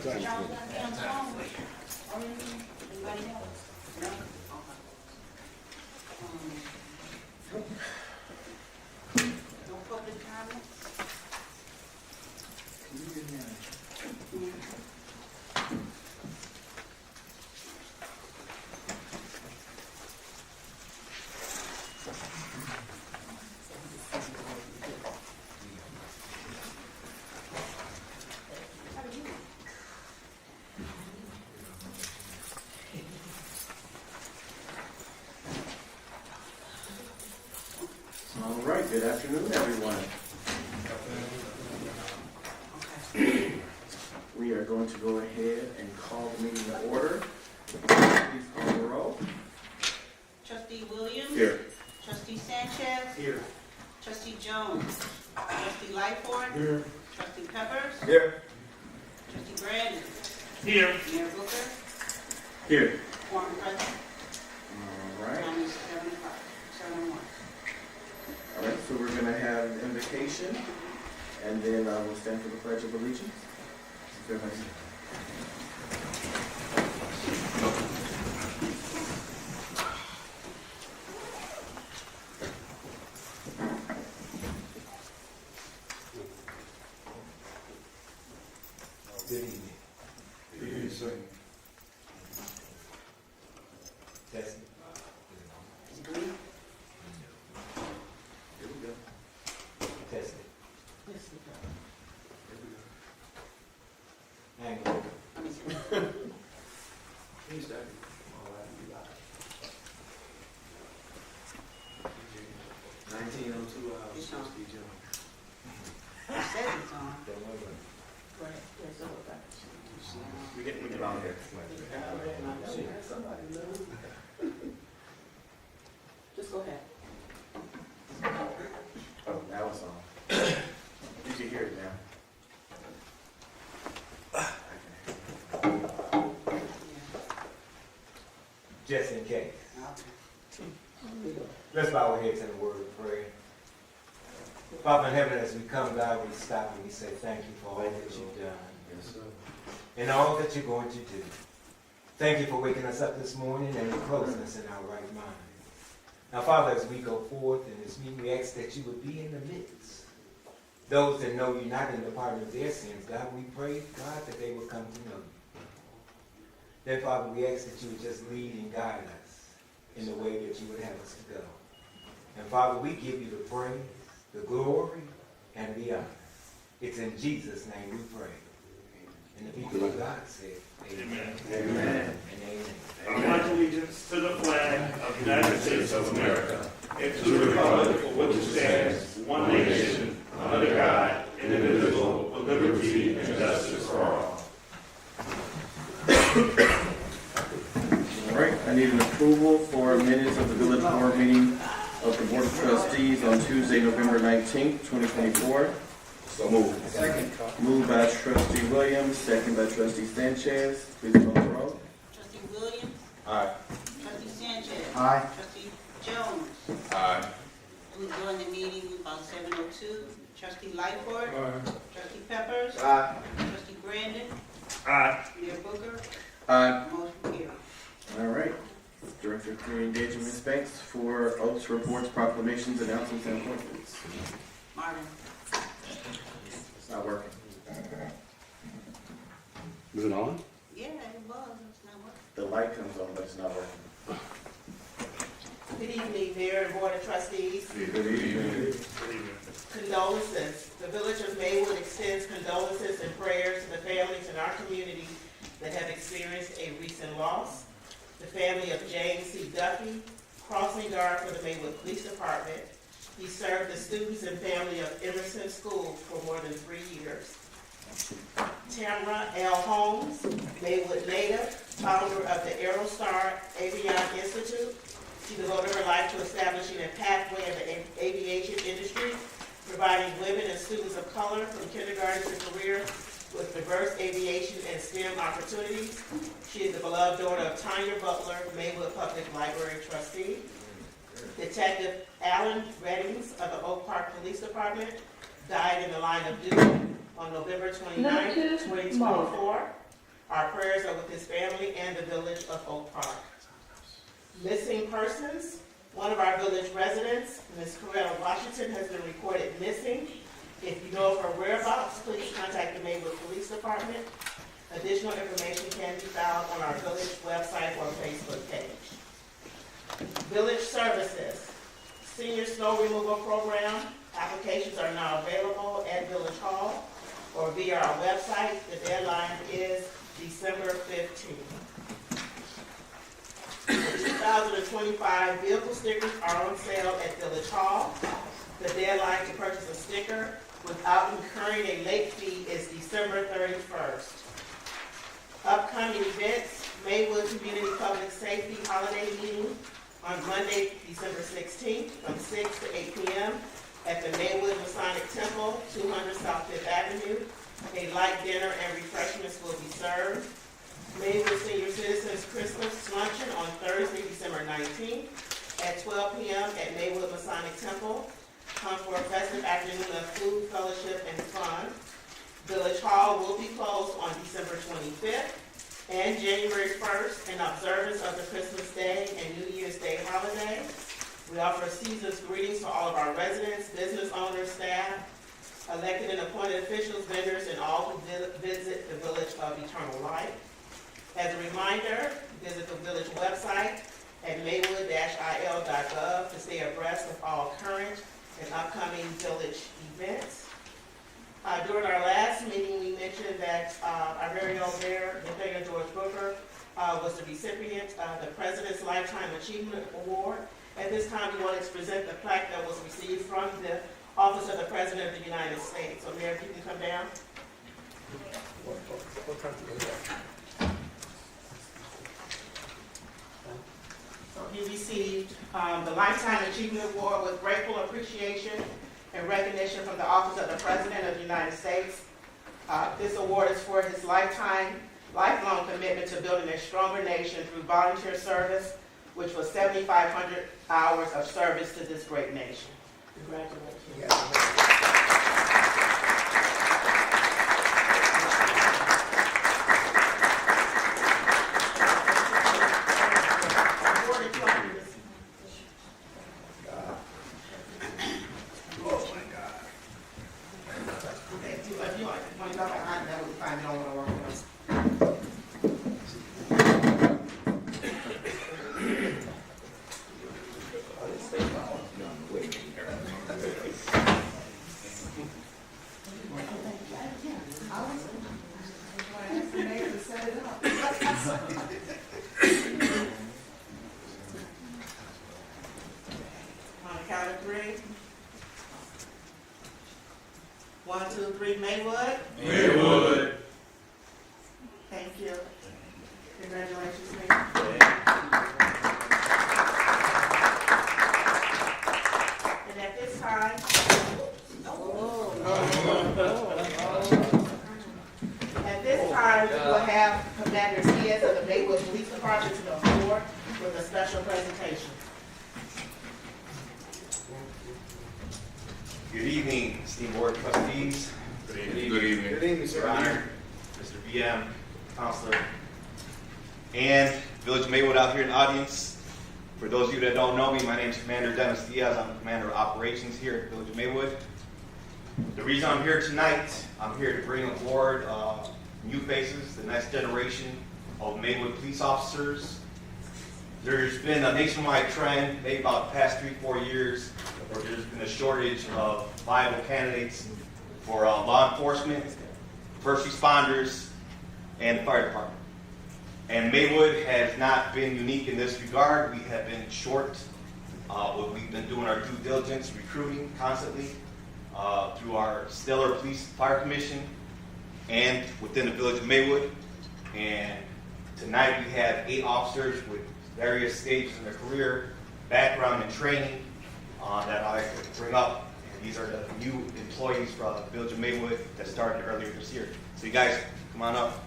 No public comments? All right, good afternoon, everyone. We are going to go ahead and call the meeting to order. Please call the roll. Trustee Williams? Here. Trustee Sanchez? Here. Trustee Jones? Trustee Lightford? Here. Trustee Peppers? Here. Trustee Brandon? Here. Mayor Booker? Here. Quorum present. All right. Time is 7:01. All right, so we're going to have invocation, and then we'll stand for the Pledge of Allegiance. Everybody. Good evening. Good evening, sir. Testing. Agree? Here we go. Testing. Yes, we Hang on. go. Let me see. Please, Daddy. All right, we live. 1902 It's on. Trustee Jones. It says it's on. Don't worry about it. Right. There's a little back. We get on here. Somebody knows. Just go ahead. Oh, now it's on. You can hear it now. Just in case. Okay. Let's bow our heads in a word of prayer. Father in heaven, as we come, God, we stop and we say thank you for all that you've done Yes, sir. and all that you're going to do. Thank you for waking us up this morning and closing us in our right mind. Now, Father, as we go forth in this meeting, we ask that you would be in the midst. Those that know you not in the pardon of their sins, God, we pray, God, that they will come to know you. Then, Father, we ask that you would just lead and guide us in the way that you would have us to go. And, Father, we give you the praise, the glory, and the honor. It's in Jesus' name we pray. And the people of God say, amen. Amen. And amen. I pledge allegiance to the flag of the United States of America and to the republic for which it stands, one nation, under God, indivisible, with liberty and justice for all. All right, I need an approval for minutes of the village board meeting of the Board of Trustees on Tuesday, November 19th, 2024. So moved. Second. Moved by Trustee Williams, second by Trustee Sanchez. Please call the roll. Trustee Williams? Aye. Trustee Sanchez? Aye. Trustee Jones? Aye. We joined the meeting about 7:02. Trustee Lightford? Trustee Peppers? Aye. Trustee Brandon? Aye. Mayor Booker? Aye. Motion carried. All right. Director of Community Engagement, Ms. Banks, for oaths, reports, proclamations, announcements, and appointments. Martin? It's not working. Is it on? Yeah, it was. It's not working. The light comes on, but it's not working. Good evening, Mayor and Board of Trustees. Good evening. Condolences. The Village of Maywood extends condolences and prayers to the families in our community that have experienced a recent loss. The family of James C. Duffy, crossing guard for the Maywood Police Department. He served the students and family of Emerson School for more than 3 years. Tamara L. Holmes, Maywood native, founder of the Aerostar Avion Institute. She devoted her life to establishing a pathway in the aviation industry, providing women and students of color from kindergarten to career with diverse aviation and STEM opportunities. She is the beloved daughter of Tanya Butler, Maywood Public Library trustee. Detective Alan Reddings of the Oak Park Police Department died in the line of duty on November 29, 2024. Our prayers are with his family and the village of Oak Park. Missing persons. One of our village residents, Ms. Coretta Washington, has been reported missing. If you know of her whereabouts, please contact the Maywood Police Department. Additional information can be found on our village website or Facebook page. Village services. Senior snow removal program. Applications are now available at Village Hall or via our website. The deadline is December 15th. The 2025 vehicle stickers are on sale at Village Hall. The deadline to purchase a sticker without incurring a late fee is December 31st. Upcoming events, Maywood Community Public Safety Holiday Meeting on Monday, December 16th from 6 to 8 p.m. at the Maywood Masonic Temple, 200 South Fifth Avenue. A light dinner and refreshments will be served. Maywood Senior Citizens Christmas Luncheon on Thursday, December 19th at 12 p.m. at Maywood Masonic Temple. Come for a festive afternoon of food, fellowship, and fun. Village Hall will be closed on December 25th and January 1st in observance of the Christmas Day and New Year's Day holiday. We offer season's greetings to all of our residents, business owners, staff, elected and appointed officials, vendors, and all who visit the Village of Eternal Life. As a reminder, visit the village website at maywood-il.gov to stay abreast of all current and upcoming village events. During our last meeting, we mentioned that our very own mayor, Nathaniel George Booker, was the recipient of the President's Lifetime Achievement Award. At this time, we wanted to present the plaque that was received from the Office of the President of the United States. So, Mayor, if you can come down. So he received the Lifetime Achievement Award with grateful appreciation and recognition from the Office of the President of the United States. This award is for his lifelong commitment to building a stronger nation through volunteer service, which was 7,500 hours of service to this great nation. Congratulations. On the count of three. 1, 2, 3, Maywood. Maywood. Thank you. Congratulations, Mayor. And at this time, we will have Commander Diaz of the Maywood Police Department to the floor with a special presentation. Good evening, esteemed board trustees. Good evening. Good evening, Mr. Honor, Mr. VM, Counselor, and Village Maywood out here in the audience. For those of you that don't know me, my name is Commander Dennis Diaz. I'm the Commander of Operations here at Village Maywood. The reason I'm here tonight, I'm here to bring aboard new faces, the next generation of Maywood police officers. There's been a nationwide trend, maybe about the past 3-4 years, where there's been a shortage of viable candidates for law enforcement, first responders, and the fire department. And Maywood has not been unique in this regard. We have been short. We've been doing our due diligence, recruiting constantly through our stellar police fire commission and within the village of Maywood. And tonight we have 8 officers with various stages in their career, background, and training that I could bring up. And these are the new employees from the village of Maywood that started earlier this year. So you guys, come on up.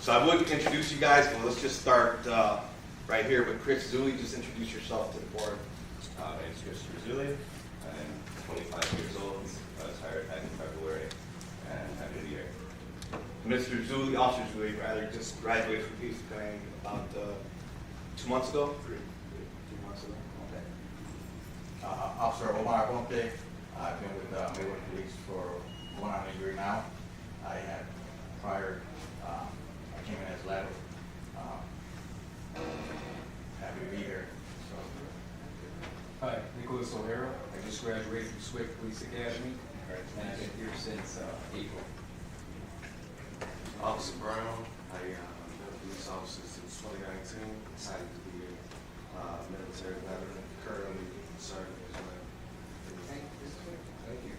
So I would introduce you guys, but let's just start right here with Chris Zuli. Just introduce yourself to the board. My name is Chris Zuli. I'm 25 years old. I was hired back in February, and Happy New Year. Mr. Zuli, Officer Zuli, rather, just graduated from Peace Academy about 2 months ago? 3 months ago. Okay. Officer Omar Bonte. I've been with Maywood Police for going on a year now. I had prior, I came in as lateral. Happy to be here. So. Hi, Nicholas O'Hara. I just graduated from Swift Police Academy, and I've been here since April. Officer Brown, I been a police officer since 2019. Excited to be a military veteran, currently serving as well. Thank you.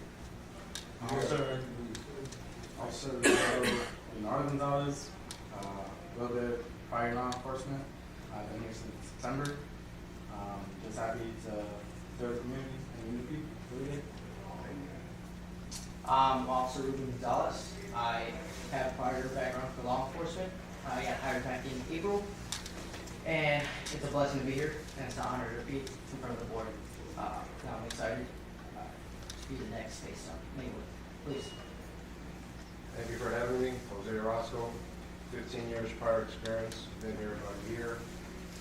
Officer Bernard Gonzalez, a little bit prior law enforcement. I've been here since September. Just happy to serve the community and meet people every day. Officer Ruben Gonzalez. I have prior background for law enforcement. I got hired back in April, and it's a blessing to be here, and it's an honor to be in front of the board. Now I'm excited to be the next face on Maywood. Please. Thank you for having me. Jose Roscoe, 15 years prior experience. Been here about a year.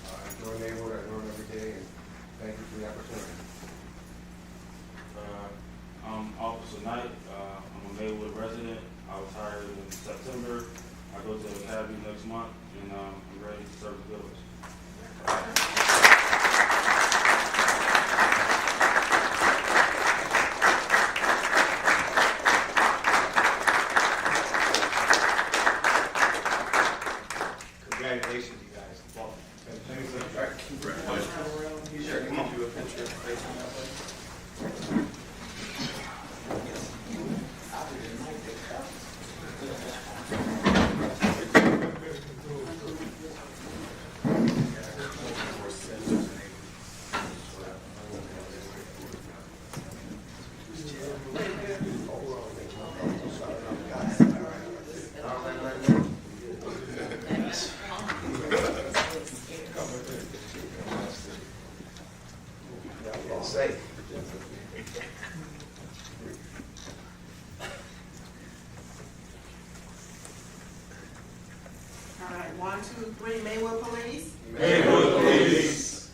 I enjoy Maywood. I learn every day, and thank you for the opportunity. I'm Officer Knight. I'm a Maywood resident. I was hired in September. I go to the academy next month, and I'm ready to serve the village. Congratulations, you guys. Well, congratulations. Sure, can you do a picture facing that way? All right, 1, 2, 3, Maywood Police. Maywood Police.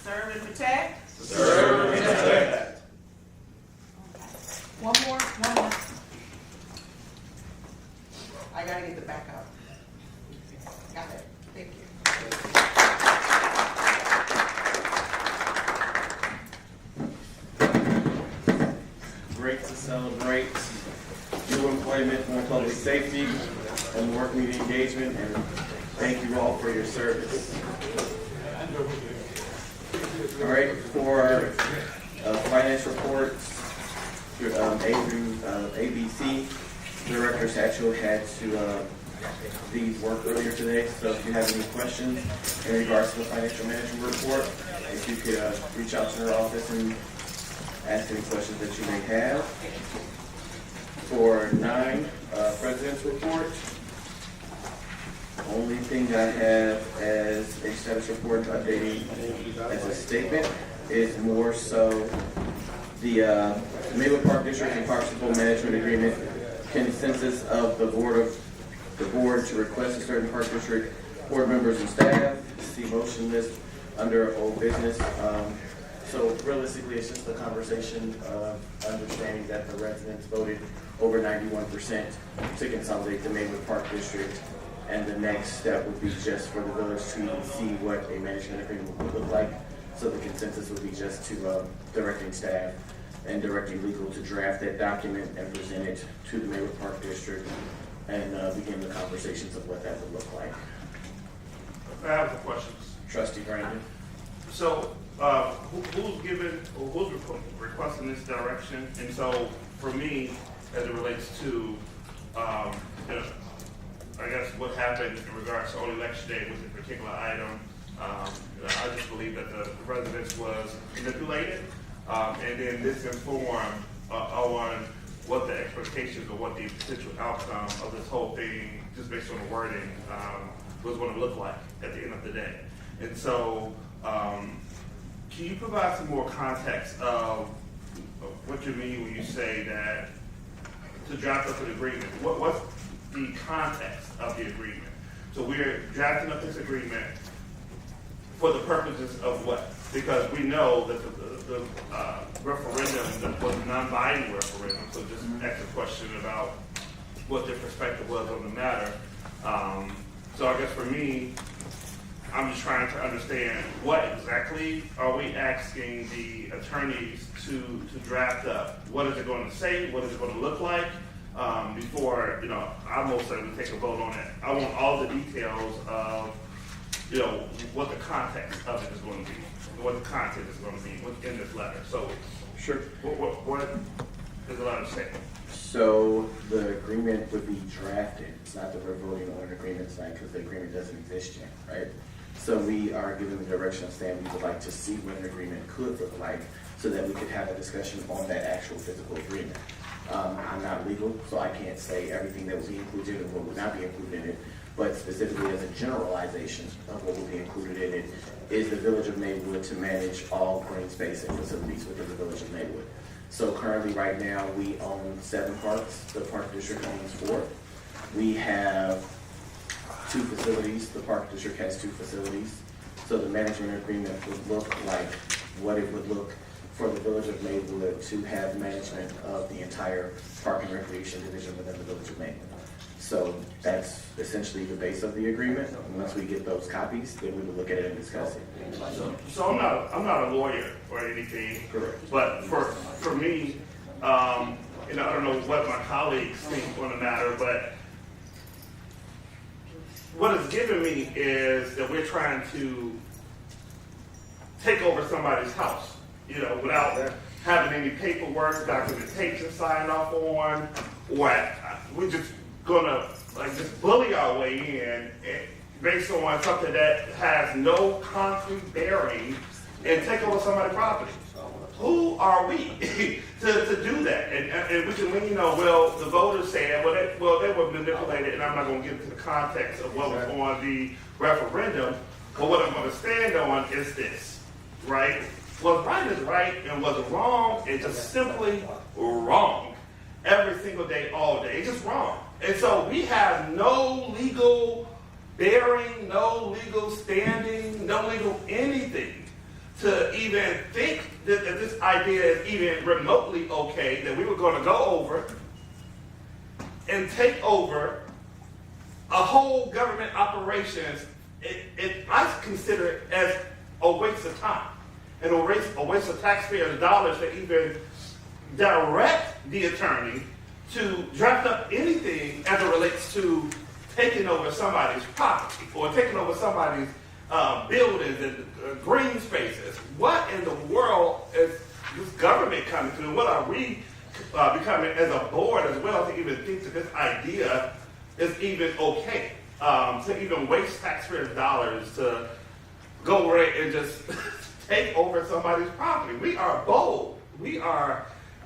Serve and protect. Serve and protect. One more. I gotta get the back up. Got it. Thank you. Great to celebrate new employment, more public safety, and more community engagement, and thank you all for your service. All right, for our finance reports, A through ABC, Director Satchel had to leave work earlier today, so if you have any questions in regards to the financial management report, if you could reach out to her office and ask any questions that you may have. For 9, President's report. Only thing I have as a status report updating as a statement is more so the Maywood Park District and Parksicle Management Agreement consensus of the board to request a certain Park District board members and staff. See motion list under old business. So realistically, it's just a conversation of understanding that the residents voted over 91% to consolidate the Maywood Park District. And the next step would be just for the village to see what a management agreement would look like. So the consensus would be just to directing staff and directing legal to draft that document and present it to the Maywood Park District and begin the conversations of what that would look like. I have some questions. Trustee Brandon. So, who's requesting this direction? And so, for me, as it relates to, I guess what happened in regards to on election day with a particular item, I just believe that the residents was manipulated, and then this informed on what the expectations or what the potential outcome of this whole thing, just based on the wording, was going to look like at the end of the day. And so, can you provide some more context of what you mean when you say that to draft up an agreement? What's the context of the agreement? So we're drafting up this agreement for the purposes of what? Because we know that the referendum was a non-binding referendum, so just ask a question about what their perspective was on the matter. So I guess for me, I'm just trying to understand what exactly are we asking the attorneys to draft up? What is it going to say? What is it going to look like? Before, I most certainly take a vote on it. I want all the details of, what the context of it is going to be, what the content is going to be, what's in this letter. So, Sure. What is allowed to say? So the agreement would be drafted. It's not that we're voting on an agreement tonight because the agreement doesn't exist yet, right? So we are given the direction of saying we would like to see what an agreement could look like so that we could have a discussion on that actual physical agreement. I'm not legal, so I can't say everything that will be included and what would not be included in it, but specifically as a generalization of what will be included in it is the Village of Maywood to manage all green space and facilities within the Village of Maywood. So currently, right now, we own 7 parks. The park district owns 4. We have 2 facilities. The park district has 2 facilities. So the management agreement would look like what it would look for the Village of Maywood to have management of the entire park and recreation division within the Village of Maywood. So that's essentially the base of the agreement. And once we get those copies, then we will look at it and discuss it. So I'm not a lawyer or anything. Correct. But for me, I don't know what my colleagues think on the matter, but what it's given me is that we're trying to take over somebody's house, without having any paperwork, documentation signed off on, or we're just gonna just bully our way in based on something that has no concrete bearing and take over somebody's property. Who are we to do that? And we can lean on, the voters said, they were manipulated, and I'm not going to get into the context of what was on the referendum, but what I'm going to stand on is this, right? What's right is right, and what's wrong is just simply wrong. Every single day, all day. It's just wrong. And so we have no legal bearing, no legal standing, no legal anything to even think that this idea is even remotely okay, that we were going to go over and take over a whole government operations. I consider it as a waste of time and a waste of taxpayers' dollars to even direct the attorney to draft up anything as it relates to taking over somebody's property or taking over somebody's buildings and green spaces. What in the world is this government coming to? What are we becoming as a board as well to even think that this idea is even okay? To even waste taxpayers' dollars to go right and just take over somebody's property. We are bold.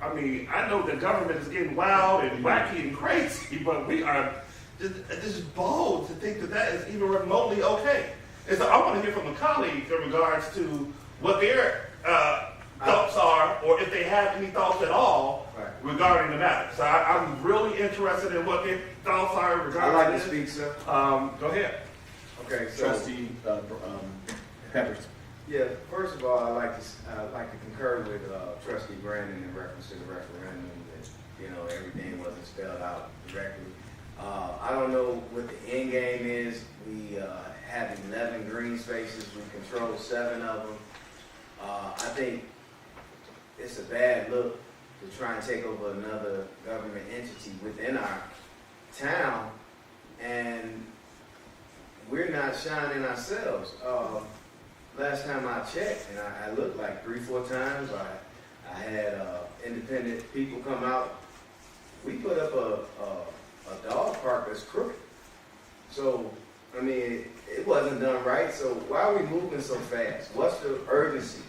I know the government is getting wild and wacky and crazy, but we are just bold to think that is even remotely okay. And so I want to hear from the colleagues in regards to what their thoughts are, or if they have any thoughts at all regarding the matter. So I'm really interested in what their thoughts are regarding I'd like to speak, sir. Go ahead. Okay, so Trustee Peppers. yeah. First of all, I'd like to concur with Trustee Brandon in reference to the referendum that everything wasn't spelled out directly. I don't know what the end game is. We have 11 green spaces. We control 7 of them. I think it's a bad look to try and take over another government entity within our town, and we're not shining ourselves. Last time I checked, and I looked like 3-4 times, I had independent people come out. We put up a dog park that's crooked. So, it wasn't done right. So why are we moving so fast? What's the urgency?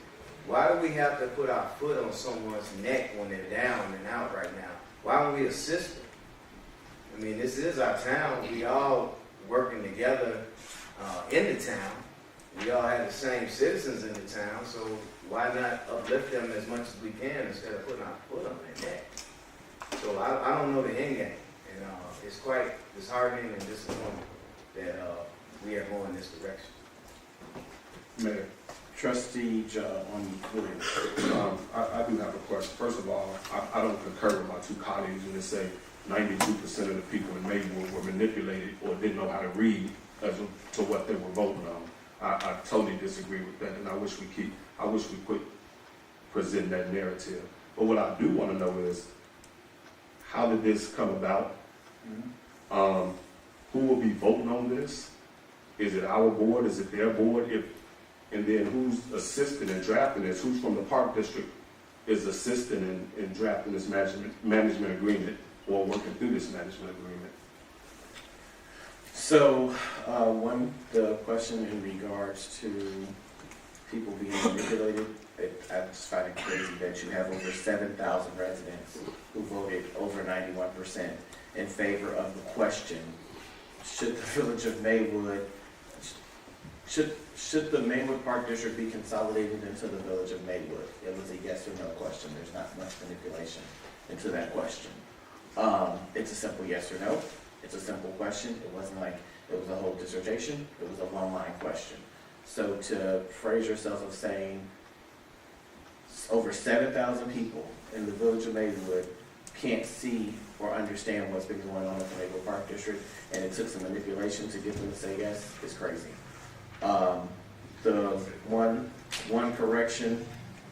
Why do we have to put our foot on someone's neck when they're down and out right now? Why don't we assist them? This is our town. We all working together in the town. We all have the same citizens in the town, so why not uplift them as much as we can instead of putting our foot on their neck? So I don't know the end game, and it's quite disheartening and disappointing that we are going this direction. Mayor, Trustee Williams. I do have a question. First of all, I don't concur with my two colleagues when they say 92% of the people in Maywood were manipulated or didn't know how to read as to what they were voting on. I totally disagree with that, and I wish we quit presenting that narrative. But what I do want to know is, how did this come about? Who will be voting on this? Is it our board? Is it their board? And then who's assisting in drafting this? Who's from the Park District is assisting in drafting this management agreement or working through this management agreement? So, the question in regards to people being manipulated, I just find it crazy that you have over 7,000 residents who voted over 91% in favor of the question, should the village of Maywood, should the Maywood Park District be consolidated into the village of Maywood? It was a yes or no question. There's not much manipulation into that question. It's a simple yes or no. It's a simple question. It wasn't like it was a whole dissertation. It was a one-line question. So to phrase yourself of saying over 7,000 people in the village of Maywood can't see or understand what's been going on with the Maywood Park District, and it took some manipulation to get them to say yes, is crazy. The one correction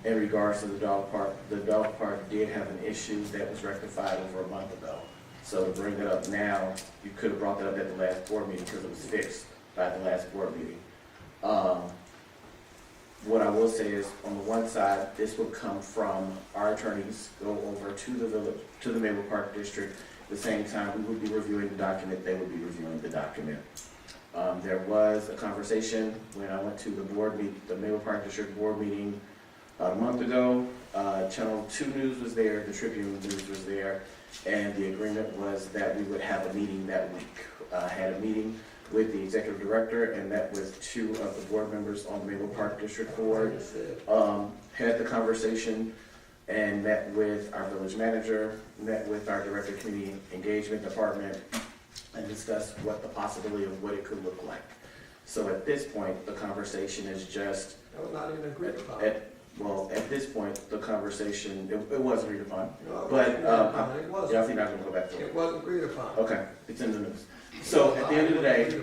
in regards to the dog park did have an issue that was rectified over a month ago. So to bring it up now, you could have brought that up at the last board meeting because it was fixed by the last board meeting. What I will say is, on the one side, this would come from our attorneys, go over to the village, to the Maywood Park District. At the same time, we would be reviewing the document, they would be reviewing the document. There was a conversation when I went to the Maywood Park District board meeting a month ago. Channel 2 News was there, the Tribune News was there, and the agreement was that we would have a meeting that week. Had a meeting with the executive director and met with 2 of the board members on the Maywood Park District Board. Had the conversation and met with our village manager, met with our director of community engagement department, and discussed what the possibility of what it could look like. So at this point, the conversation is just... That was not even agreed upon. At this point, the conversation, it was agreed upon. No, but it wasn't. yeah, I think I'm going to go back to it. It wasn't agreed upon. Okay, it's in the news. So at the end of the day,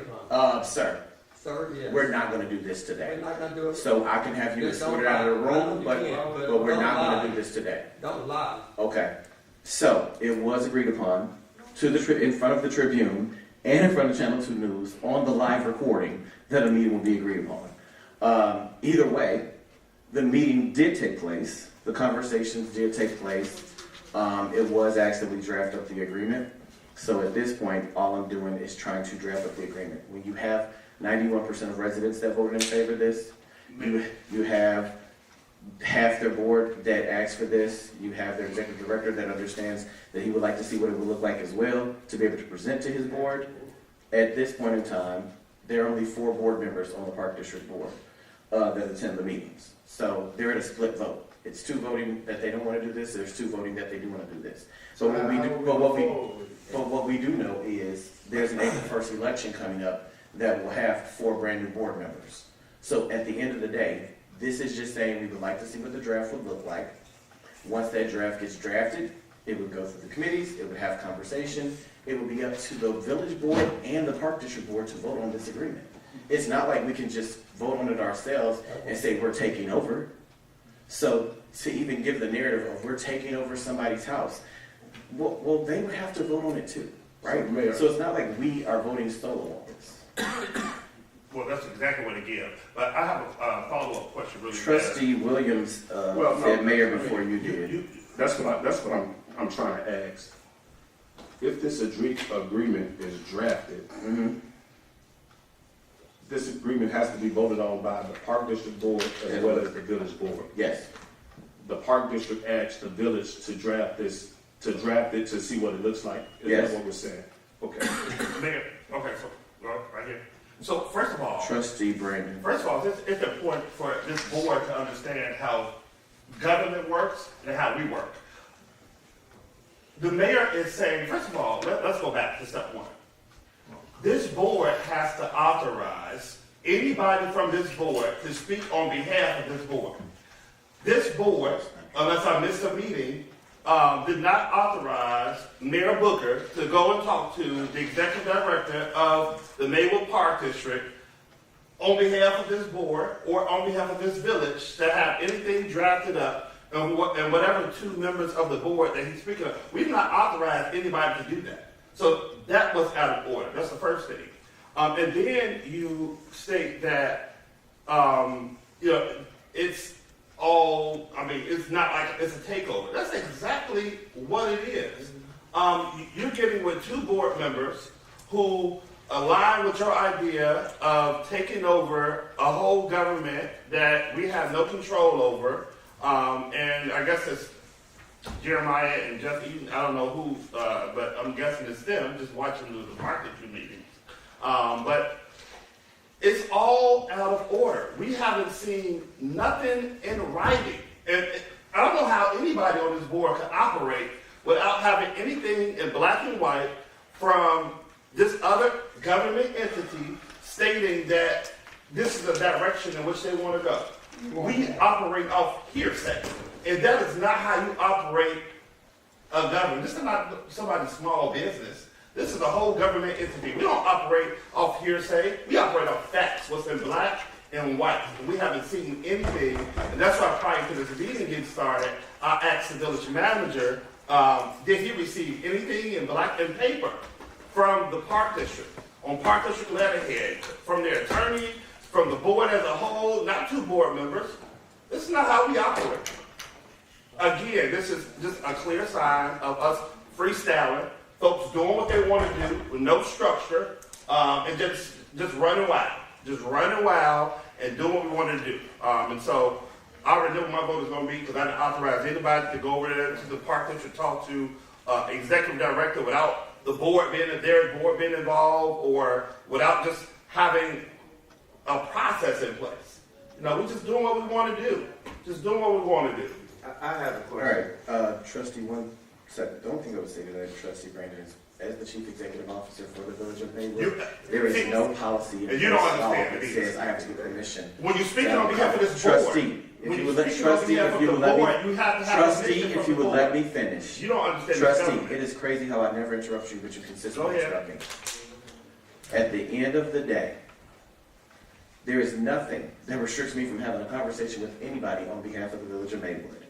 sir, yes. We're not going to do this today. We're not going to do it. So I can have you escorted out of the room, but we're not going to do this today. Don't lie. Okay. So it was agreed upon in front of the Tribune and in front of Channel 2 News on the live recording that a meeting will be agreed upon. Either way, the meeting did take place. The conversations did take place. It was asked that we draft up the agreement. So at this point, all I'm doing is trying to draft up the agreement. When you have 91% of residents that voted in favor of this, you have half their board that asked for this. You have their executive director that understands that he would like to see what it would look like as well to be able to present to his board. At this point in time, there are only 4 board members on the Park District Board that attend the meetings. So they're at a split vote. It's 2 voting that they don't want to do this. There's 2 voting that they do want to do this. So what we do know is there's an April 1st election coming up that will have 4 brand new board members. So at the end of the day, this is just saying we would like to see what the draft would look like. Once that draft gets drafted, it would go through the committees, it would have conversation, it would be up to the village board and the Park District Board to vote on this agreement. It's not like we can just vote on it ourselves and say we're taking over. So to even give the narrative of we're taking over somebody's house, well, they would have to vote on it too, right? So it's not like we are voting solo on this. Well, that's exactly what it gives. But I have a follow-up question really Trustee Williams said mayor before you did. That's what I'm trying to ask. If this agreement is drafted, this agreement has to be voted on by the Park District Board as well as the Village Board. Yes. The Park District asked the village to draft it to see what it looks like. Is that what we're saying? Okay. Mayor, okay, so right here. So first of all, Trustee Brandon. First of all, it's important for this board to understand how government works and how we work. The mayor is saying, first of all, let's go back to step one. This board has to authorize anybody from this board to speak on behalf of this board. This board, unless I missed a meeting, did not authorize Mayor Booker to go and talk to the executive director of the Maywood Park District on behalf of this board or on behalf of this village to have anything drafted up and whatever two members of the board that he's speaking of. We've not authorized anybody to do that. So that was out of order. That's the first thing. And then you state that, it's all, it's not like it's a takeover. That's exactly what it is. You're getting with two board members who align with your idea of taking over a whole government that we have no control over. And I guess it's Jeremiah and Jeff Eaton, I don't know who, but I'm guessing it's them, just watching the market meetings. But it's all out of order. We haven't seen nothing in writing. And I don't know how anybody on this board can operate without having anything in black and white from this other government entity stating that this is the direction in which they want to go. We operate off hearsay. And that is not how you operate a government. This is not somebody's small business. This is a whole government entity. We don't operate off hearsay. We operate off facts, what's in black and white. And we haven't seen anything. And that's why prior to this meeting getting started, I asked the village manager, did he receive anything in black and paper from the Park District, on Park District letterhead, from their attorney, from the board as a whole, not two board members. This is not how we operate. Again, this is just a clear sign of us freestyling, folks doing what they want to do with no structure, and just running wild. Just running wild and doing what we want to do. And so I already know what my vote is going to be because I didn't authorize anybody to go over there to the Park District, talk to executive director without the board their board being involved or without just having a process in place. We're just doing what we want to do. Just doing what we want to do. I have a question. All right, Trustee, one second. The only thing I would say to that, Trustee Brandon, is as the Chief Executive Officer for the Village of Maywood, there is no policy in you don't place understand that it says I have to get permission. When you're speaking on behalf of this board, Trustee, if you would let me finish. You don't understand. Trustee, it is crazy how I never interrupt you, but you consistently interrupt me. At the end of the day, there is nothing that restricts me from having a conversation with anybody on behalf of the Village of Maywood.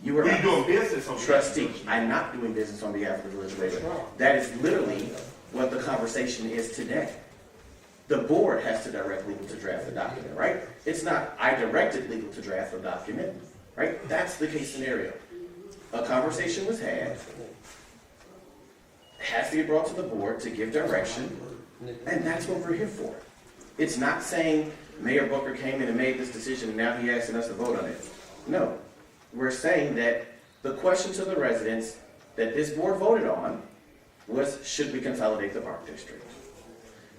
You are doing business on Trustee, I'm not doing business on behalf of the Village of Maywood. That is literally what the conversation is today. The board has to direct legal to draft the document, right? It's not I directed legal to draft the document, right? That's the case scenario. A conversation was had, has to get brought to the board to give direction, and that's what we're here for. It's not saying Mayor Booker came in and made this decision and now he's asking us to vote on it. No. We're saying that the question to the residents that this board voted on was, should we consolidate the Park District?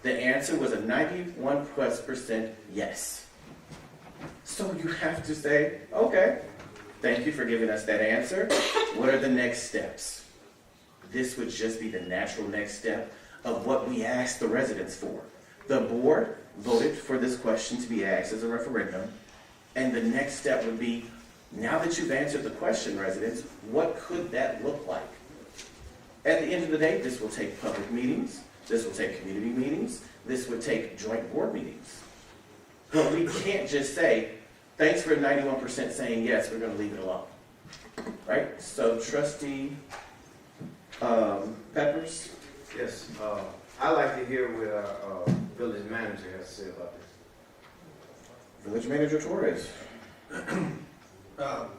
The answer was a 91% yes. So you have to say, okay, thank you for giving us that answer. What are the next steps? This would just be the natural next step of what we asked the residents for. The board voted for this question to be asked as a referendum, and the next step would be, now that you've answered the question, residents, what could that look like? At the end of the day, this will take public meetings, this will take community meetings, this would take joint board meetings. But we can't just say, thanks for 91% saying yes, we're going to leave it alone. Right? So, Trustee Peppers? Yes, I'd like to hear what our village manager has to say about this. Village Manager Torres.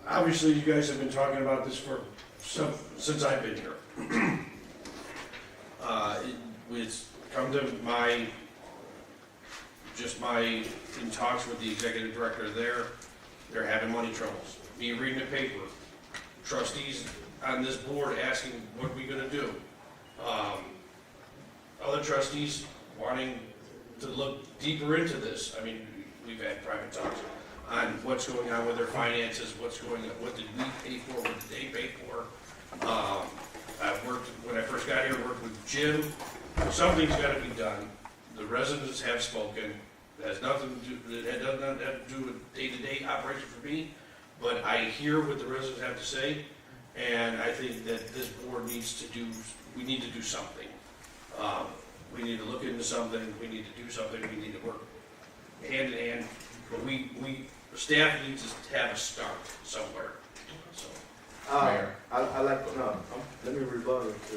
Obviously, you guys have been talking about this since I've been here. It's come to in talks with the executive director there, they're having money troubles. Me reading the paper, trustees on this board asking, what are we gonna do? Other trustees wanting to look deeper into this. I mean, we've had private talks on what's going on with their finances, what's going on, what did we pay for, what did they pay for. I've worked, when I first got here, worked with Jim. Something's gotta be done. The residents have spoken. It has nothing to do, it does not have to do with day-to-day operation for me, but I hear what the residents have to say, and I think that this board needs to do, we need to do something. We need to look into something, we need to do something, we need to work hand in hand, but staff needs to have a start somewhere, so. I like, let me rebuttal to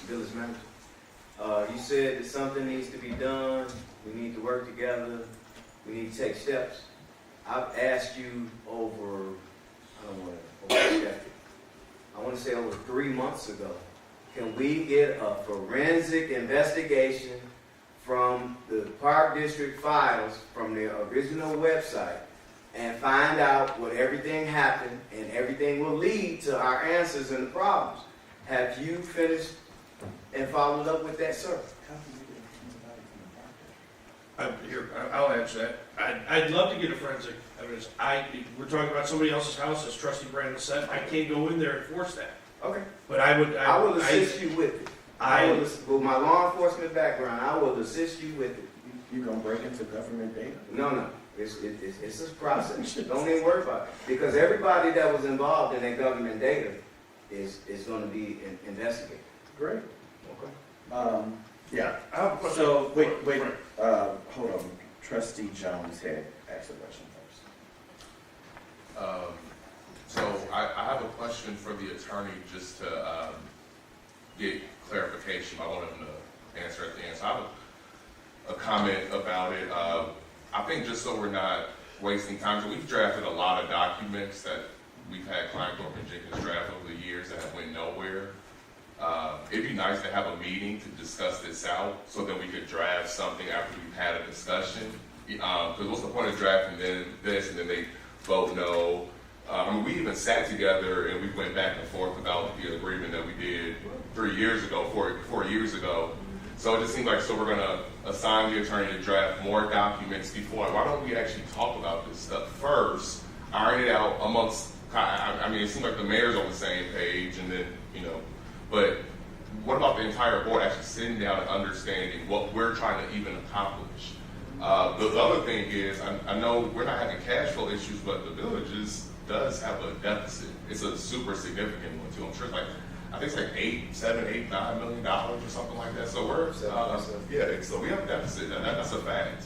village manager. You said that something needs to be done, we need to work together, we need to take steps. I've asked you over, I don't want to overstep it, I want to say over 3 months ago, can we get a forensic investigation from the Park District files from their original website and find out what everything happened, and everything will lead to our answers and the problems. Have you finished and followed up with that, sir? I'll answer that. I'd love to get a forensic evidence. We're talking about somebody else's house, as Trustee Brandon said. I can't go in there and force that. Okay. But I will assist you with it. With my law enforcement background, I will assist you with it. You gonna break into government data? No. It's a process. Don't even worry about it. Because everybody that was involved in that government data is going to be investigated. Great. Okay. Yeah. So, wait, hold on. Trustee Jones had asked a question first. So I have a question for the attorney just to get clarification. I want him to answer at the end. So I have a comment about it. I think just so we're not wasting time, so we've drafted a lot of documents that we've had Kleinthorpe and Jenkins draft over the years that have went nowhere. It'd be nice to have a meeting to discuss this out so that we could draft something after we've had a discussion. Because what's the point of drafting this and then they vote no? We even sat together and we went back and forth about the agreement that we did 4 years ago. So it just seems like, so we're gonna assign the attorney to draft more documents before. Why don't we actually talk about this stuff first, iron it out amongst, it seems like the mayor's on the same page and then, but what about the entire board actually sitting down and understanding what we're trying to even accomplish? The other thing is, I know we're not having cash flow issues, but the villages does have a deficit. It's a super significant one too. I'm sure it's like, I think it's like $9 million or something like that. So we're, so we have a deficit, and that's a fact.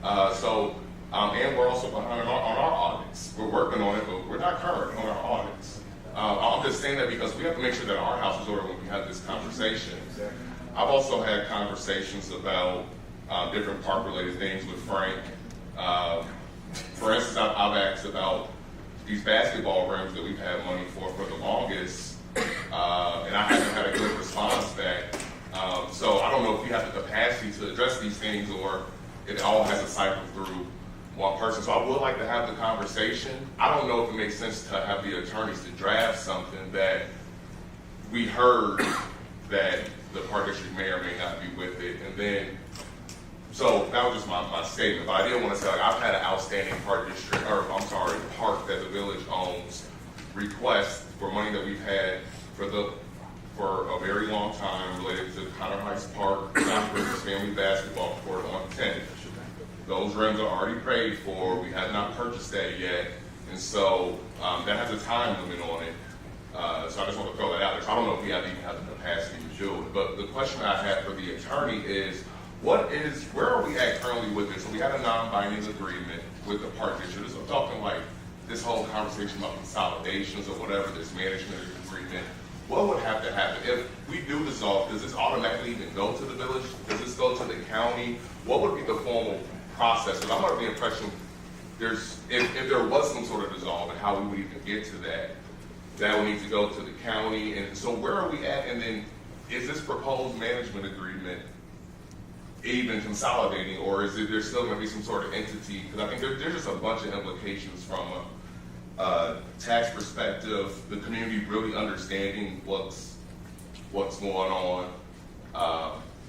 And we're also behind on our audits. We're working on it, but we're not current on our audits. I'm just saying that because we have to make sure that our house is ordered when we have this conversation. I've also had conversations about different park-related things with Frank. For instance, I've asked about these basketball rims that we've had money for the longest, and I haven't had a good response back. So I don't know if we have the capacity to address these things or if it all has to cycle through one person. So I would like to have the conversation. I don't know if it makes sense to have the attorneys to draft something that we heard that the Park District may or may not be with it. And then, so that was just my statement. But I did want to say, I've had an outstanding park that the village owns request for money that we've had for a very long time related to Connor Heights Park, Southbridge's family basketball court on 10. Those rims are already paid for. We have not purchased that yet. And so that has a time limit on it. So I just want to throw that out there. So I don't know if we even have the capacity to do it. But the question I have for the attorney is, where are we at currently with this? So we had a non-binding agreement with the Park District. So I'm talking like this whole conversation about consolidations or whatever, this management agreement. What would have to happen if we do dissolve? Does this automatically even go to the village? Does this go to the county? What would be the formal process? Because I'm under the impression if there was some sort of dissolve and how we would even get to that would need to go to the county. And so where are we at? And then is this proposed management agreement even consolidating, or is there still going to be some sort of entity? Because I think there's just a bunch of implications from a tax perspective, the community really understanding what's going on.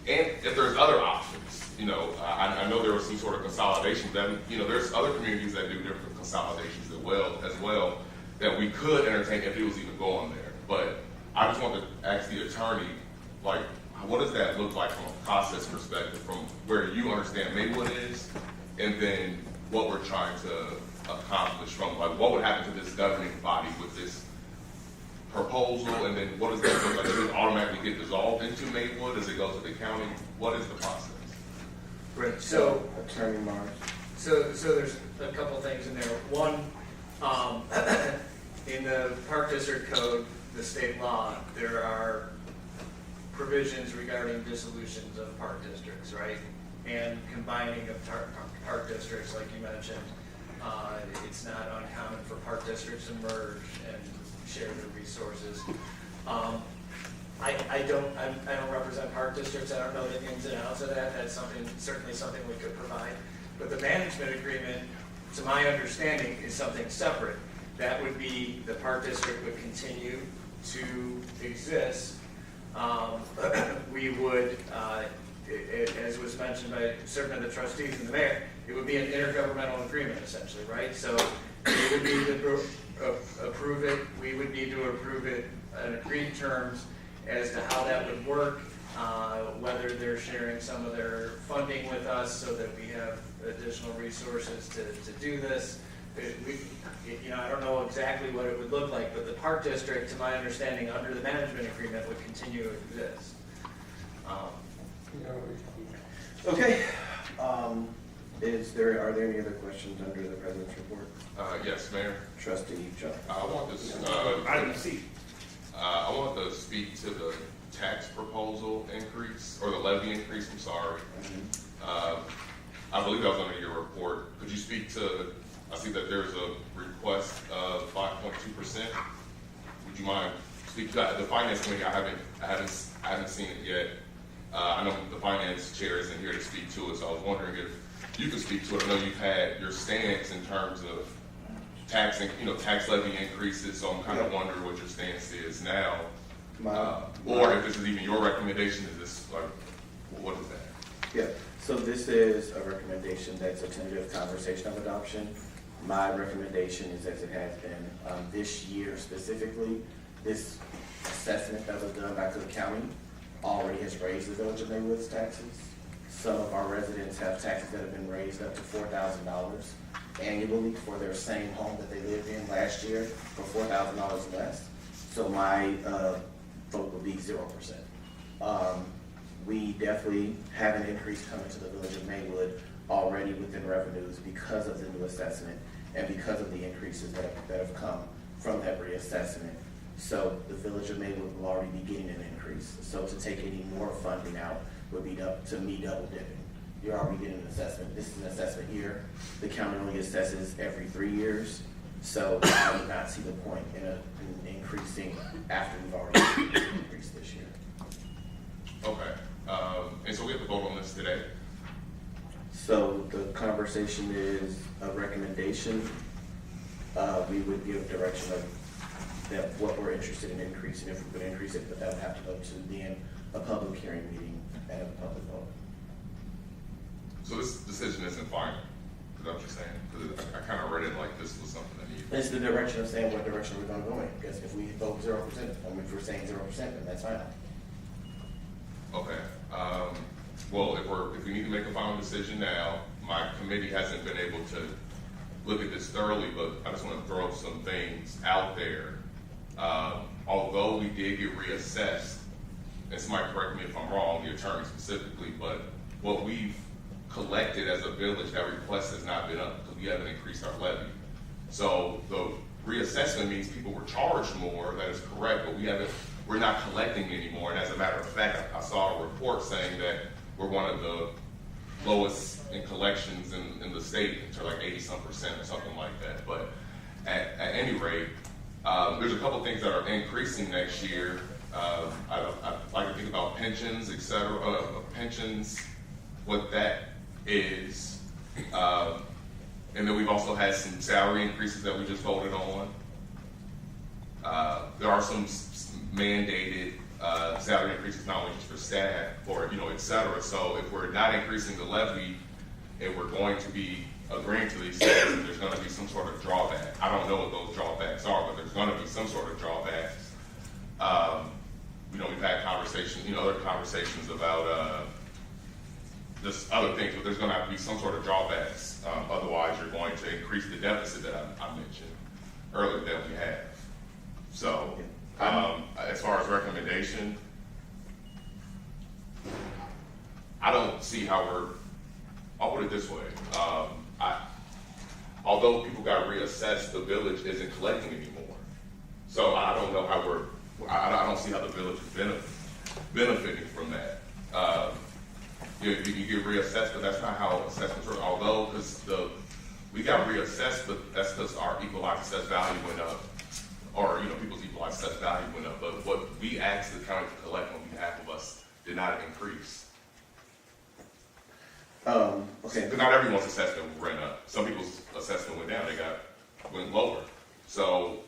And if there's other options, I know there was some sort of consolidation that, there's other communities that do different consolidations as well that we could entertain if it was even going there. But I just want to ask the attorney, like, what does that look like from a process perspective, from where you understand Maywood is, and then what we're trying to accomplish from, like, what would happen to this governing body with this proposal, and then what does that look like? Does it automatically get dissolved into Maywood? Does it go to the county? What is the process? Right. So, Attorney Mars. so there's a couple things in there. One, in the Park District Code, the state law, there are provisions regarding dissolutions of park districts, right? And combining of park districts, like you mentioned. It's not uncommon for park districts to merge and share their resources. I don't represent park districts. I don't know the ins and outs of that. That's certainly something we could provide. But the management agreement, to my understanding, is something separate. That would be the park district would continue to exist. We would, as was mentioned by certain of the trustees and the mayor, it would be an intergovernmental agreement essentially, right? So they would need to approve it. We would need to approve it on agreed terms as to how that would work, whether they're sharing some of their funding with us so that we have additional resources to do this. I don't know exactly what it would look like, but the park district, to my understanding, under the management agreement, would continue to exist. Okay. Are there any other questions under the president's report? Yes, Mayor. Trustee Jones. I want this. Item C. I want to speak to the tax proposal increase, or the levy increase, I'm sorry. I believe that was under your report. Could you speak to, I see that there's a request of 5.2%. Would you mind speaking to that? The finance committee, I haven't seen it yet. I know the finance chair isn't here to speak to it, so I was wondering if you could speak to it. I know you've had your stance in terms of tax levy increases, so I'm kind of wondering what your stance is now. Or if this is even your recommendation, is this like, what is that? Yeah, so this is a recommendation that's a tentative conversation of adoption. My recommendation is, as it has been this year specifically, this assessment that was done back to the county already has raised the Village of Maywood's taxes. Some of our residents have taxes that have been raised up to $4,000 annually for their same home that they lived in last year for $4,000 less. So my vote would be 0%. We definitely have an increase coming to the Village of Maywood already within revenues because of the new assessment and because of the increases that have come from that reassessment. So the Village of Maywood will already be getting an increase. So to take any more funding out would be to me double dipping. You're already getting an assessment. This is an assessment year. The county only assesses every 3 years. So I would not see the point in increasing after we've already increased this year. Okay. And so we have to vote on this today? So the conversation is a recommendation. We would give direction of that what we're interested in increasing, if we would increase it, but that would have to go to then a public hearing meeting and a public vote. So this decision isn't final, is that what you're saying? Because I kind of read it like this was something that needed. It's the direction of saying what direction we're going to go in. Because if we vote 0%, if we're saying 0%, then that's final. Okay. Well, if we need to make a final decision now, my committee hasn't been able to look at this thoroughly, but I just want to throw some things out there. Although we did get reassessed, and somebody correct me if I'm wrong, the attorney specifically, but what we've collected as a village, that request has not been up because we haven't increased our levy. So the reassessment means people were charged more, that is correct, but we're not collecting anymore. And as a matter of fact, I saw a report saying that we're one of the lowest in collections in the state, to like 80-some% or something like that. But at any rate, there's a couple things that are increasing next year. I'd like to think about pensions, et cetera, pensions, what that is. And then we've also had some salary increases that we just voted on. There are some mandated salary increases not only just for staff or, et cetera. So if we're not increasing the levy and we're going to be agreeing to these things, there's going to be some sort of drawback. I don't know what those drawbacks are, but there's going to be some sort of drawbacks. We've had conversations, other conversations about just other things, but there's going to have to be some sort of drawbacks. Otherwise, you're going to increase the deficit that I mentioned earlier that we have. So, as far as recommendation, I don't see how I'll put it this way. Although people got reassessed, the village isn't collecting anymore. So I don't know how I don't see how the village is benefiting from that. You get reassessed, but that's not how assessments work. Although, we got reassessed, but that's because our equalized assessed value went up, or people's equalized assessed value went up. But what we asked the county to collect on behalf of us did not increase. Okay. Because not everyone's assessment went up. Some people's assessment went down. Went lower. So,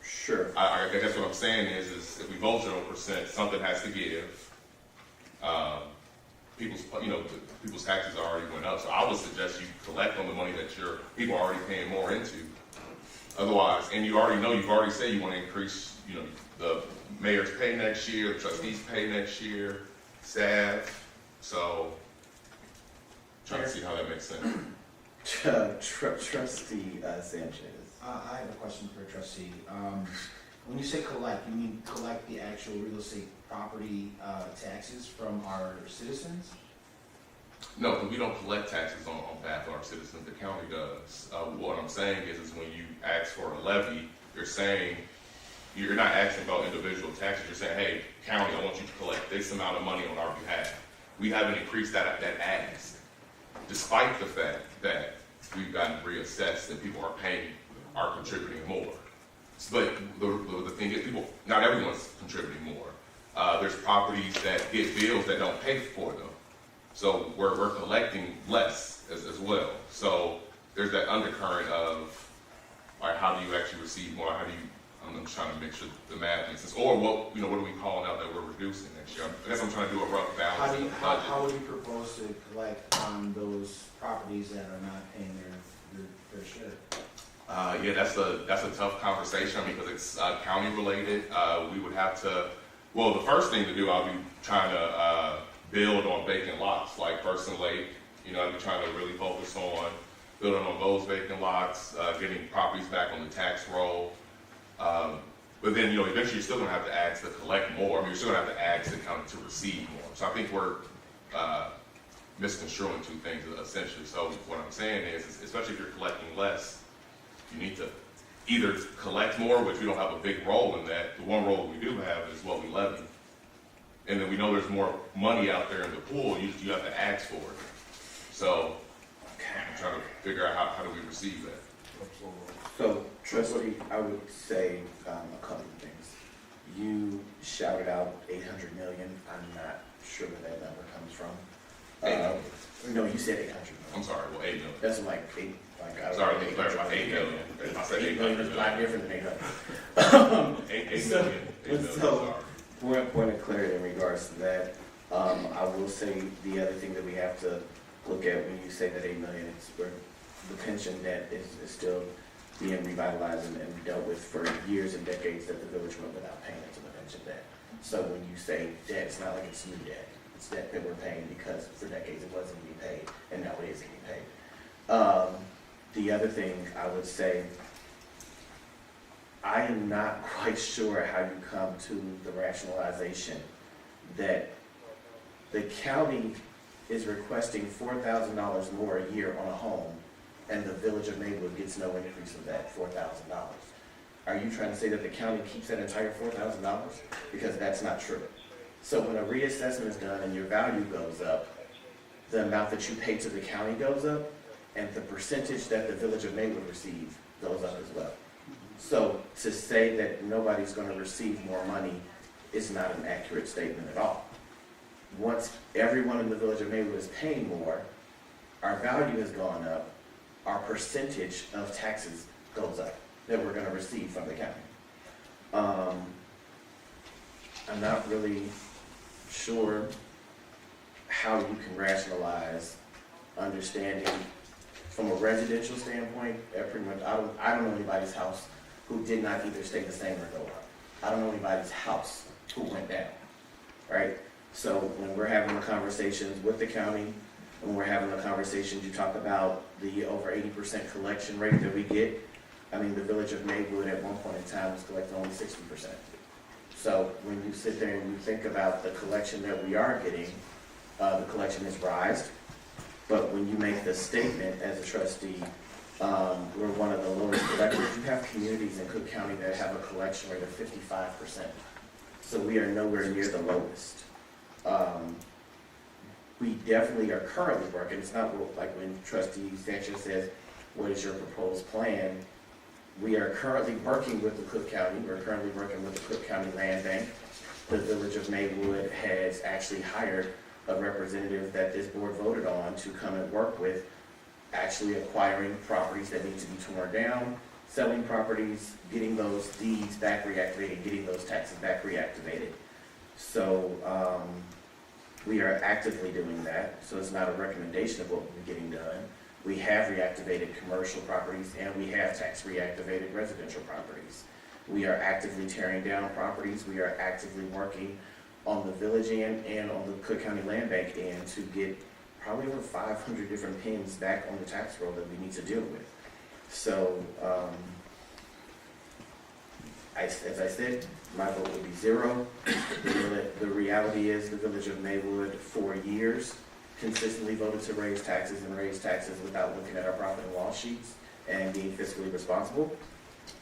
sure. I guess what I'm saying is if we vote 0%, something has to give. People's taxes already went up. So I would suggest you collect on the money that people are already paying more into. Otherwise, and you've already said you want to increase, the mayor's pay next year, the trustees' pay next year, staff. So, trying to see how that makes sense. Trustee Sanchez. I have a question for a trustee. When you say collect, you mean collect the actual real estate property taxes from our citizens? No, because we don't collect taxes on behalf of our citizens. The county does. What I'm saying is when you ask for a levy, you're not asking about individual taxes. You're saying, hey, county, I want you to collect this amount of money on our behalf. We haven't increased that ask, despite the fact that we've gotten reassessed and people are contributing more. But the thing is, not everyone's contributing more. There's properties that get bills that don't pay for them. So we're collecting less as well. So there's that undercurrent of, how do you actually receive more? I'm just trying to make sure the math makes sense. Or what are we calling out that we're reducing next year? I guess I'm trying to do a rough balance. How would you propose to collect on those properties that are not paying their share? Yeah, that's a tough conversation because it's county related. We would have to. Well, the first thing to do, I'll be trying to build on vacant lots like First and Lake. I'd be trying to really focus on building on those vacant lots, getting properties back on the tax roll. But then, eventually you're still going to have to ask to collect more. You're still going to have to ask the county to receive more. So I think we're misconstruing two things essentially. So what I'm saying is, especially if you're collecting less, you need to either collect more, which we don't have a big role in that. The one role we do have is what we levy. And then we know there's more money out there in the pool, you have to ask for it. So I'm trying to figure out how do we receive that. So, trustee, I would say a couple of things. You shouted out 800 million. I'm not sure where that number comes from. No, you said 800 million. I'm sorry, well, 8 million. That's like 8, I don't sorry, know. to clarify, 8 million. I said 8 million is a lot different than 800. 8 million. So, point of clarity in regards to that, I will say the other thing that we have to look at when you say that 8 million, it's where the pension debt is still being revitalized and dealt with for years and decades that the village went without paying into the pension debt. So when you say debt, it's not like it's new debt. It's debt that we're paying because for decades it wasn't being paid, and now it is getting paid. The other thing I would say, I am not quite sure how you come to the rationalization that the county is requesting $4,000 more a year on a home, and the village of Maywood gets no increase of that $4,000. Are you trying to say that the county keeps that entire $4,000? Because that's not true. So when a reassessment is done and your value goes up, the amount that you pay to the county goes up, and the percentage that the village of Maywood receives goes up as well. So to say that nobody's going to receive more money is not an accurate statement at all. Once everyone in the village of Maywood is paying more, our value has gone up, our percentage of taxes goes up that we're going to receive from the county. I'm not really sure how you can rationalize understanding from a residential standpoint. Pretty much, I don't know anybody's house who did not either stay the same or go up. I don't know anybody's house who went down, right? So when we're having the conversations with the county, when we're having the conversations, you talk about the over 80% collection rate that we get. I mean, the village of Maywood at one point in time was collecting only 60%. So when you sit there and you think about the collection that we are getting, the collection has rised. But when you make the statement as a trustee, we're one of the lowest collectors. You have communities in Cook County that have a collection rate of 55%. So we are nowhere near the lowest. We definitely are currently working. It's not like when Trustee Sanchez says, what is your proposed plan? We are currently working with the Cook County. We're currently working with the Cook County Land Bank. The village of Maywood has actually hired a representative that this board voted on to come and work with, actually acquiring properties that need to be torn down, selling properties, getting those deeds back reactivated, getting those taxes back reactivated. So we are actively doing that. So it's not a recommendation of what we're getting done. We have reactivated commercial properties and we have tax reactivated residential properties. We are actively tearing down properties. We are actively working on the village end and on the Cook County Land Bank end to get probably over 500 different pins back on the tax roll that we need to deal with. So, as I said, my vote would be 0. The reality is the village of Maywood for years consistently voted to raise taxes without looking at our profit and loss sheets and being fiscally responsible.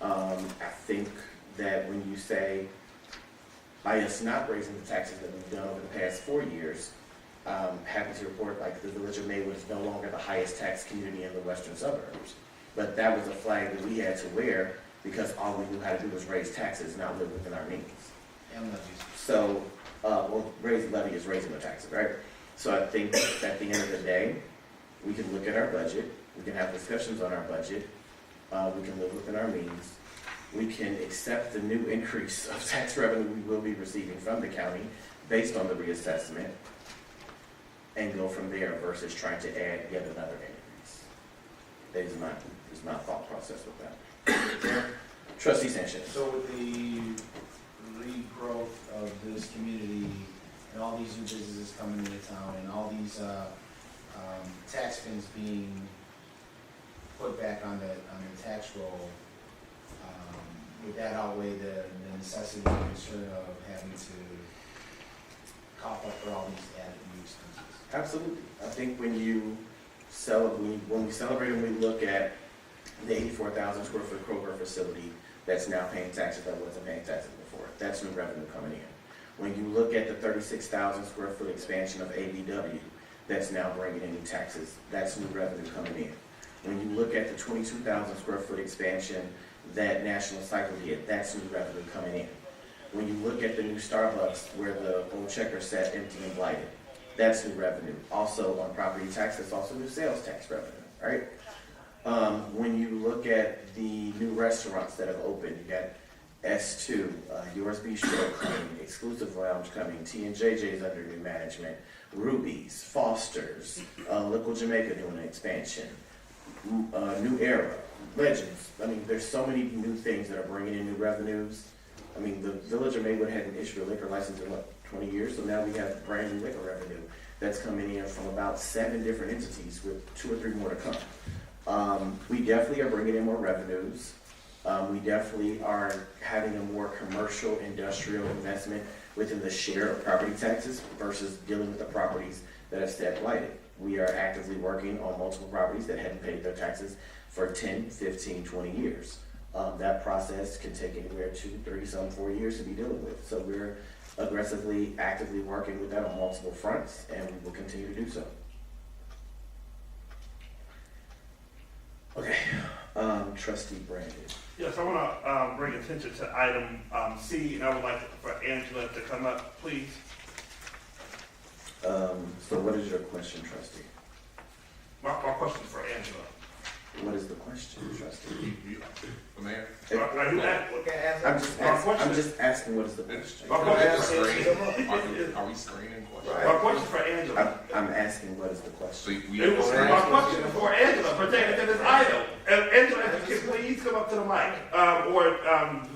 I think that when you say, by us not raising the taxes that we've done over the past 4 years, happy to report like the village of Maywood is no longer the highest tax community in the western suburbs. But that was a flag that we had to wear because all we knew how to do was raise taxes, not live within our means. And levies. So, raise the levy is raising the taxes, right? So I think at the end of the day, we can look at our budget, we can have discussions on our budget, we can live within our means, we can accept the new increase of tax revenue we will be receiving from the county based on the reassessment, and go from there versus trying to add yet another increase. That is my thought process with that. Trustee Sanchez. So with the regrowth of this community and all these new businesses coming into town and all these tax fins being put back on the tax roll, would that outweigh the necessity and concern of having to cough up for all these added new expenses? Absolutely. I think when we celebrate and we look at the 84,000 square foot Kroger facility that's now paying taxes that wasn't paying taxes before, that's new revenue coming in. When you look at the 36,000 square foot expansion of ABW that's now bringing in new taxes, that's new revenue coming in. When you look at the 22,000 square foot expansion that National Cycle did, that's new revenue coming in. When you look at the new Starbucks where the old checker sat empty and blighted, that's new revenue. Also on property tax, that's also new sales tax revenue, right? When you look at the new restaurants that have opened, you got S2, Yours Bistro coming, Exclusive Lounge coming, T&JJ's under new management, Ruby's, Foster's, Liquid Jamaica doing an expansion, New Era, Legends. I mean, there's so many new things that are bringing in new revenues. I mean, the village of Maywood hadn't issued a liquor license in, 20 years? So now we have brand new liquor revenue that's coming in from about 7 different entities with 2 or 3 more to come. We definitely are bringing in more revenues. We definitely are having a more commercial, industrial investment within the share of property taxes versus dealing with the properties that have sat blighted. We are actively working on multiple properties that hadn't paid their taxes for 10, 15, 20 years. That process can take anywhere 2, 3, some 4 years to be dealing with. So we're aggressively, actively working with that on multiple fronts, and we will continue to do so. Okay, Trustee Brandon. Yes, I want to bring attention to item C, and I would like for Angela to come up, please. So what is your question, Trustee? My question is for Angela. What is the question, Trustee? Mayor, Are you at? I'm just asking what is the question. Are we screening questions? My question for Angela. I'm asking what is the question. My question is for Angela pertaining to this item. Angela, if you can please come up to the mic, or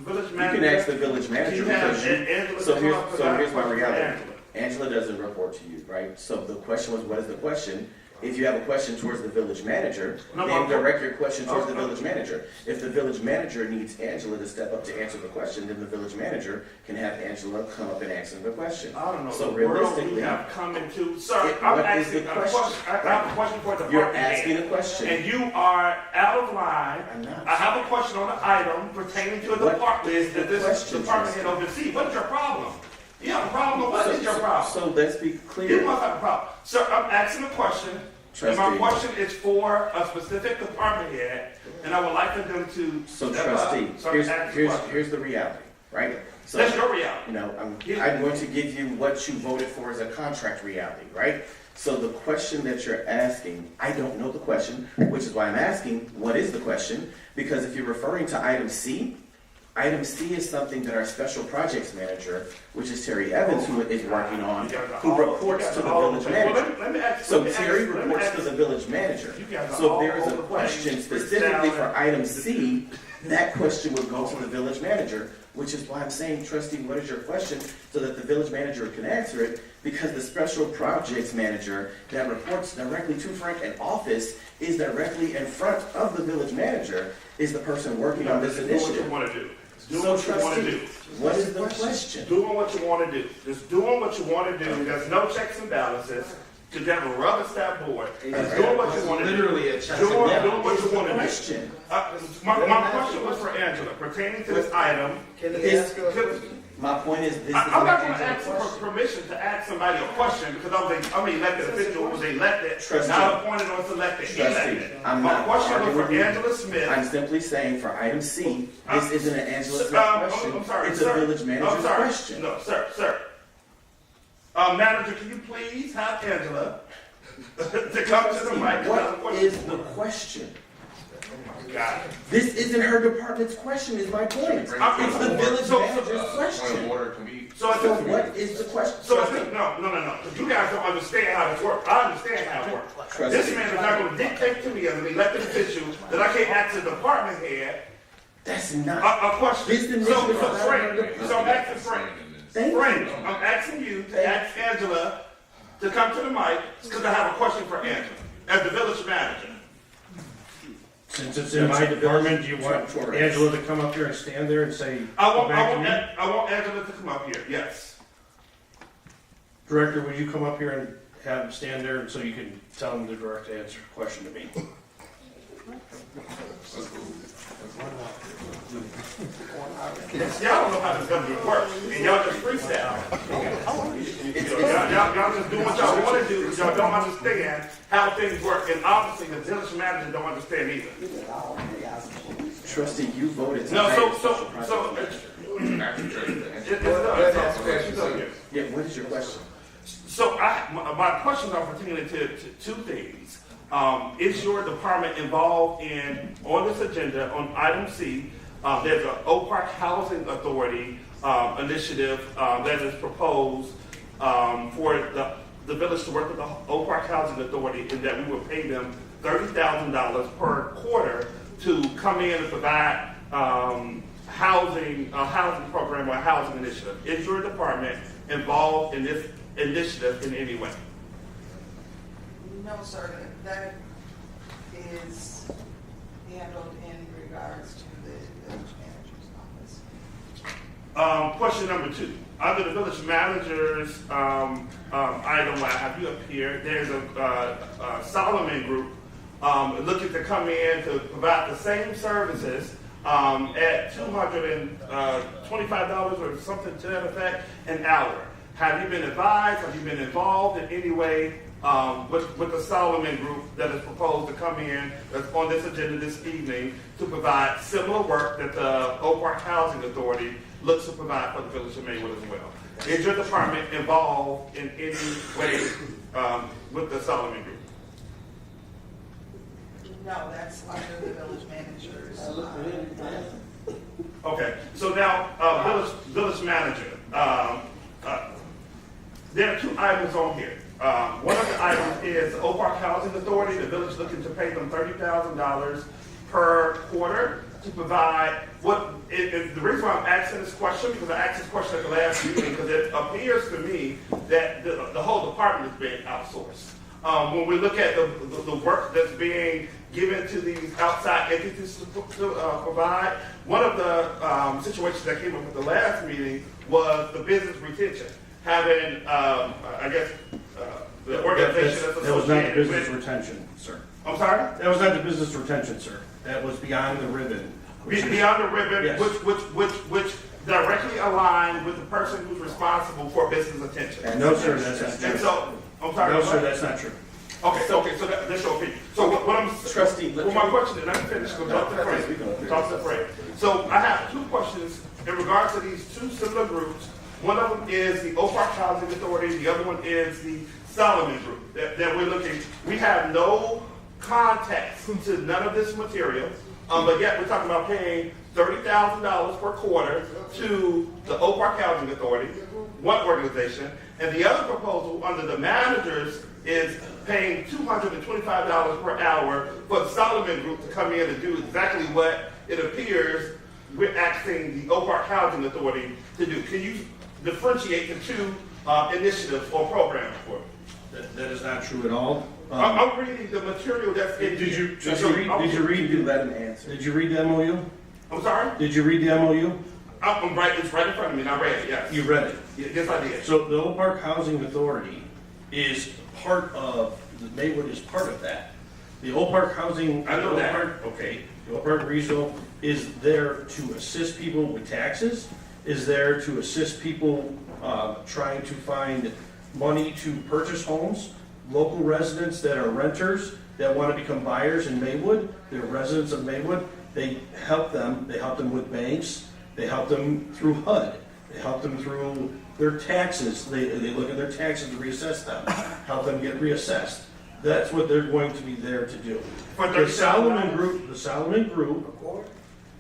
village manager. You can ask the village manager because Angela so come up here's my reality. Angela. Angela doesn't report to you, right? So the question was, what is the question? If you have a question towards the village manager, then direct your question towards the village manager. If the village manager needs Angela to step up to answer the question, then the village manager can have Angela come up and answer the question. I don't know. So the world realistically, we have come into, sir. I'm asking a question. I have a question for the department You're asking head. a question. And you are out of line. I'm not. I have a question on the item pertaining to the department that this department head oversees. What is your problem? You have a problem? What is your problem? So let's be clear. You must have a problem. Sir, I'm asking a question. And my question is for a specific department head, and I would like for them to. So trustee, here's the reality, right? So, that's your reality. You know, I'm going to give you what you voted for as a contract reality, right? So the question that you're asking, I don't know the question, which is why I'm asking, what is the question? Because if you're referring to item C is something that our special projects manager, which is Terry Evans, who is working on, who reports to the village manager. So Terry reports to the village manager. So if there is a question specifically for item C, that question would go to the village manager, which is why I'm saying, trustee, what is your question? So that the village manager can answer it, because the special projects manager that reports directly to Frank and office is directly in front of the village manager, is the person working on this initiative. What you want to do. Doing So what you want to trustee, do. what is the question? Doing what you want to do. Just doing what you want to do. There's no checks and balances. To have a rubber stamp board. Just doing what you want to do. Literally a check and Doing balance. what you want to Question. do. My question was for Angela pertaining to this item. My point is, this is I'm not going to an ask for permission to ask somebody a question because I'm an elected official who was elected, Trustee. not appointed or selected. Trustee, Elected. I'm My not question was arguing for with you. Angela Smith. I'm simply saying for item C, this isn't an Angela Smith question. I'm sorry, It's sir. a village manager's I'm sorry. question. No, sir. Manager, can you please have Angela to come to the mic? What is the question? God. This isn't her department's question, is my point. It's the village manager's question. So what is the question? So no. You guys don't understand how this works. I understand how it works. This man is not going to dictate to me as an elected official that I can't ask the department head. That's not a question. This initiative is not Frank, under- so I'm asking Frank. Frank, I'm asking you to ask Angela to come to the mic because I have a question for Angela as the village manager. Since it's in my department, do you want Angela to come up here and stand there and say, I want Angela to come up here, yes. Director, would you come up here and have him stand there so you can tell him the direct answer question to me? Y'all don't know how this government works, and y'all just freestyle. Y'all just do what y'all want to do, because y'all don't understand how things work, and obviously the village manager don't understand either. Trustee, you voted to No, hire so, a special project manager. Yeah, what is your question? So my questions are pertaining to two things. Is your department involved in, on this agenda, on item C, there's an Oak Park Housing Authority initiative that is proposed for the village to work with the Oak Park Housing Authority, and that we would pay them $30,000 per quarter to come in and provide a housing program or a housing initiative. Is your department involved in this initiative in any way? No, sir, that is handled in regards to the village manager's office. Question number 2. Under the village manager's item I have you up here, there's a Solomon Group looking to come in to provide the same services at $225 or something to that effect an hour. Have you been advised? Have you been involved in any way with the Solomon Group that is proposed to come in that's on this agenda this evening to provide similar work that the Oak Park Housing Authority looks to provide for the village of Maywood as well? Is your department involved in any way with the Solomon Group? No, that's under the village manager's. Okay, so now, village manager, there are two items on here. One of the items is the Oak Park Housing Authority, the village looking to pay them $30,000 per quarter to provide the reason why I'm asking this question, because I asked this question at the last meeting, because it appears to me that the whole department is being outsourced. When we look at the work that's being given to these outside entities to provide, one of the situations that came up at the last meeting was the business retention. Having, the organization that's That was not the associated business with... retention, sir. I'm sorry? That was not the business retention, sir. That was beyond the ribbon. Beyond the ribbon, Yes. which directly aligned with the person who's responsible for business attention. No, sir, that's not true. And so, I'm sorry. No, what? sir, that's not true. Okay, so that's your opinion. So what I'm Trustee, well, my question is, let me finish. Talk to Fred. So I have two questions in regards to these two similar groups. One of them is the Oak Park Housing Authority. The other one is the Solomon Group. That we're looking. We have no context to none of this material, but yet we're talking about paying $30,000 per quarter to the Oak Park Housing Authority, one organization, and the other proposal under the managers is paying $225 per hour for the Solomon Group to come in and do exactly what it appears we're asking the Oak Park Housing Authority to do. Can you differentiate the two initiatives or programs for me? That is not true at all. I'm reading the material that's in Did you let him answer? Did you read the MOU? I'm sorry? Did you read the MOU? I'm right. It's right in front of me, and I read it. Yes. You read it. Yes, I did. So the Oak Park Housing Authority is part of, Maywood is part of that. The Oak Park Housing. I know that. The Oak Park Regional is there to assist people with taxes, is there to assist people trying to find money to purchase homes, local residents that are renters that want to become buyers in Maywood, they're residents of Maywood, they help them with banks, they help them through HUD, they help them through their taxes, they look at their taxes to reassess them, help them get reassessed. That's what they're going to be there to do. The Solomon Group,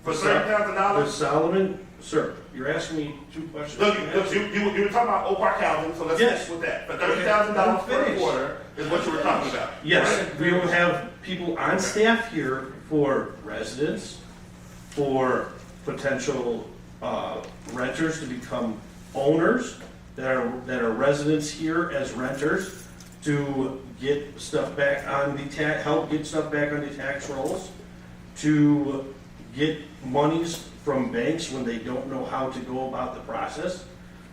for $30,000. The Solomon, sir, you're asking me two questions. Look, you were talking about Oak Park Housing, so let's Yes. stick with that. For $30,000 per quarter is what you were talking about. Yes, we will have people on staff here for residents, for potential renters to become owners that are residents here as renters to get stuff back on the help get stuff back on the tax rolls, to get monies from banks when they don't know how to go about the process,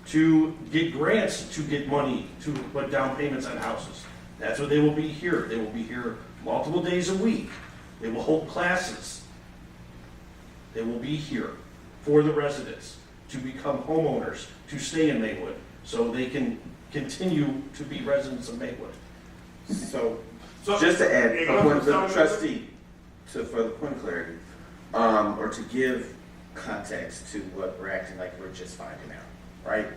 to get grants to get money to put down payments on houses. That's what they will be here. They will be here multiple days a week. They will hold classes. They will be here for the residents to become homeowners, to stay in Maywood, so they can continue to be residents of Maywood. So just to add a point to the trustee, for the point of clarity, or to give context to what we're acting like we're just finding out, right?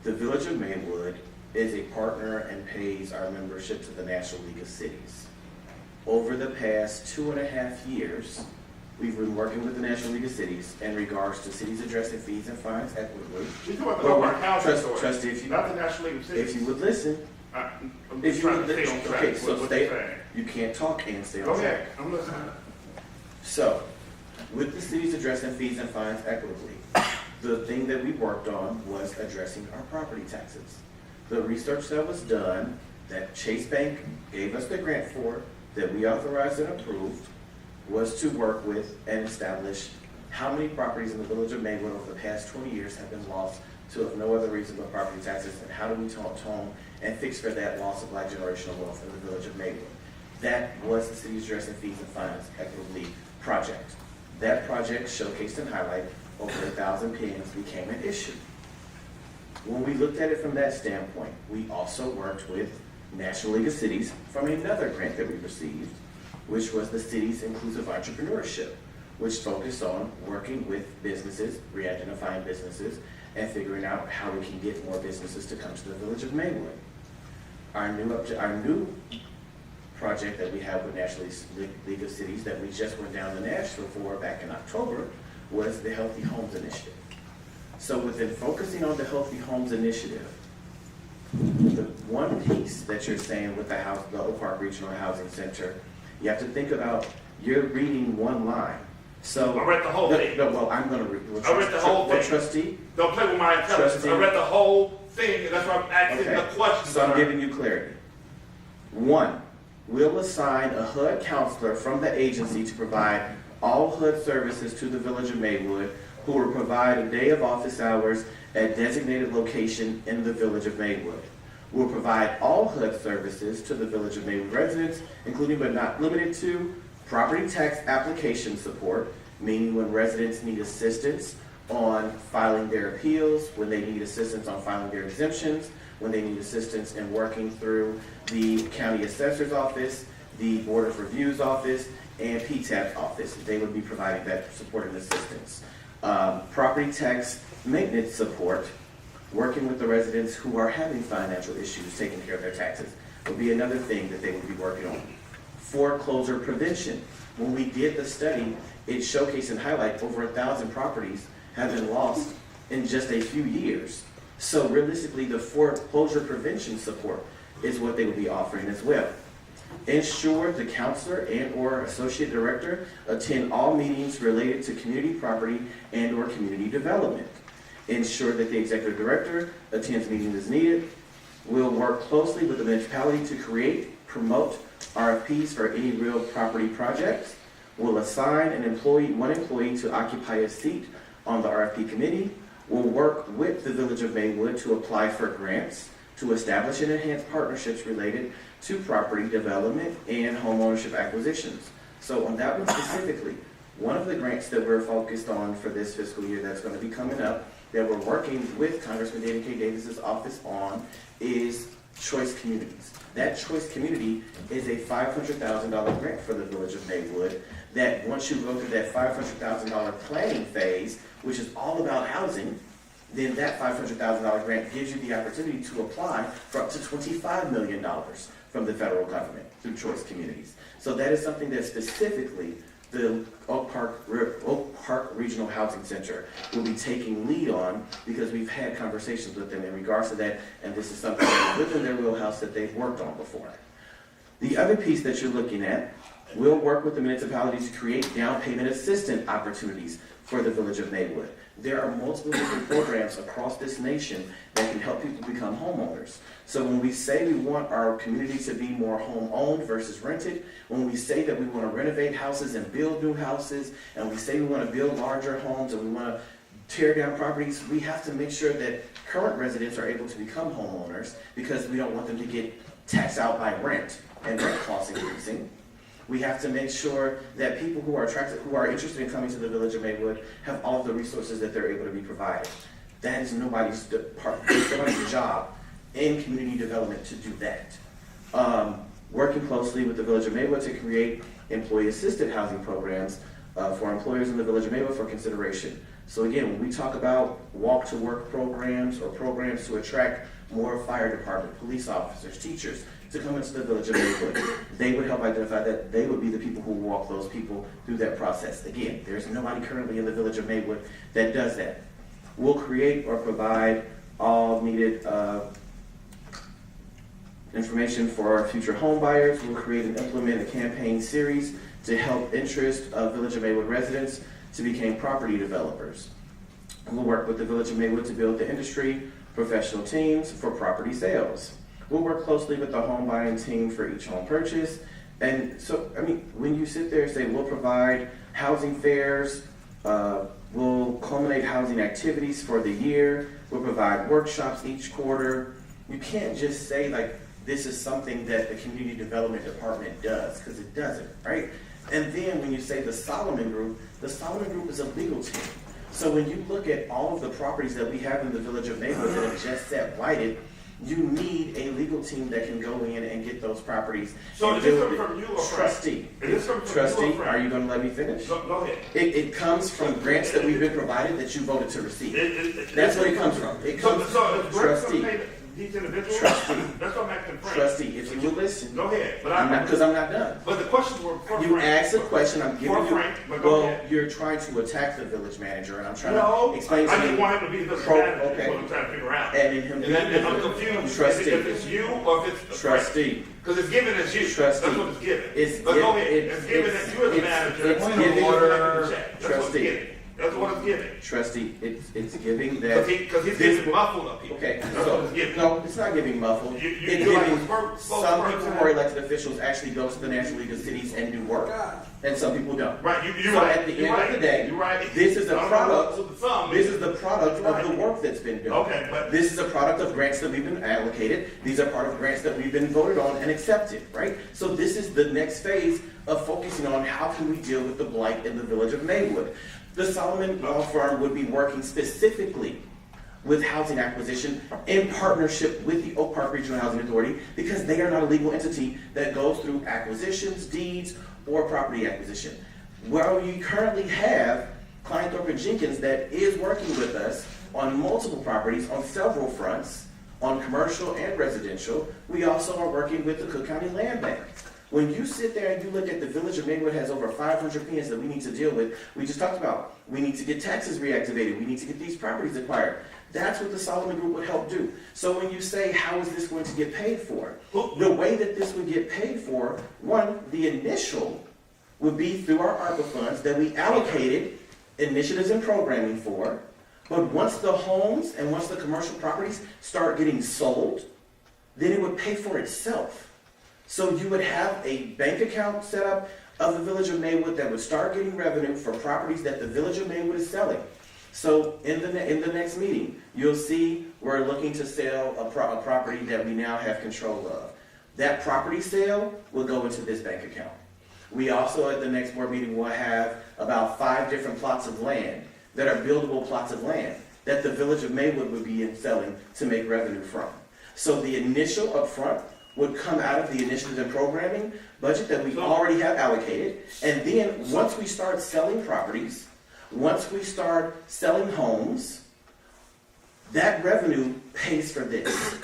The Village of Maywood is a partner and pays our membership to the National League of Cities. Over the past 2.5 years, we've been working with the National League of Cities in regards to cities addressing fees and fines equitably. You're talking about the Oak Park Housing Authority, Trustee, not the National League of Cities. if you would listen, I'm if just you trying would to stay on listen, track. okay, with so what stay, you're saying. you can't talk and stay Go on track. ahead, I'm listening. So, with the cities addressing fees and fines equitably, the thing that we worked on was addressing our property taxes. The research that was done, that Chase Bank gave us the grant for, that we authorized and approved, was to work with and establish how many properties in the Village of Maywood over the past 20 years have been lost to of no other reason but property taxes, and how do we atone and fix for that loss of Black generational wealth in the Village of Maywood. That was the city's addressing fees and fines equitably project. That project showcased and highlighted over 1,000 pins became an issue. When we looked at it from that standpoint, we also worked with National League of Cities from another grant that we received, which was the City's Inclusive Entrepreneurship, which focused on working with businesses, re-identifying businesses, and figuring out how we can get more businesses to come to the Village of Maywood. Our new project that we have with National League of Cities that we just went down to Nashville for back in October was the Healthy Homes Initiative. So within focusing on the Healthy Homes Initiative, the one piece that you're saying with the Oak Park Regional Housing Center, you have to think about, you're reading one line. So I read the whole thing. No, well, I'm going to read. I read the whole thing. Trustee? Don't play with my intelligence. I read the whole thing, and that's why I'm asking the question. So I'm giving you clarity. 1, we'll assign a HUD counselor from the agency to provide all HUD services to the Village of Maywood, who will provide a day of office hours at designated location in the Village of Maywood. We'll provide all HUD services to the Village of Maywood residents, including but not limited to property tax application support, meaning when residents need assistance on filing their appeals, when they need assistance on filing their exemptions, when they need assistance in working through the county assessor's office, the board of review's office, and PTAP's office. They would be providing that support and assistance. Property tax maintenance support, working with the residents who are having financial issues, taking care of their taxes, would be another thing that they would be working on. Foreclosure prevention. When we did the study, it showcased and highlighted over 1,000 properties have been lost in just a few years. So realistically, the foreclosure prevention support is what they would be offering as well. Ensure the counselor and or associate director attend all meetings related to community property and or community development. Ensure that the executive director attends meetings as needed. We'll work closely with the municipality to create, promote RFPs for any real property projects. We'll assign one employee to occupy a seat on the RFP committee. We'll work with the Village of Maywood to apply for grants to establish and enhance partnerships related to property development and homeownership acquisitions. So on that one specifically, one of the grants that we're focused on for this fiscal year that's going to be coming up, that we're working with Congressman David K. Davis's office on, is Choice Communities. That Choice Community is a $500,000 grant for the Village of Maywood that once you go through that $500,000 planning phase, which is all about housing, then that $500,000 grant gives you the opportunity to apply for up to $25 million from the federal government through Choice Communities. So that is something that specifically the Oak Park Regional Housing Center will be taking lead on, because we've had conversations with them in regards to that, and this is something that is within their wheelhouse that they've worked on before. The other piece that you're looking at, we'll work with the municipality to create down payment assistance opportunities for the Village of Maywood. There are multiple different programs across this nation that can help people become homeowners. So when we say we want our community to be more home-owned versus rented, when we say that we want to renovate houses and build new houses, and we say we want to build larger homes and we want to tear down properties, we have to make sure that current residents are able to become homeowners, because we don't want them to get taxed out by rent and rent costs increasing. We have to make sure that people who are interested in coming to the Village of Maywood have all of the resources that they're able to be provided. That is nobody's job in community development to do that. Working closely with the Village of Maywood to create employee-assisted housing programs for employers in the Village of Maywood for consideration. So again, when we talk about walk-to-work programs or programs to attract more fire department, police officers, teachers, to come into the Village of Maywood, they would help identify that they would be the people who walk those people through that process. Again, there's nobody currently in the Village of Maywood that does that. We'll create or provide all needed information for our future home buyers. We'll create and implement a campaign series to help interest of Village of Maywood residents to become property developers. We'll work with the Village of Maywood to build the industry professional teams for property sales. We'll work closely with the home buying team for each home purchase. And so, I mean, when you sit there and say, we'll provide housing fairs, we'll culminate housing activities for the year, we'll provide workshops each quarter, you can't just say, like, this is something that the community development department does, because it doesn't, right? And then when you say the Solomon Group is a legal team. So when you look at all of the properties that we have in the Village of Maywood that are just set blighted, you need a legal team that can go in and get those properties. So is this coming from you or Trustee? Is this coming from Trustee, you or are you going to let me finish? Go ahead. It comes from grants that we've been provided that you voted to receive. That's where it comes from. It comes from trustee. these individuals? Trustee. That's what I'm asking Frank. Trustee, if you would listen. Go ahead, but Because I'm not done. But the questions were for You Frank. asked a question, I'm giving For you. Frank, but go Well, ahead. you're trying to attack the village manager, and I'm trying No, to explain to you. I just want him to be the manager, that's what I'm trying to figure out. And in him And being then I'm the confused trustee. if it's you or if it's Trustee. Because it's given as you. Trustee. That's what it's given. It's But go ahead. It's given as you as the manager. it's Point giving- of order. That's what it's Trustee. given. That's what it's given. Trustee, it's giving that. Because he's this- giving muffled up here. Okay, That's so, what it's giving. no, it's not giving muffled. It's you're like giving, a spokesperson. some people who are elected officials actually go to the National League of Cities and do work. And some people don't. Right, you're So right. at the You're end right. of the day, You're right. this is a I don't know product, what some this is. is the product Right. of the work that's been done. Okay, but- This is a product of grants that we've been allocated. These are part of grants that we've been voted on and accepted, right? So this is the next phase of focusing on how can we deal with the blight in the village of Maywood. The Solomon Law Firm would be working specifically with housing acquisition in partnership with the Oak Park Regional Housing Authority because they are not a legal entity that goes through acquisitions, deeds, or property acquisition. Well, you currently have Kleinthorpe and Jenkins that is working with us on multiple properties on several fronts, on commercial and residential. We also are working with the Cook County Land Bank. When you sit there and you look at the village of Maywood has over 500 pins that we need to deal with, we just talked about, we need to get taxes reactivated, we need to get these properties acquired. That's what the Solomon Group would help do. So when you say, how is this going to get paid for? The way that this would get paid for, one, the initial would be through our ARPA funds that we allocated initiatives and programming for. But once the homes and once the commercial properties start getting sold, then it would pay for itself. So you would have a bank account set up of the Village of Maywood that would start getting revenue for properties that the Village of Maywood is selling. So in the next meeting, you'll see we're looking to sell a property that we now have control of. That property sale will go into this bank account. We also, at the next board meeting, will have about 5 different plots of land that are buildable plots of land that the Village of Maywood would be selling to make revenue from. So the initial upfront would come out of the initiatives and programming budget that we already have allocated. And then once we start selling properties, once we start selling homes, that revenue pays for this.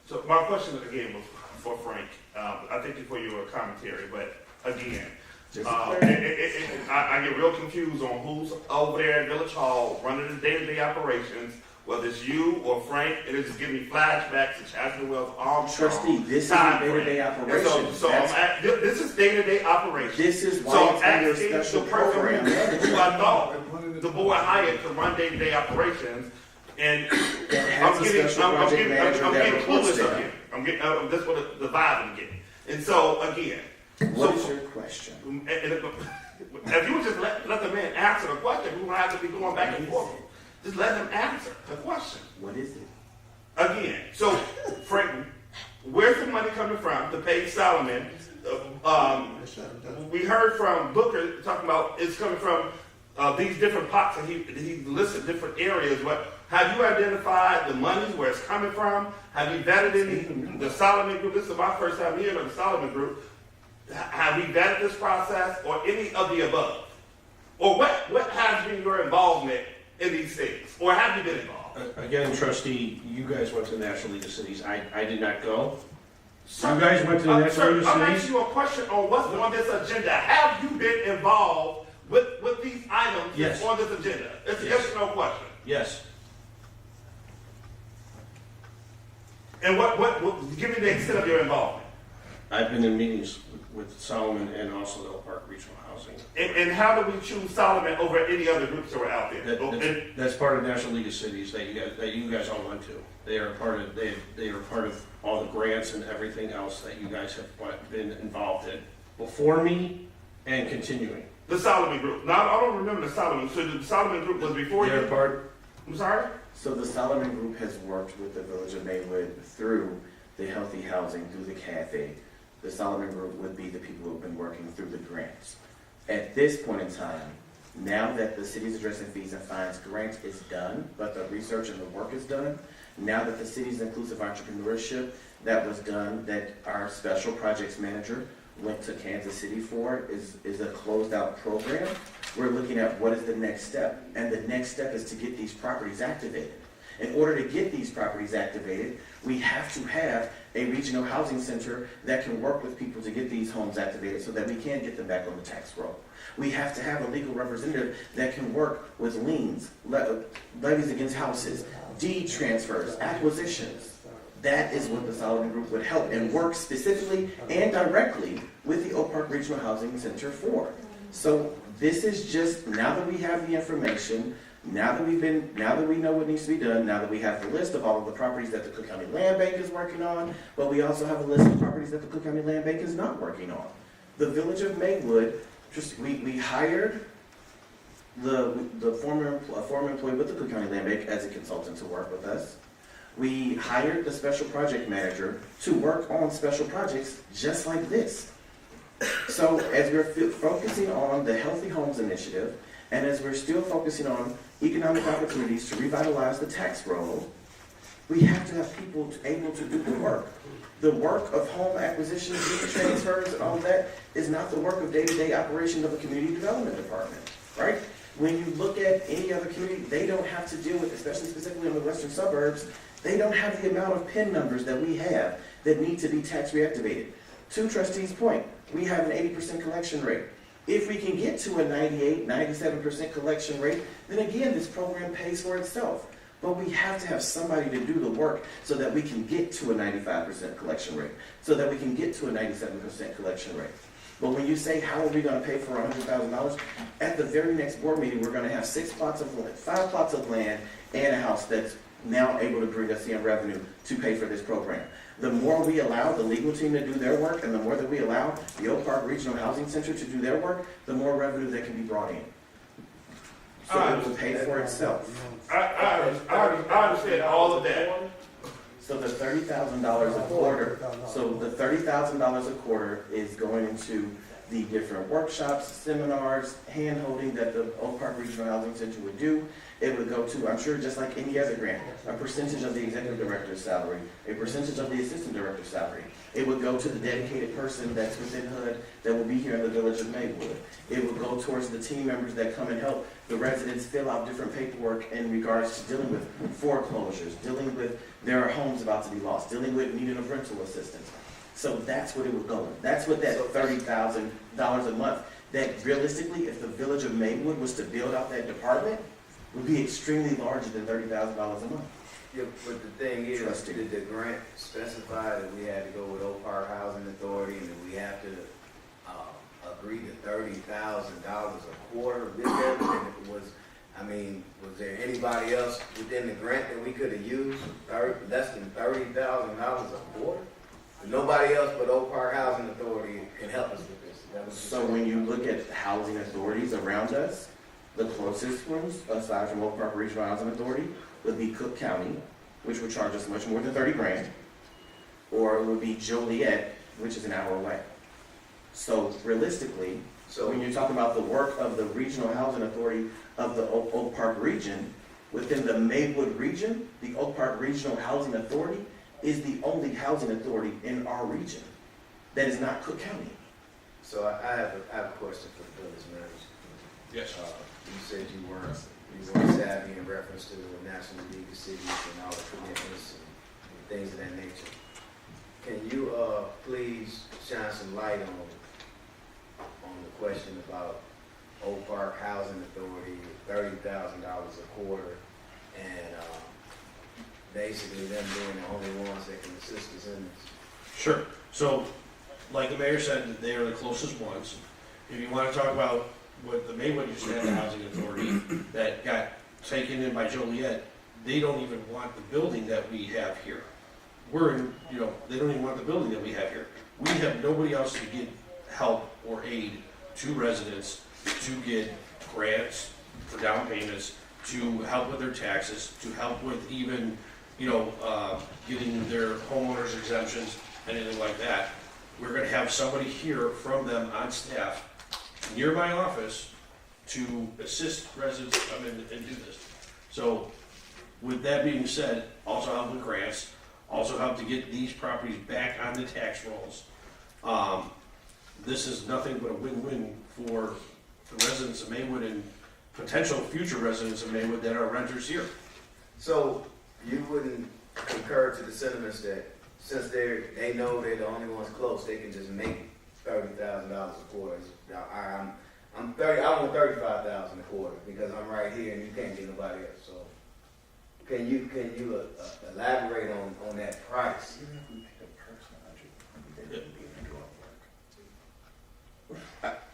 So my question again was for Frank. I thank you for your commentary, but again, I get real confused on who's over there at Village Hall running the day-to-day operations, whether it's you or Frank. It is giving me flashbacks to Chancellor Wells Armstrong. Trustee, this is a day-to-day operation. This is day-to-day operation. This is why so it's I'm under a asking special the person program. who I thought the board hired to run day-to-day operations, and has a special project manager I'm that getting reports clueless to up him. here. I'm getting that's what the vibe I'm getting. And so again, what is your question? If you would just let the man answer the question, we don't have to be going back and forth. Just let him answer the question. What is it? Again, so Frank, where's the money coming from to pay Solomon? We heard from Booker talking about it's coming from these different pots, and he listed different areas. But have you identified the money, where it's coming from? Have you vetted any the Solomon Group? This is my first time hearing of the Solomon Group. Have we vetted this process, or any of the above? Or what has been your involvement in these things? Or have you been involved? Again, trustee, you guys went to the National League of Cities. I did not go. You guys went to the National League of I'm Cities? asking you a question on what's on this agenda. Have you been involved with these items Yes. on this agenda? It's a Yes. yes or no question. Yes. And what give me the extent of your involvement. I've been in meetings with Solomon and also the Oak Park Regional Housing. And how do we choose Solomon over any other groups that were out there? That's part of the National League of Cities that you guys all went to. They are part of all the grants and everything else that you guys have been involved in before me and continuing. The Solomon Group. Now I don't remember the Solomon. So the Solomon Group was before They're you. part. I'm sorry. So the Solomon Group has worked with the Village of Maywood through the Healthy Housing, through the cafe. The Solomon Group would be the people who have been working through the grants. At this point in time, now that the city's addressing fees and fines grant is done, but the research and the work is done, now that the city's inclusive entrepreneurship that was done, that our special projects manager went to Kansas City for, is a closed out program. We're looking at what is the next step, and the next step is to get these properties activated. In order to get these properties activated, we have to have a regional housing center that can work with people to get these homes activated so that we can get them back on the tax roll. We have to have a legal representative that can work with liens, levies against houses, deed transfers, acquisitions. That is what the Solomon Group would help and work specifically and directly with the Oak Park Regional Housing Center for. So this is just, now that we have the information, now that we know what needs to be done, now that we have the list of all of the properties that the Cook County Land Bank is working on, but we also have a list of properties that the Cook County Land Bank is not working on. The Village of Maywood, we hired the former employee with the Cook County Land Bank as a consultant to work with us. We hired the special project manager to work on special projects just like this. So as we're focusing on the Healthy Homes Initiative, and as we're still focusing on economic opportunities to revitalize the tax roll, we have to have people able to do the work. The work of home acquisitions, deed transfers, and all that is not the work of day-to-day operation of a community development department, right? When you look at any other community, they don't have to deal with, especially specifically in the western suburbs, they don't have the amount of PIN numbers that we have that need to be tax reactivated. To trustees' point, we have an 80% collection rate. If we can get to a 98, 97% collection rate, then again, this program pays for itself. But we have to have somebody to do the work so that we can get to a 95% collection rate, so that we can get to a 97% collection rate. But when you say, how are we going to pay for $100,000? At the very next board meeting, we're going to have 5 plots of land and a house that's now able to bring us in revenue to pay for this program. The more we allow the legal team to do their work, and the more that we allow the Oak Park Regional Housing Center to do their work, the more revenue that can be brought in. So it will pay for itself. I understand all of that. So the $30,000 a quarter, $30,000 a quarter is going into the different workshops, seminars, hand-holding that the Oak Park Regional Housing Center would do. It would go to, I'm sure just like any other grant, a percentage of the executive director's salary, a percentage of the assistant director's salary. It would go to the dedicated person that's within HUD that will be here in the Village of Maywood. It would go towards the team members that come and help the residents fill out different paperwork in regards to dealing with foreclosures, dealing with their homes about to be lost, dealing with needing of rental assistance. So that's what it would go in. That's what that $30,000 a month, that realistically, if the Village of Maywood was to build out that department, would be extremely larger than $30,000 a month. Yeah, but the thing is, did the grant specify that we had to go with Oak Park Housing Authority and that we have to agree to $30,000 a quarter with them? And it was there anybody else within the grant that we could have used less than $30,000 a quarter? Nobody else but Oak Park Housing Authority can help us with this. So when you look at housing authorities around us, the closest ones, aside from Oak Park Regional Housing Authority, would be Cook County, which would charge us much more than $30,000, or it would be Joliet, which is an hour away. So realistically, when you're talking about the work of the Regional Housing Authority of the Oak Park region, within the Maywood region, the Oak Park Regional Housing Authority is the only housing authority in our region that is not Cook County. So I have a question for the village manager. Yes. You said you weren't savvy in reference to the National League of Cities and all the commitments and things of that nature. Can you please shine some light on the question about Oak Park Housing Authority, $30,000 a quarter, and basically them being the only ones that can assist us in this? Sure. So, like the mayor said, they are the closest ones. If you want to talk about what the Maywood used to have, the housing authority that got taken in by Joliet, they don't even want the building that we have here. They don't even want the building that we have here. We have nobody else to get help or aid to residents to get grants for down payments, to help with their taxes, to help with even, getting their homeowners exemptions, anything like that. We're gonna have somebody here from them on staff near my office to assist residents to come in and do this. So with that being said, also help with grants, also help to get these properties back on the tax rolls. This is nothing but a win-win for the residents of Maywood and potential future residents of Maywood that are renters here. So you wouldn't concur to the sentiments that since they know they're the only ones close, they can just make $30,000 a quarter. I'm 30. I want 35,000 a quarter because I'm right here and you can't get nobody else. So can you elaborate on that price?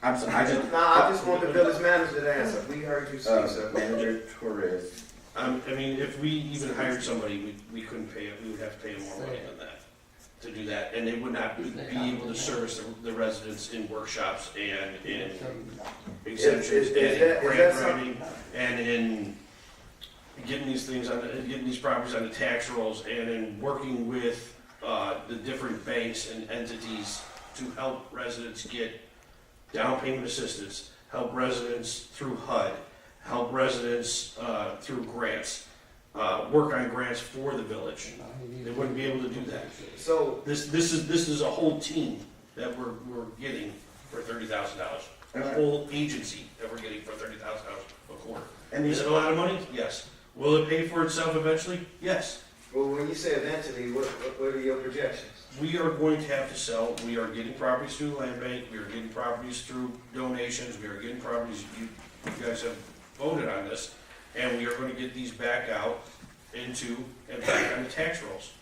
I'm sorry, I just want the village manager to answer. We heard you speak, sir. Manager Torres. I mean, if we even hired somebody, we couldn't pay it, we would have to pay them more money than that, to do that, and they would not be able to service the residents in workshops and in exemptions and in grant writing and in getting these things on, getting these properties on the tax rolls and in working with the different banks and entities to help residents get down payment assistance, help residents through HUD, help residents through grants, work on grants for the village. They wouldn't be able to do that. So this is a whole team that we're getting for $30,000. A whole agency that we're getting for $30,000 a quarter. And is it a lot of money? Yes. Will it pay for itself eventually? Yes. Well, when you say eventually, what are your projections? We are going to have to sell. We are getting properties through the land bank. We are getting properties through donations. We are getting properties. You guys have voted on this, and we are going to get these back out into and back on the tax rolls.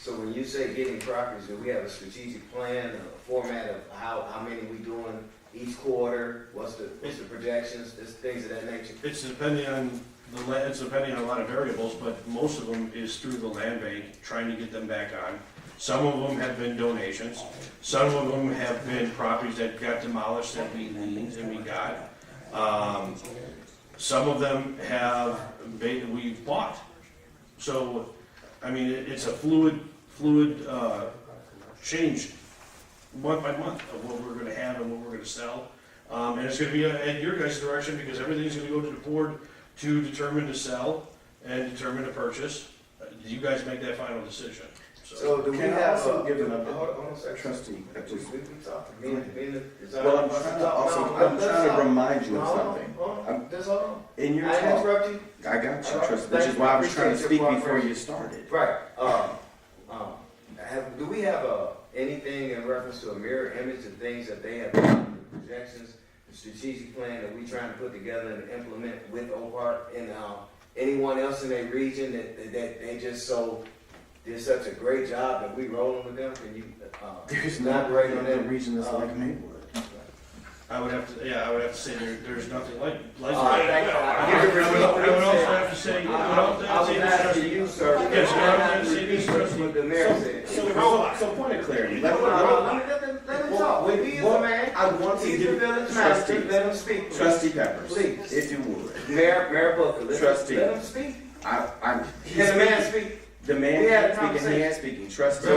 So when you say getting properties, do we have a strategic plan, a format of how many we doing each quarter? What's the projections? Just things of that nature. It's depending on the land. It's depending on a lot of variables, but most of them is through the land bank, trying to get them back on. Some of them have been donations. Some of them have been properties that got demolished that we leaned and we got. Some of them we've bought. So, I mean, it's a fluid change month by month of what we're going to have and what we're going to sell. And it's going to be at your guys' direction because everything's going to go to the board to determine to sell and determine to purchase. You guys make that final decision. So do we Can I have also give an hold update? on a second. Trustee. We talking. Well, I'm trying to remind you of something. Just hold on. In your I talk, interrupt you. I got you, Trustee, which is why I was trying to speak before you started. Right. Do we have anything in reference to a mirror image of things that they have done, the projections, the strategic plan that we trying to put together and implement with OPART and anyone else in their region that they just did such a great job that we rolling with them? Can you There's elaborate on the that? region that's like Maywood. I would have to say there's nothing like that. I would also have to say, I was asking you, sir. Yes, I would say this, Trustee. What the mayor said. So point of clarity. Let him talk. He is a man. I want to He's give the village manager. Trustee. Let him speak. Please. Trustee Peppers, Please. if you would. Mayor Booker. Trustee. Let him speak. Can Can the man speak? The man We had a can't speak and he ain't speaking. Trustee.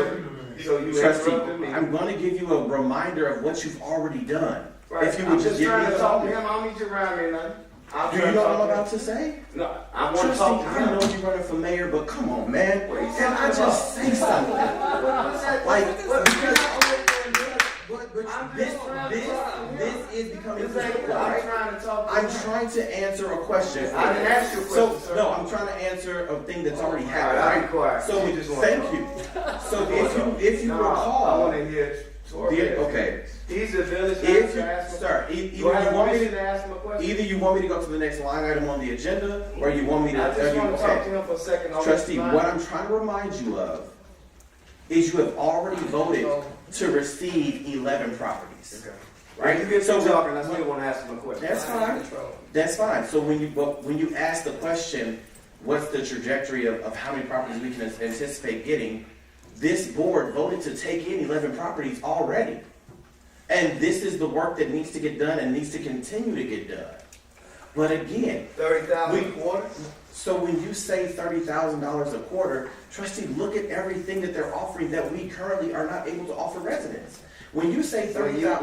So you Trustee, interrupted me. I'm going to give you a reminder of what you've already done. Right. If you I'm would just give me trying to a talk to moment. him. I don't need you around me, nothing. Do you know what I'm about to say? No, I want to Trustee, talk to I him. know you're running for mayor, but come on, man. What are you Can I talking just about? say something? What's that? Like, I'm this just trying to talk to him. this is becoming This ain't- political, I'm right? trying to talk to I'm him. trying to answer a question. I didn't ask you a question, sir. No, I'm trying to answer a thing that's already All happened. right, I'll be right? quiet. So You just want thank to you. So if you No, recall, I want to hear okay. He's the village If manager. you, Ask him. sir, Do I have permission to ask him a question? either you want me to go to the next line item on the agenda, or you want me to. I just want to talk to okay. him for a second. on Trustee, this line. what I'm trying to remind you of is you have already voted to receive 11 properties. Okay. Right? You get So to talking, I still want to ask him a question. that's fine. That's fine. So when you ask the question, what's the trajectory of how many properties we can anticipate getting, this board voted to take in 11 properties already. And this is the work that needs to get done and needs to continue to get done. But again, 30,000 a quarter. so when you say $30,000 a quarter, trustee, look at everything that they're offering that we currently are not able to offer residents. When you say $30,000,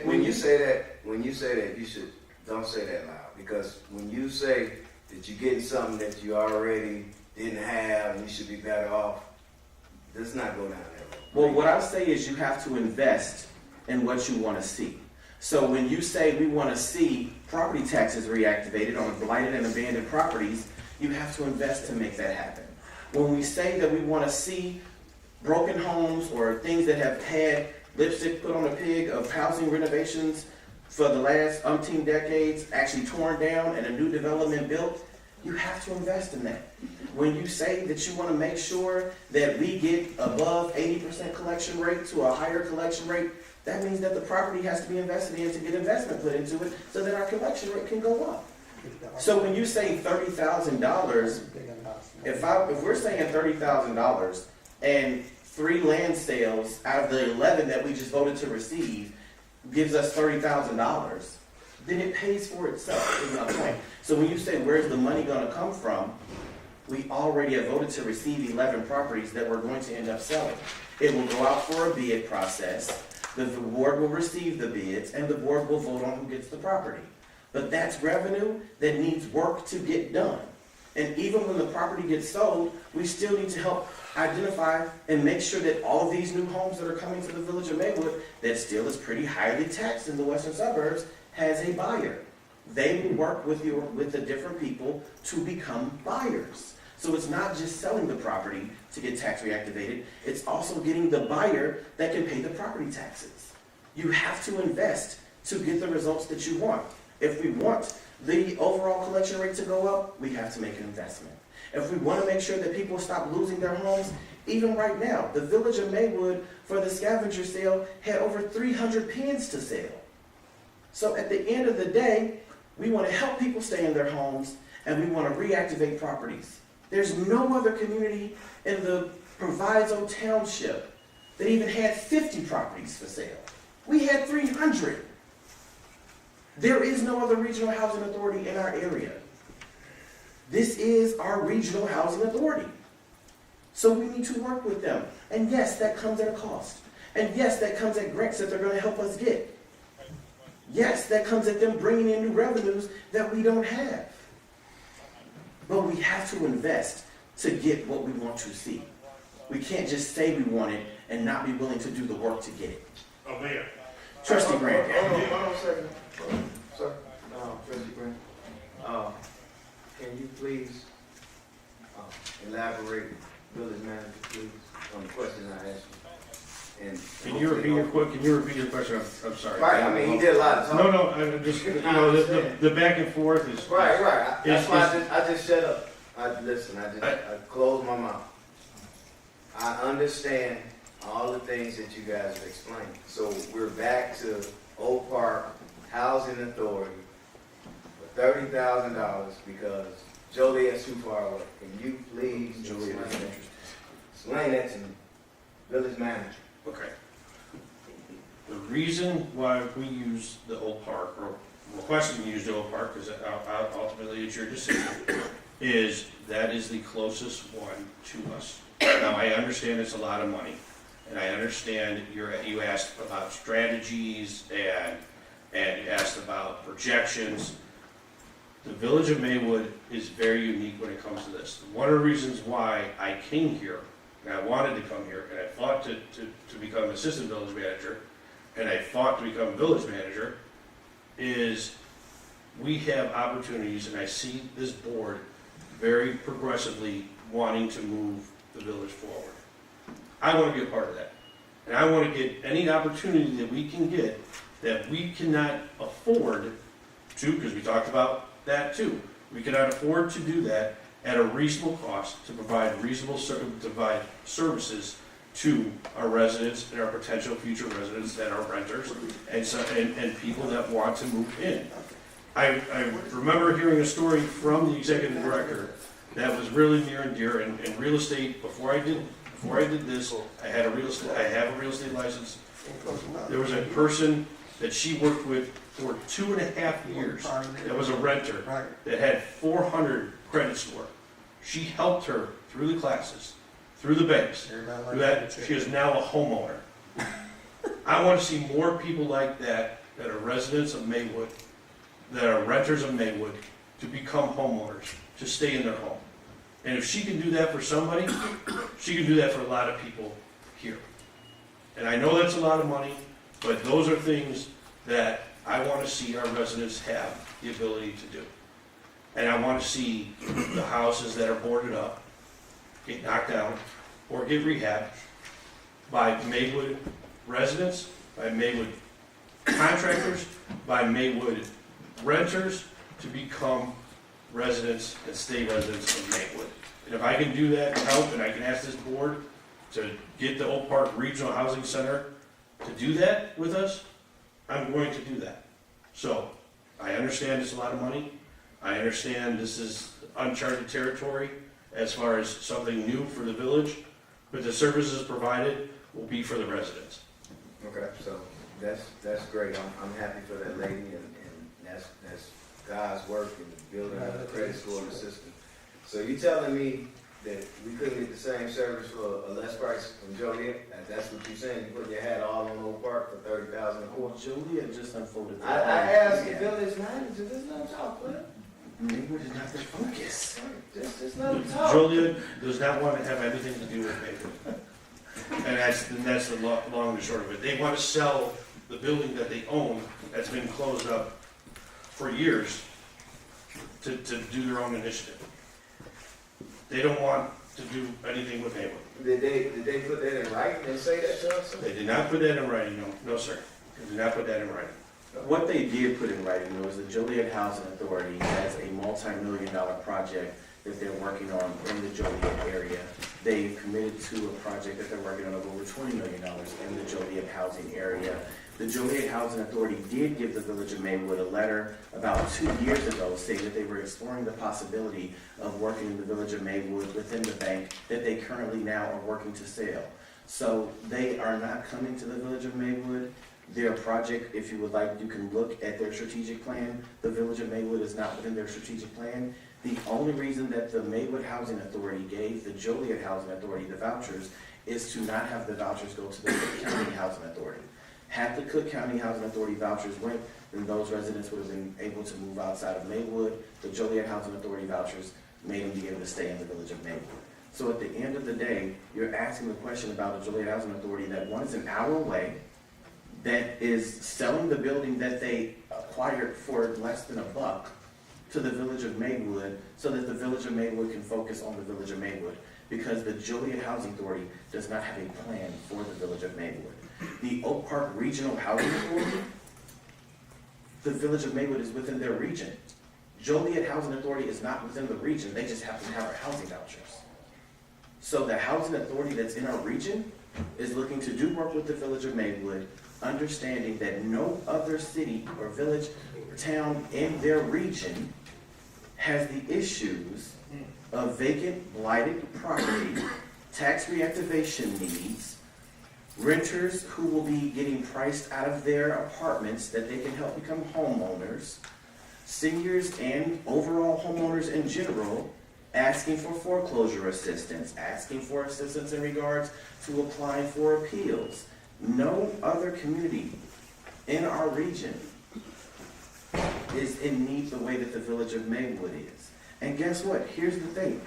When you say that, you should don't say that loud, because when you say that you're getting something that you already didn't have and you should be better off, let's not go down that road. well, what I say is you have to invest in what you want to see. So when you say we want to see property taxes reactivated on blighted and abandoned properties, you have to invest to make that happen. When we say that we want to see broken homes or things that have had lipstick put on a pig of housing renovations for the last umpteen decades actually torn down and a new development built, you have to invest in that. When you say that you want to make sure that we get above 80% collection rate to a higher collection rate, that means that the property has to be invested in to get investment put into it so that our collection rate can go up. So when you say $30,000, if we're saying $30,000 and 3 land sales out of the 11 that we just voted to receive gives us $30,000, then it pays for itself, is my point. So when you say where's the money going to come from, we already have voted to receive 11 properties that we're going to end up selling. It will go out for a bid process. The board will receive the bids, and the board will vote on who gets the property. But that's revenue that needs work to get done. And even when the property gets sold, we still need to help identify and make sure that all these new homes that are coming to the village of Maywood, that still is pretty highly taxed in the western suburbs, has a buyer. They will work with the different people to become buyers. So it's not just selling the property to get tax reactivated, it's also getting the buyer that can pay the property taxes. You have to invest to get the results that you want. If we want the overall collection rate to go up, we have to make an investment. If we want to make sure that people stop losing their homes, even right now, the village of Maywood for the scavenger sale had over 300 pens to sell. So at the end of the day, we want to help people stay in their homes and we want to reactivate properties. There's no other community in the Proviso Township that even had 50 properties for sale. We had 300. There is no other regional housing authority in our area. This is our regional housing authority. So we need to work with them. And yes, that comes at a cost. And yes, that comes at grants that they're going to help us get. Yes, that comes at them bringing in new revenues that we don't have. But we have to invest to get what we want to see. We can't just say we want it and not be willing to do the work to get it. Oh, Mayor. Trustee Grant. Hold on a second. Sir, Trustee Grant. Can you please elaborate, village manager, please, on the question I asked you? And Can you repeat your question? I'm sorry. Right, I mean, he did a lot of talking. No, I just, the back and forth is. Right. That's why I just shut up. I closed my mouth. I understand all the things that you guys have explained. So we're back to Oak Park Housing Authority for $30,000 because Joliet's too far away. Can you please explain that to me, village manager? Okay. The reason why we use the Oak Park, or requesting to use the Oak Park, because ultimately it's your decision, is that is the closest one to us. Now, I understand it's a lot of money, and I understand you asked about strategies and you asked about projections. The village of Maywood is very unique when it comes to this. One of the reasons why I came here, and I wanted to come here, and I fought to become assistant village manager, and I fought to become village manager, is we have opportunities, and I see this board very progressively wanting to move the village forward. I want to be a part of that. And I want to get any opportunity that we can get that we cannot afford to, because we talked about that too. We cannot afford to do that at a reasonable cost to provide services to our residents and our potential future residents and our renters and people that want to move in. I remember hearing a story from the executive director that was really near and dear. In real estate, before I did this, I have a real estate license. There was a person that she worked with for 2.5 years that was a renter that had 400 credit score. She helped her through the classes, through the banks, through that. She is now a homeowner. I want to see more people like that are residents of Maywood, that are renters of Maywood, to become homeowners, to stay in their home. And if she can do that for somebody, she can do that for a lot of people here. And I know that's a lot of money, but those are things that I want to see our residents have the ability to do. And I want to see the houses that are boarded up get knocked down or get rehabbed by Maywood residents, by Maywood contractors, by Maywood renters to become residents and stay residents of Maywood. And if I can do that and help, and I can ask this board to get the Oak Park Regional Housing Center to do that with us, I'm going to do that. So, I understand it's a lot of money. I understand this is uncharted territory as far as something new for the village, but the services provided will be for the residents. Okay, so that's great. I'm happy for that lady, and that's God's work in building up the credit score in the system. So you telling me that we couldn't get the same service for a less price from Joliet? That's what you're saying? You put your hat all on Oak Park for $30,000 a quarter? Joliet just unfolded. I asked the village manager, this is not talk, man. Maywood is not their focus. Just let them talk. Joliet does not want to have anything to do with Maywood. And that's the long and the short of it. They want to sell the building that they own that's been closed up for years to do their own initiative. They don't want to do anything with Maywood. Did they put that in writing and say that to us? They did not put that in writing, no sir. They did not put that in writing. What they did put in writing though is the Joliet Housing Authority has a multi-million-dollar project that they're working on in the Joliet area. They've committed to a project that they're working on of over $20 million in the Joliet housing area. The Joliet Housing Authority did give the Village of Maywood a letter about 2 years ago saying that they were exploring the possibility of working in the Village of Maywood within the bank that they currently now are working to sell. So they are not coming to the Village of Maywood. Their project, if you would like, you can look at their strategic plan. The Village of Maywood is not within their strategic plan. The only reason that the Maywood Housing Authority gave the Joliet Housing Authority the vouchers is to not have the vouchers go to the Cook County Housing Authority. Had the Cook County Housing Authority vouchers went, then those residents would have been able to move outside of Maywood. The Joliet Housing Authority vouchers made them be able to stay in the Village of Maywood. So at the end of the day, you're asking the question about the Joliet Housing Authority that one is an hour away, that is selling the building that they acquired for less than $1 to the Village of Maywood so that the Village of Maywood can focus on the Village of Maywood, because the Joliet Housing Authority does not have a plan for the Village of Maywood. The Oak Park Regional Housing Authority, the Village of Maywood is within their region. Joliet Housing Authority is not within the region, they just happen to have our housing vouchers. So the housing authority that's in our region is looking to do work with the Village of Maywood, understanding that no other city or village or town in their region has the issues of vacant, blighted property, tax reactivation needs, renters who will be getting priced out of their apartments that they can help become homeowners, seniors and overall homeowners in general asking for foreclosure assistance, asking for assistance in regards to applying for appeals. No other community in our region is in need the way that the Village of Maywood is. And guess what? Here's the thing.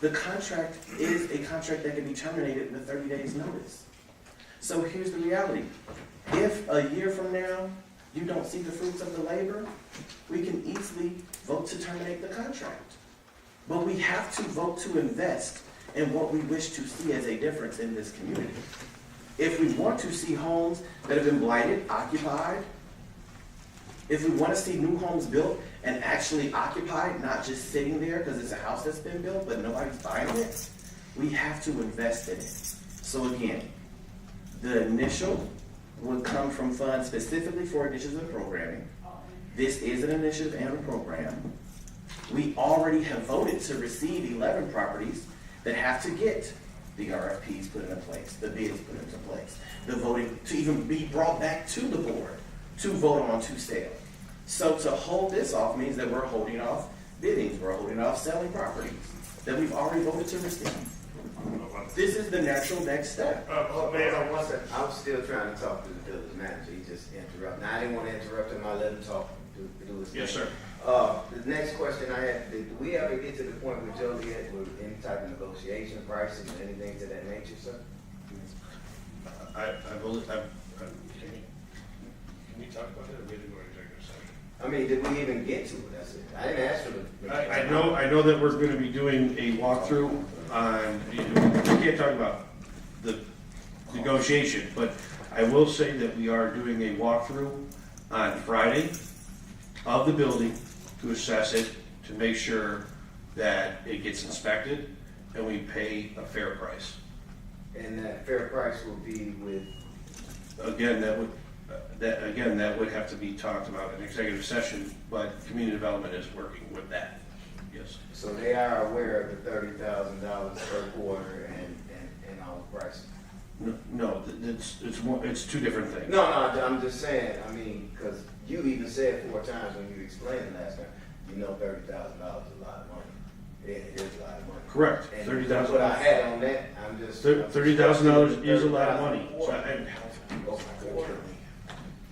The contract is a contract that can be terminated with 30 days notice. So here's the reality. If a year from now you don't see the fruits of the labor, we can easily vote to terminate the contract. But we have to vote to invest in what we wish to see as a difference in this community. If we want to see homes that have been blighted, occupied, if we want to see new homes built and actually occupied, not just sitting there because it's a house that's been built but nobody's buying it, we have to invest in it. So again, the initial would come from funds specifically for initiatives and programming. This is an initiative and a program. We already have voted to receive 11 properties that have to get the RFPs put into place, the bids put into place, the voting to even be brought back to the board to vote on to sale. So to hold this off means that we're holding off biddings, we're holding off selling properties that we've already voted to receive. This is the natural next step. I'm still trying to talk to the village manager. He just interrupted. Now, I didn't want to interrupt him. I let him talk to do his thing. Yes, sir. The next question I had, did we ever get to the point with Joliet with any type of negotiation, pricing, or anything to that nature, sir? I believe, can we talk about that, or we didn't go to executive session? I mean, did we even get to it? That's it. I didn't ask for the. I know that we're gonna be doing a walkthrough on, we can't talk about the negotiation, but I will say that we are doing a walkthrough on Friday of the building to assess it, to make sure that it gets inspected and we pay a fair price. And that fair price will be with. Again, that would have to be talked about in executive session, but community development is working with that, yes. So they are aware of the $30,000 per quarter and our price. No, it's two different things. No, I'm just saying, I mean, because you even said 4 times when you explained it last time, you know $30,000 is a lot of money. Yeah, it is a lot of money. Correct, And $30,000. what I had on that, I'm just. $30,000 is a lot of money. So Quarterly.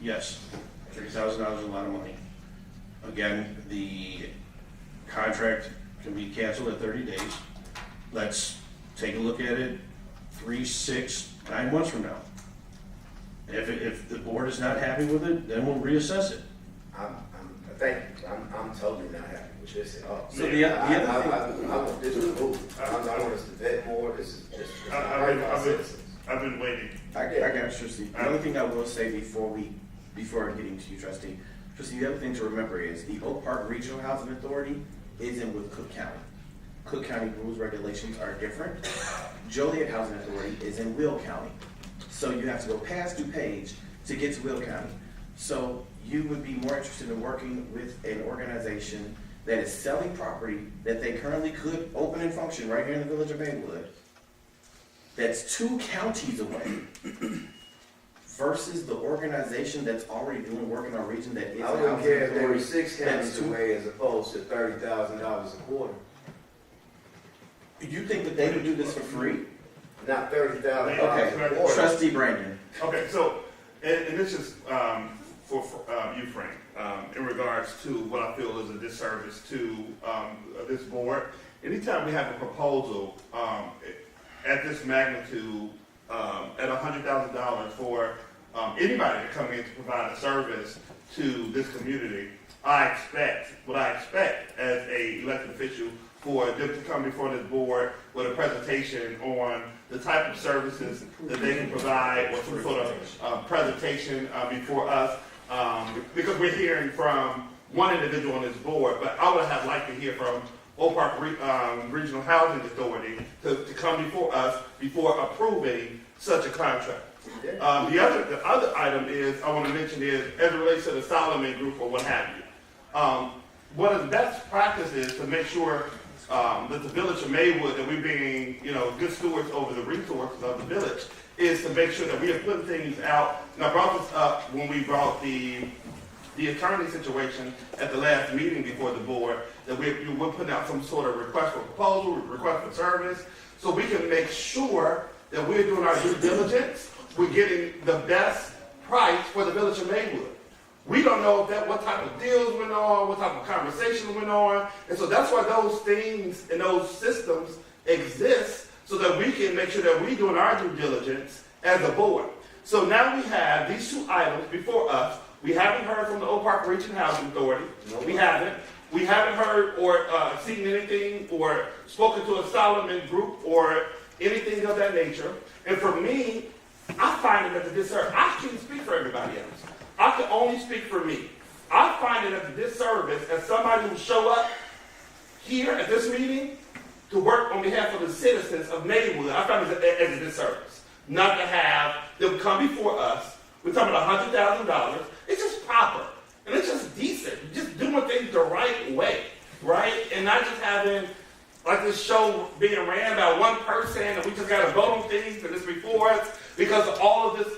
yes, $30,000 is a lot of money. Again, the contract can be canceled at 30 days. Let's take a look at it 3, 6, 9 months from now. If the board is not happy with it, then we'll reassess it. I'm totally not happy with this at all. So the other I want this to move. I want us to vet more. This is just. I've been waiting. I got you, Trustee. The only thing I will say before getting to you, Trustee, the other thing to remember is the Oak Park Regional Housing Authority isn't with Cook County. Cook County rules, regulations are different. Joliet Housing Authority is in Will County. So you have to go past DuPage to get to Will County. So you would be more interested in working with an organization that is selling property that they currently could open and function right here in the village of Maywood, that's 2 counties away, versus the organization that's already doing work in our region that is. I wouldn't care if they were 6 that's counties 2 away as opposed to $30,000 a quarter. You think that they would do this for free? Not $30,000 Okay, a quarter. Trustee Brandon. Okay, so, and this is for you, Frank, in regards to what I feel is a disservice to this board. Anytime we have a proposal at this magnitude, at $100,000 for anybody to come in to provide a service to this community, what I expect as a elected official for them to come before this board with a presentation on the type of services that they can provide, or some sort of presentation before us, because we're hearing from one individual on this board, but I would have liked to hear from Oak Park Regional Housing Authority to come before us before approving such a contract. The other item is I want to mention is as it relates to the Solomon Group or what have you. One of the best practices to make sure that the village of Maywood, that we're being good stewards over the resources of the village, is to make sure that we are putting things out. And I brought this up when we brought the attorney situation at the last meeting before the board, that we're putting out some sort of request for proposal, request for service, so we can make sure that we're doing our due diligence, we're getting the best price for the village of Maywood. We don't know what type of deals went on, what type of conversations went on, and so that's why those things and those systems exist, so that we can make sure that we're doing our due diligence as a board. So now we have these 2 items before us. We haven't heard from the Oak Park Regional Housing Authority. No. We haven't. We haven't heard or seen anything or spoken to a Solomon Group or anything of that nature. And for me, I find it as a disservice. I can't speak for everybody else. I can only speak for me. I find it as a disservice as somebody who show up here at this meeting to work on behalf of the citizens of Maywood. I find it as a disservice not to have them come before us. We're talking about $100,000. It's just proper. And it's just decent. Just doing things the right way, right? And not just having like this show being ran by one person and we just got to vote on things and it's before us because of all of this,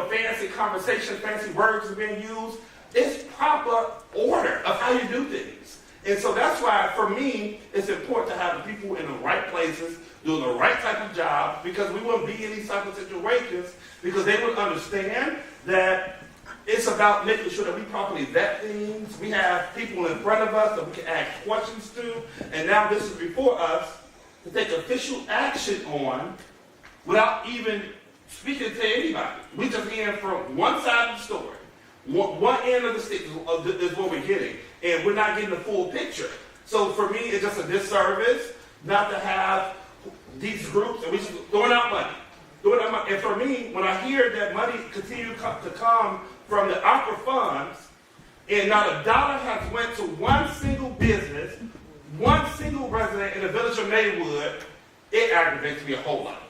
fancy conversation, fancy words are being used. It's proper order of how you do things. And so that's why, for me, it's important to have the people in the right places, doing the right type of job, because we wouldn't be in these type of situations, because they would understand that it's about making sure that we properly vet things. We have people in front of us that we can ask questions to, and now this is before us to take official action on without even speaking to anybody. We just hearing from one side of the story. One end of the stick is what we're getting, and we're not getting the full picture. So for me, it's just a disservice not to have these groups, and we just throwing out money. And for me, when I hear that money continue to come from the ARPA funds, and not a dollar has went to one single business, one single resident in the village of Maywood, it aggravates me a whole lot.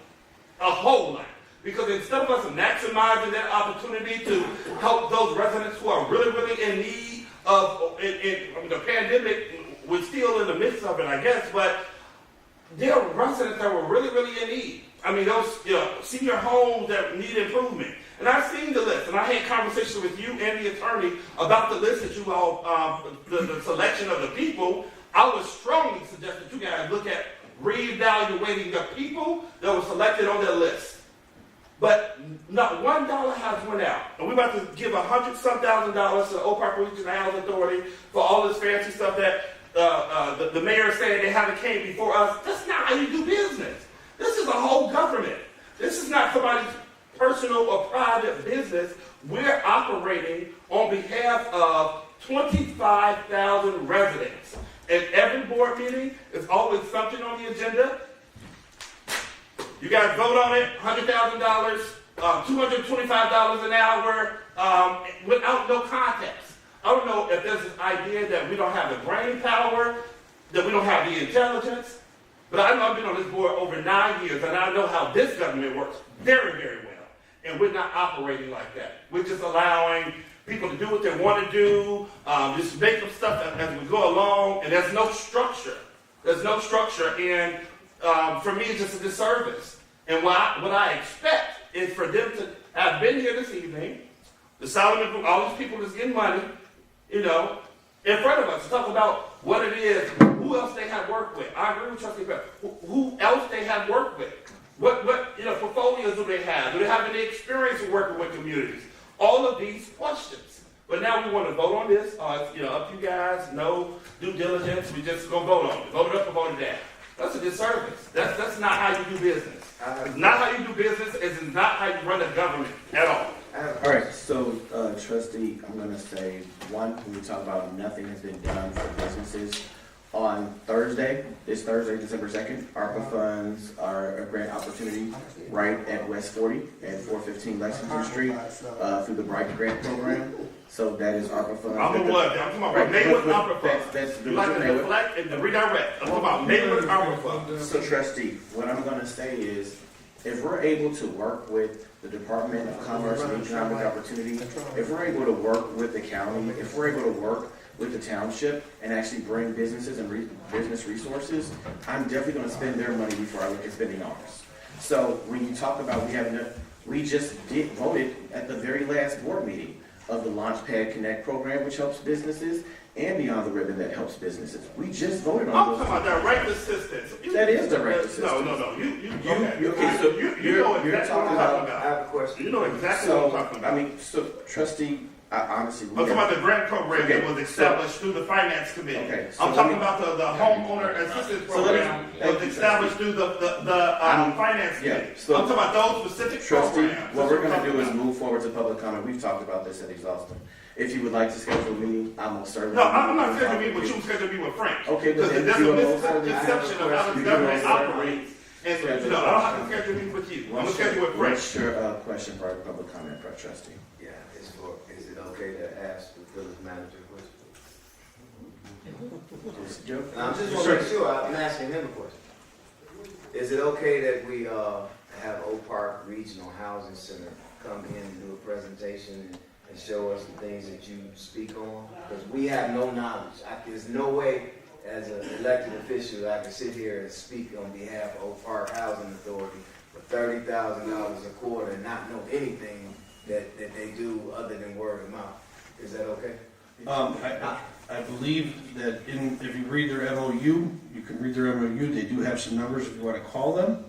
A whole lot. Because instead of us maximizing that opportunity to help those residents who are really, really in need of, the pandemic, we're still in the midst of it, I guess, but there are residents that were really, really in need. I mean, those senior homes that need improvement. And I've seen the list, and I had conversations with you and the attorney about the list that you all, the selection of the people. I would strongly suggest that you guys look at reevaluating the people that were selected on their list. But not $1 has went out. And we're about to give $100,000 to the Oak Park Regional Housing Authority for all this fancy stuff that the mayor said they haven't came before us. That's not how you do business. This is a whole government. This is not somebody's personal or private business. We're operating on behalf of 25,000 residents. At every board meeting, there's always something on the agenda. You guys vote on it, $100,000, $225 an hour, without no context. I don't know if there's this idea that we don't have the brain power, that we don't have the intelligence, but I know I've been on this board over 9 years, and I know how this government works very, very well. And we're not operating like that. We're just allowing people to do what they want to do, just make up stuff as we go along, and there's no structure. There's no structure, and for me, it's just a disservice. And what I expect is for them to have been here this evening, the Solomon Group, all these people that's getting money, in front of us to talk about what it is, who else they have worked with. I agree with Trustee Bell. Who else they have worked with. What portfolios do they have? Do they have any experience of working with communities? All of these questions. But now we want to vote on this. It's up to you guys. No due diligence. We just going to vote on it. Vote it up or vote it down. That's a disservice. That's not how you do business. It's not how you do business. It's not how you run a government at all. All right, so Trustee, I'm going to say, one, when we talk about nothing has been done for businesses, on this Thursday, December 2nd, ARPA funds are a grant opportunity right at West 40 at 415 Lexington Street through the Bright Grant Program. So that is ARPA funds. I'm talking about Maywood ARPA funds. You like to deflect and to redirect. I'm talking about Maywood ARPA funds. So Trustee, what I'm going to say is, if we're able to work with the Department of Commerce and Economic Opportunity, if we're able to work with the county, if we're able to work with the township and actually bring businesses and business resources, I'm definitely going to spend their money before I look at spending ours. So when you talk about we just voted at the very last board meeting of the Launchpad Connect program, which helps businesses, and Beyond the Ribbon that helps businesses. We just voted on I'm talking about direct assistance. That is direct assistance. No. You're talking about. I have a question. You know exactly what I'm talking about. I mean, so Trustee, honestly, I'm talking about the grant program that was established through the Finance Committee. Okay, I'm talking about the homeowner assistance program that was established through the Finance Committee. I'm talking about those specific Trustee, programs. what we're going to do is move forward to public comment. We've talked about this at exhaustion. If you would like to schedule a meeting, I'm most certainly. No, I'm not scheduling a meeting with you. I'm scheduling a meeting with Frank. Okay, but because then there's a misconception of how the government operates. And I don't have to schedule a meeting with you. I'm going to schedule with Frank. What's your question for public comment, Trustee? Yeah, is it okay to ask the village manager a question? I'm just want to make sure I'm asking him a question. Is it okay that we have Oak Park Regional Housing Center come in and do a presentation and show us the things that you speak on? Because we have no knowledge. There's no way as an elected official that I can sit here and speak on behalf of Oak Park Housing Authority for $30,000 a quarter and not know anything that they do other than word of mouth. Is that okay? I believe that if you read their MOU, you can read their MOU. They do have some numbers if you want to call them.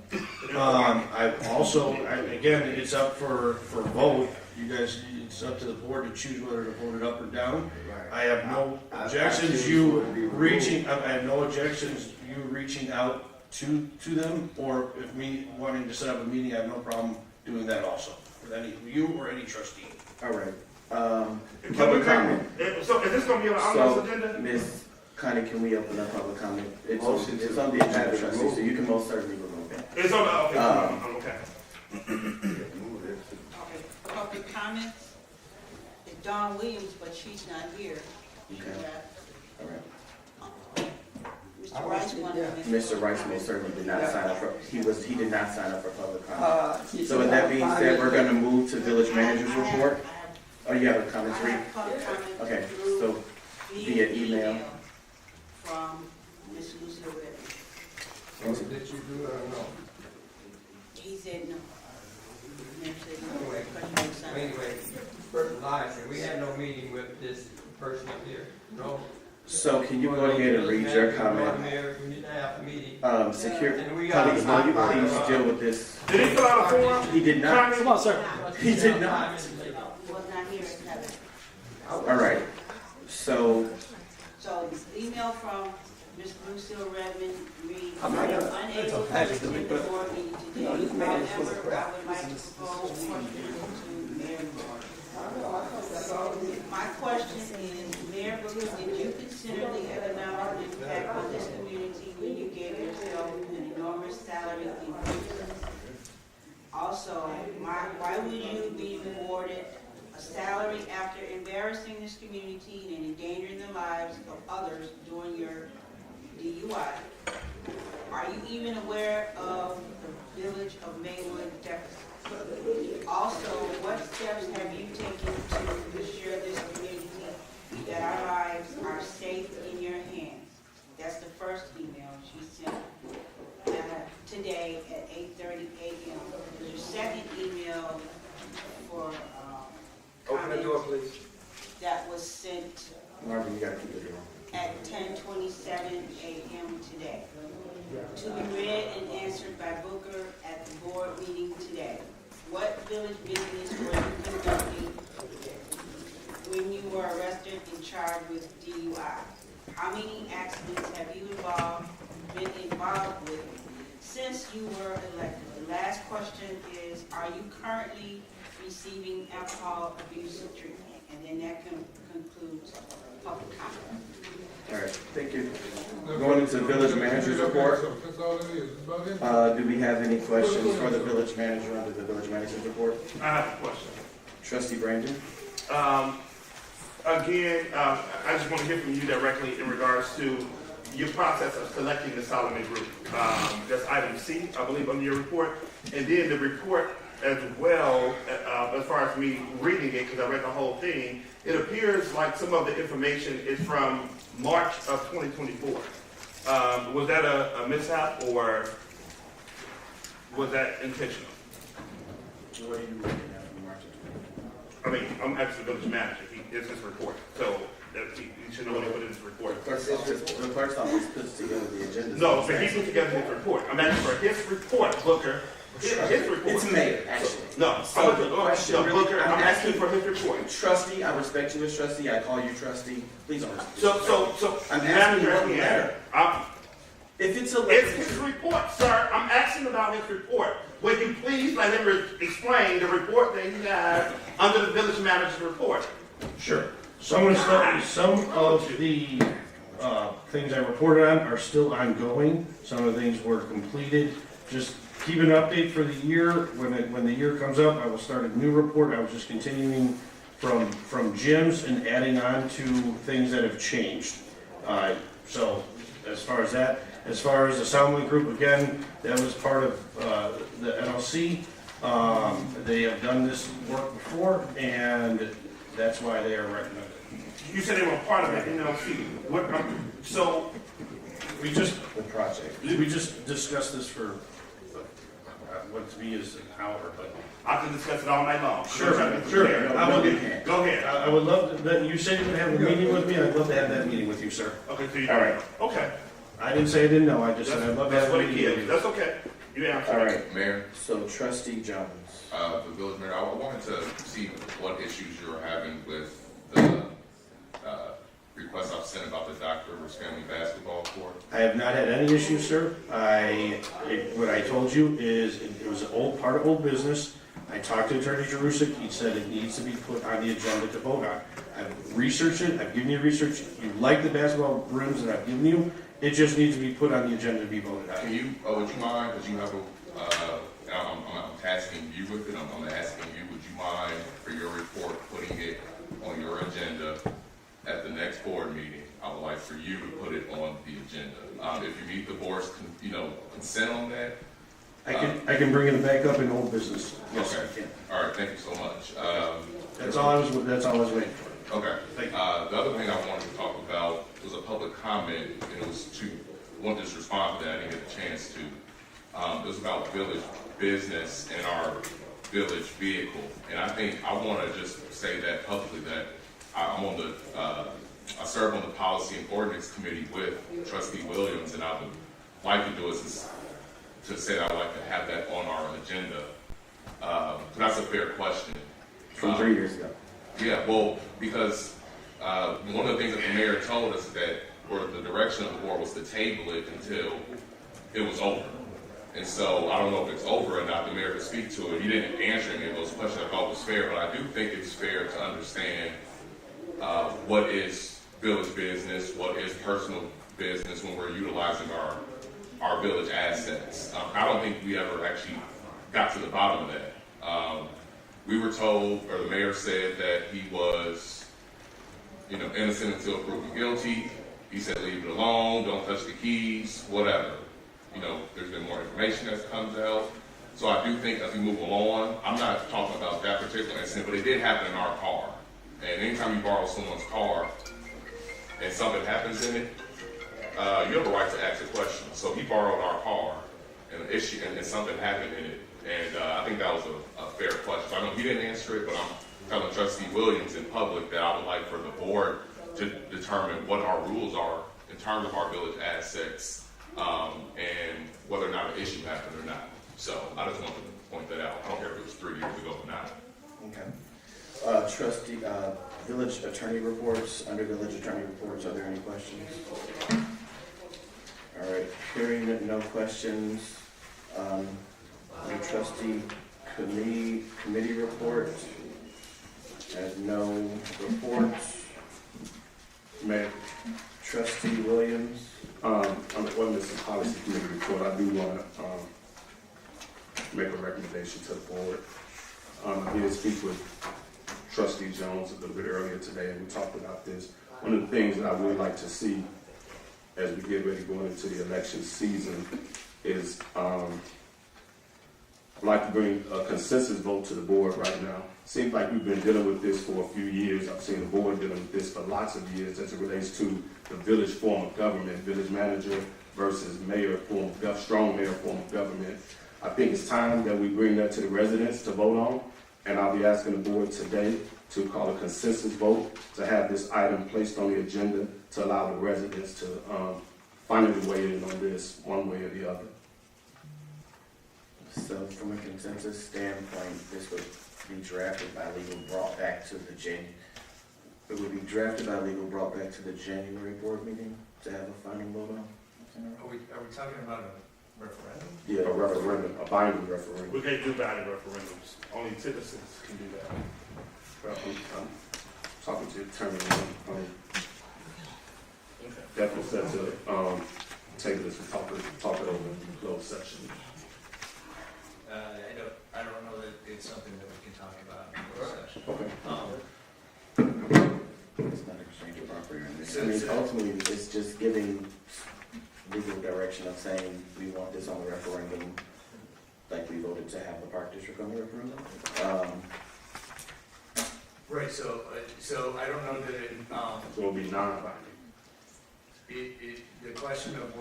Again, it's up for vote. You guys, it's up to the board to choose whether to vote it up or down. I have no objections. I have no objections. You reaching out to them, or if me wanting to set up a meeting, I have no problem doing that also with any you or any trustee. All right. Public comment. So is this gonna be on the omnibus agenda? Ms. Connie, can we open up public comment? It's on Motion to- the agenda, trustee, so you can most certainly remove it. It's on the, okay, okay. Okay, public comments. It's Dawn Williams, but she's not here. Okay. All right. Mr. Rice wanted to make. Mr. Rice most certainly did not sign up for, he did not sign up for public comment. So with that being said, we're gonna move to village manager's report. Oh, you have a comment to read? Public comment Okay, through so via email. From Ms. Lucille Redden. Did you do it or no? He said no. Mayor said no. Anyway, because you didn't sign up. Anyway, person lies, and we had no meeting with this person up here, no? So can you go ahead and read your comment? Mayor, we didn't have a meeting. Secure, And we got- colleagues, will you please deal with this? Did he fill out a form? He did not. Come on, sir. He did not. He was not here at 7. All right, so So email from Ms. Lucille Redmond reads, I'm not gonna- unable to attend the board meeting today. However, I would like to propose questions to Mayor Moore. My question is, Mayor Booker, did you consider the economic impact on this community when you gave yourself an enormous salary increase? Also, why would you be rewarded a salary after embarrassing this community and endangering the lives of others during your DUI? Are you even aware of the village of Maywood deficit? Also, what steps have you taken to assure this community that our lives are safe in your hands? That's the first email she sent today at 8:30 a.m. There's your second email for Open the door, please. that was sent Marvin, you gotta keep it going. at 10:27 a.m. today. To be read and answered by Booker at the board meeting today. What village business were you conducting when you were arrested and charged with DUI? How many accidents have you been involved with since you were elected? The last question is, are you currently receiving alcohol abuse treatment? And then that concludes public comment. All right, thank you. Going into the village manager's report. Do we have any questions for the village manager under the village manager's report? I have a question. Trustee Brandon? Again, I just want to hear from you directly in regards to your process of selecting the Solomon Group. That's item C, I believe, on your report. And then the report as well, as far as me reading it, because I read the whole thing, it appears like some of the information is from March of 2024. Was that a mishap or was that intentional? What are you looking at from March of 2024? I mean, I'm actually the village manager. It's his report. So he should know what he put in his report. The clerk's office puts together the agenda. No, but he put together his report. I'm asking for his report, Booker. His report. It's Mayor, actually. No, So the question no, really, Booker, I'm asking for his report. Trustee, I respect you as trustee, I call you trustee, please don't. So, I'm asking you what here, letter. If it's a It's letter. his report, sir. I'm asking about his report. Would you please let him explain the report that he has under the village manager's report? Sure. Some of the things I reported on are still ongoing. Some of the things were completed. Just keep an update for the year. When the year comes up, I will start a new report. I was just continuing from Jim's and adding on to things that have changed. So as far as that, as far as the Solomon Group, again, that was part of the NLC. They have done this work before, and that's why they are recommended. You said they were part of it, NLC. So we just the project. We just discussed this for what to me is an hour, but I can discuss it all night long. Sure. Go ahead. I would love to. You said you're gonna have a meeting with me. I'd love to have that meeting with you, sir. Okay. So you all right. Okay. I didn't say I didn't know. I just said I'd love to have a meeting with you. That's okay. You answer. All right, Mayor. So trustee Jones. The village mayor, I wanted to see what issues you were having with the request I've sent about the Dr. Rivers family basketball court. I have not had any issues, sir. What I told you is it was an old part of old business. I talked to Attorney Jerusik, he said it needs to be put on the agenda to vote on. I've researched it, I've given you research, you like the basketball rims that I've given you, it just needs to be put on the agenda to be voted on. Can you, would you mind, because you have a, I'm tasking you with it, I'm asking you, would you mind for your report putting it on your agenda at the next board meeting? I would like for you to put it on the agenda. If you need the board's, consent on that. I can bring it back up in old business. Yes, Okay. I can. All right, thank you so much. That's all I was waiting for. Okay. Thank you. The other thing I wanted to talk about was a public comment, and it was to, wanted to respond to that, I didn't get a chance to. It was about village business and our village vehicle. And I think I want to just say that publicly that I'm on the, I serve on the Policy and Ordinance Committee with Trustee Williams, and I would like to do is to say that I'd like to have that on our agenda. That's a fair question. From 3 years ago. Yeah, well, because one of the things that the mayor told us that, or the direction of the board was to table it until it was over. And so I don't know if it's over or not, the mayor could speak to it. He didn't answer any of those questions I thought was fair, but I do think it's fair to understand what is village business, what is personal business when we're utilizing our village assets. I don't think we ever actually got to the bottom of that. We were told, or the mayor said that he was, innocent until proven guilty. He said, leave it alone, don't touch the keys, whatever. There's been more information that's comes out. So I do think as we move along, I'm not talking about that particular incident, but it did happen in our car. And anytime you borrow someone's car and something happens in it, you have a right to ask a question. So he borrowed our car and an issue, and something happened in it. And I think that was a fair question. I know he didn't answer it, but I'm telling Trustee Williams in public that I would like for the board to determine what our rules are in terms of our village assets, and whether or not an issue happened or not. So I just wanted to point that out. I don't care if it was 3 years ago or not. Okay. Trustee, village attorney reports, under village attorney reports, are there any questions? All right, hearing that no questions, the trustee committee report, has no reports. Mayor, Trustee Williams. on the ordinance and policy committee report, I do want to make a recommendation to the board. I did speak with Trustee Jones a little bit earlier today, and we talked about this. One of the things that I would like to see as we get ready going into the election season is I'd like to bring a consensus vote to the board right now. Seems like we've been dealing with this for a few years. I've seen the board dealing with this for lots of years as it relates to the village form of government, village manager versus mayor form of strong mayor form of government. I think it's time that we bring that to the residents to vote on, and I'll be asking the board today to call a consensus vote to have this item placed on the agenda to allow the residents to finally weigh in on this one way or the other. So from a consensus standpoint, this would be drafted by legal, brought back to the it would be drafted by legal, brought back to the January board meeting to have a final vote on? Are we talking about a referendum? Yeah, a referendum, a binding referendum. We can't do binding referendums. Only citizens can do that. Well, I'm talking to the attorney. Definitely set to table this and talk it over in closed session. I don't know that it's something that we can talk about in closed session. Okay. It's not exchange of property or anything. I mean, ultimately, it's just giving legal direction of saying we want this on the referendum, like we voted to have the Park District on the referendum. Right, so I don't know that it, So it'll be non-binding. the question of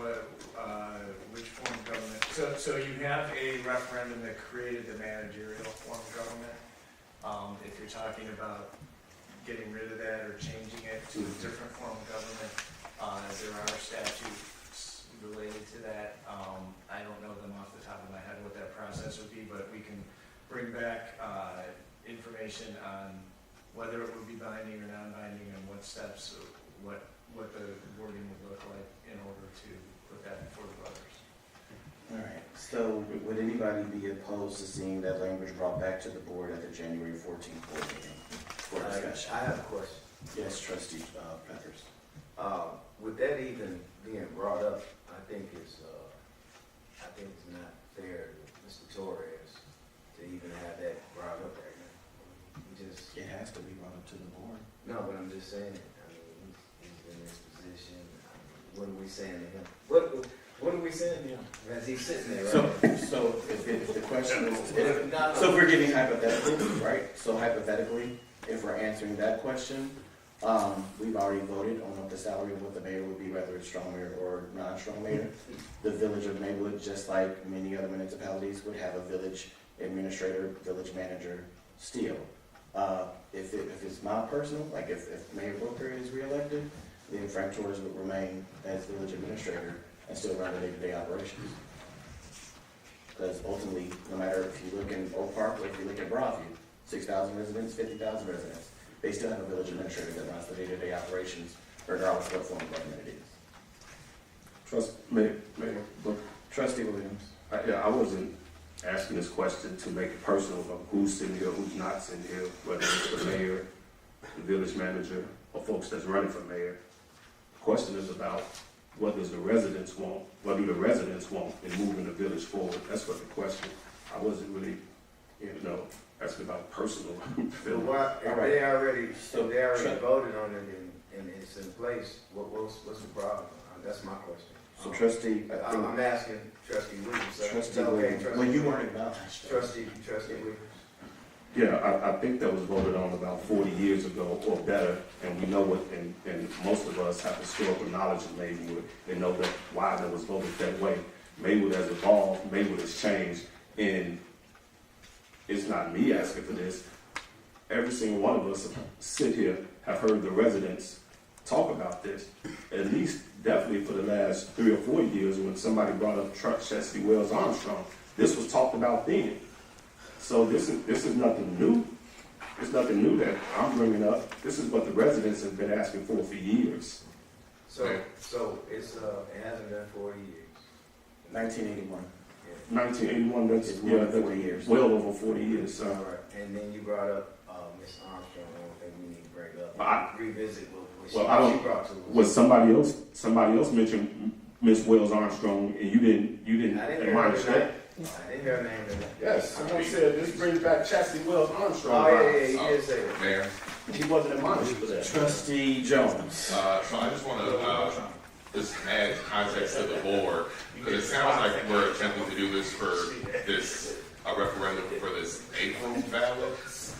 which form of government, so you have a referendum that created the managerial form of government. If you're talking about getting rid of that or changing it to a different form of government, there are statutes related to that. I don't know them off the top of my head what that process would be, but we can bring back information on whether it would be binding or non-binding and what steps, what the wording would look like in order to put that before the voters. All right, so would anybody anybody be opposed to seeing that language brought back to the board at the January 14th board meeting for discussion? I have a question. Yes, trustee Peppers. With that even being brought up, I think it's not fair to Mr. Torres to even have that brought up right now. It has to be brought up to the board. No, but I'm just saying, I mean, he's in this position. I mean, what are we saying to him? What are we saying to him as he's sitting there, right? So if the question is, so if we're giving hypotheticals, right? So hypothetically, if we're answering that question, we've already voted on what the salary of what the mayor would be, whether it's strong mayor or non-strong mayor. The village of Maywood, just like many other municipalities, would have a village administrator, village manager still. If it's not personal, like if Mayor Booker is reelected, then Frank Torres would remain as village administrator and still run the day-to-day operations. Because ultimately, no matter if you look in Oak Park or if you look at Broadview, 6,000 residents, 50,000 residents, they still have a village administrator that runs the day-to-day operations, regardless of what form of government it is. Mayor, Trustee Williams. I wasn't asking this question to make it personal of who's sitting here, who's not sitting here, whether it's the mayor, the village manager, or folks that's running for mayor. The question is about what does the residents want? What do the residents want in moving the village forward? That's what the question. I wasn't really, asking about personal feelings. Well, if they already voted on it and it's in place, what's the problem? That's my question. So trustee, I'm asking Trustee Williams. Trustee Williams. Well, you weren't acknowledged. Trustee Williams. Yeah, I think that was voted on about 40 years ago or better, and we know what, and most of us have historical knowledge of Maywood and know that why that was voted that way. Maywood has evolved, Maywood has changed, and it's not me asking for this. Every single one of us sit here have heard the residents talk about this, at least definitely for the last 3 or 4 years when somebody brought up Chesty Wells Armstrong. This was talked about then. So this is nothing new. It's nothing new that I'm bringing up. This is what the residents have been asking for years. So it's it hasn't been 40 years. 1981. 1981. That's it's more than 40 years. Well over 40 years. All right. And then you brought up Miss Armstrong. I don't think we need to bring up. Revisit what she brought to us. Was somebody else mentioned Miss Wells Armstrong, and you didn't admonish that? I didn't hear her name. Yes, someone said this brings back Chesty Wells Armstrong. Oh yeah, you did say that. Mayor. He wasn't admonished for that. Trustee Jones. So I just want to just add context to the board, because it sounds like we're attempting to do this for this referendum for this April ballot, this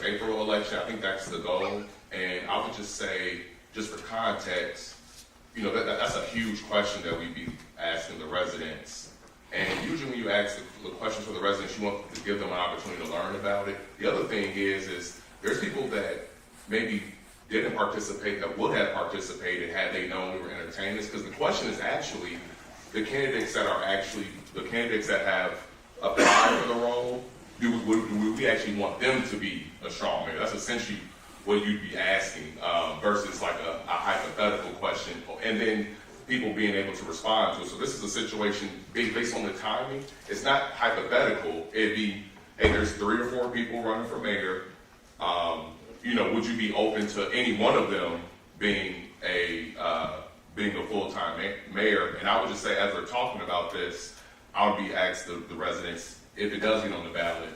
April election. I think that's the goal. And I would just say, just for context, that's a huge question that we'd be asking the residents. And usually when you ask the questions for the residents, you want to give them an opportunity to learn about it. The other thing is there's people that maybe didn't participate that would have participated had they known we were entertaining this. Because the question is actually the candidates that have applied for the role, do we actually want them to be a strong mayor? That's essentially what you'd be asking versus like a hypothetical question. And then people being able to respond to it. So this is a situation based on the timing. It's not hypothetical. It'd be, hey, there's 3 or 4 people running for mayor. Would you be open to any one of them being a full-time mayor? And I would just say, as we're talking about this, I would be asking the residents, if it does get on the ballot,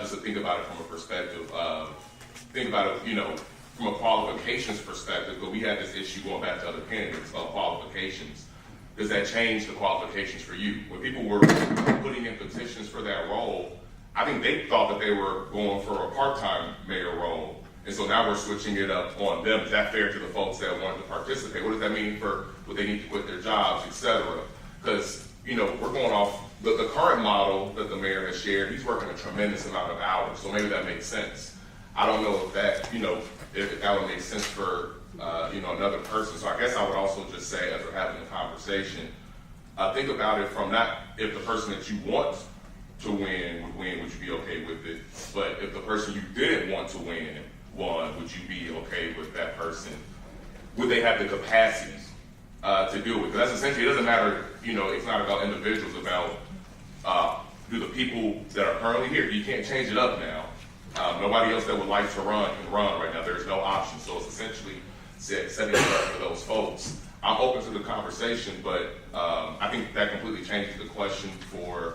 just to think about it from a perspective of, from a qualifications perspective, but we had this issue going back to other candidates about qualifications. Does that change the qualifications for you? When people were putting in petitions for that role, I think they thought that they were going for a part-time mayor role. And so now we're switching it up on them. Is that fair to the folks that wanted to participate? What does that mean for what they need to quit their jobs, et cetera? Because, we're going off the current model that the mayor has shared. He's working a tremendous amount of hours, so maybe that makes sense. I don't know if that, if that would make sense for, another person. So I guess I would also just say, as we're having a conversation, think about it from not if the person that you want to win would win, would you be okay with it? But if the person you didn't want to win won, would you be okay with that person? Would they have the capacity to do it? Because that's essentially, it doesn't matter, it's not about individuals, about do the people that are currently here, you can't change it up now. Nobody else that would like to run can run right now. There's no option. So it's essentially setting it up for those folks. I'm open to the conversation, but I think that completely changes the question for,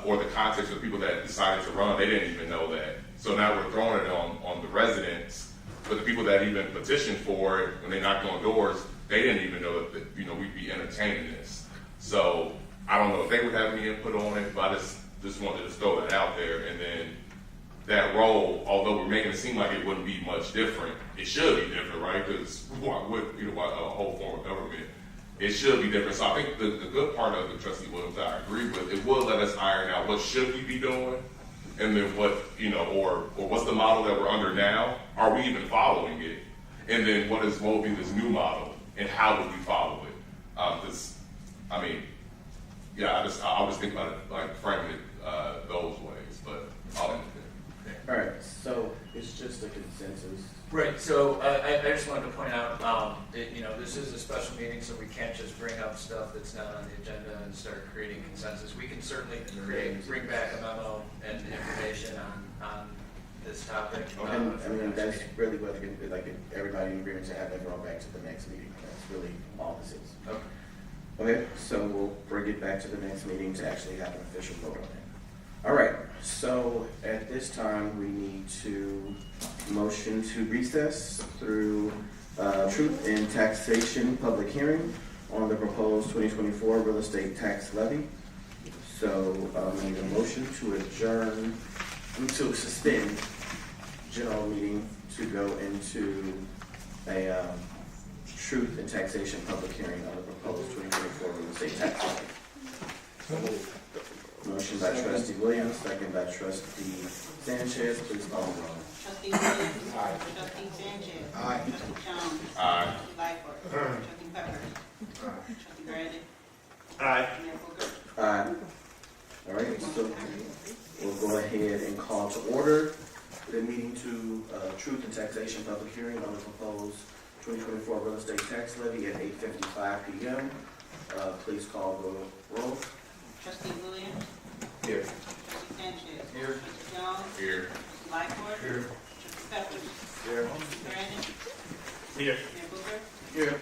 or the context of the people that decided to run. They didn't even know that. So now we're throwing it on the residents, but the people that even petitioned for it, when they knocked on doors, they didn't even know that, we'd be entertaining this. So I don't know if they would have any input on it, but I just wanted to throw that out there. And then that role, although we're making it seem like it wouldn't be much different, it should be different, right? Because a whole form of government, it should be different. So I think the good part of it, Trustee Williams, I agree with, it will let us iron out what should we be doing, and then what, or what's the model that we're under now? Are we even following it? And then what will be this new model, and how would we follow it? Because, I always think about it like framing it those ways, but I'll end it there. All right, so it's just a consensus. Right, so I just wanted to point out, this is a special meeting, so we can't just bring up stuff that's not on the agenda and start creating consensus. We can certainly bring back a memo and information on this topic. And that's really what, like, everybody in agreement to have that brought back to the next meeting. That's really all this is. Okay, so we'll bring it back to the next meeting to actually have an official vote on it. All right, so at this time, we need to motion to recess through Truth in Taxation public hearing on the proposed 2024 real estate tax levy. So we need a motion to adjourn, to suspend general meeting to go into a Truth in Taxation public hearing on the proposed 2024 real estate tax levy. Motion by Trustee Williams, second by Trustee Sanchez. Please call the roll. Trustee Williams. Aye. Trustee Sanchez. Aye. Trustee Jones. Aye. Trustee Lightfoot. Trustee Pepper. Trustee Brandon. Aye. Mayor Booker. Aye. All right, so we'll go ahead and call to order the meeting to Truth and Taxation public hearing on the proposed 2024 real estate tax levy at 8:55 p.m. Please call the roll. Trustee Williams. Here. Trustee Sanchez. Here. Trustee Jones. Here. Trustee Lightfoot. Here. Trustee Pepper. Here. Trustee Brandon. Here. Mayor Booker. Here.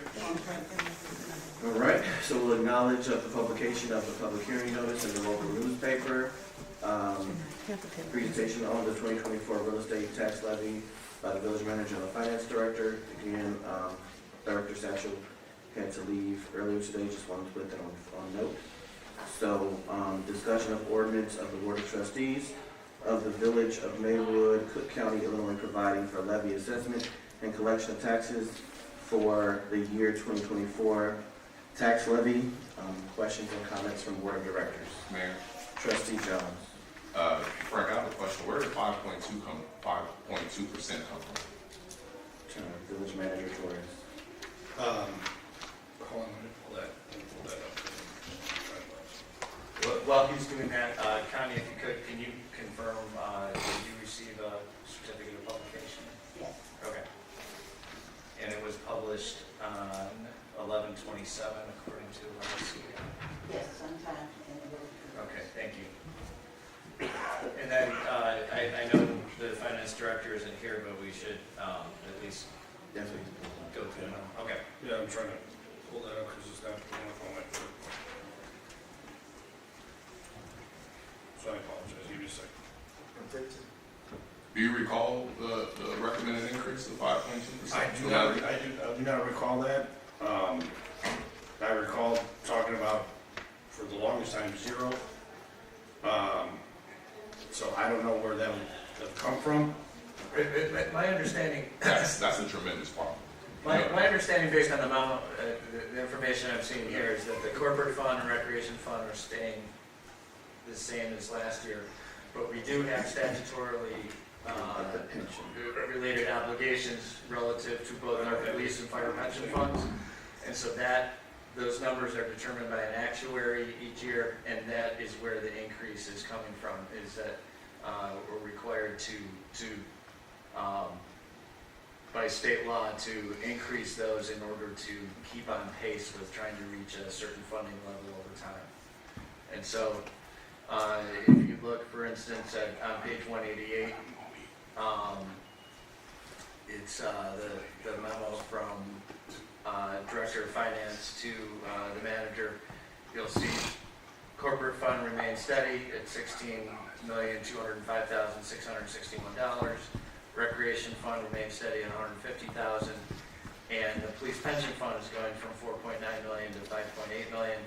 All right, so we'll acknowledge the publication of the public hearing notice in the local newspaper. Presentation on the 2024 real estate tax levy by the village manager and the finance director. Again, Director Satchel had to leave earlier today, just wanted to put that on note. So, discussion of ordinance of the Board of Trustees of the Village of Maywood, Cook County, Illinois, providing for levy assessment and collection of taxes for the year 2024 tax levy. Questions and comments from Board of Directors. Mayor. Trustee Jones. Frank, I have a question. Where did 5.2% come from? Village Manager Torres. Hold on, let me pull that up. While he's doing that, Connie, if you could, can you confirm, did you receive a certificate of publication? Yes. Okay. And it was published on 11/27, according to what I see. Yes, sometime in the week. Okay, thank you. And then, I know the finance director isn't here, but we should at least definitely go through them. Okay. Yeah, I'm trying to pull that up because it's not pulling up on my phone. So I apologize, give me a second. Do you recall the recommended increase of 5.2%? I do not recall that. I recall talking about, for the longest time, 0. So I don't know where that would have come from. My understanding. That's a tremendous problem. My understanding, based on the amount, the information I'm seeing here, is that the corporate fund and recreation fund are staying the same as last year, but we do have statutorily related obligations relative to both our police and fire pension funds, and so those numbers are determined by an actuary each year, and that is where the increase is coming from. Is that we're required to by state law to increase those in order to keep on pace with trying to reach a certain funding level over time. And so If you look, for instance, on page 188, it's the memo from Director of Finance to the manager. You'll see corporate fund remains steady at $16,205,661. Recreation fund remains steady at $150,000. And the police pension fund is going from $4.9 million to $5.8 million.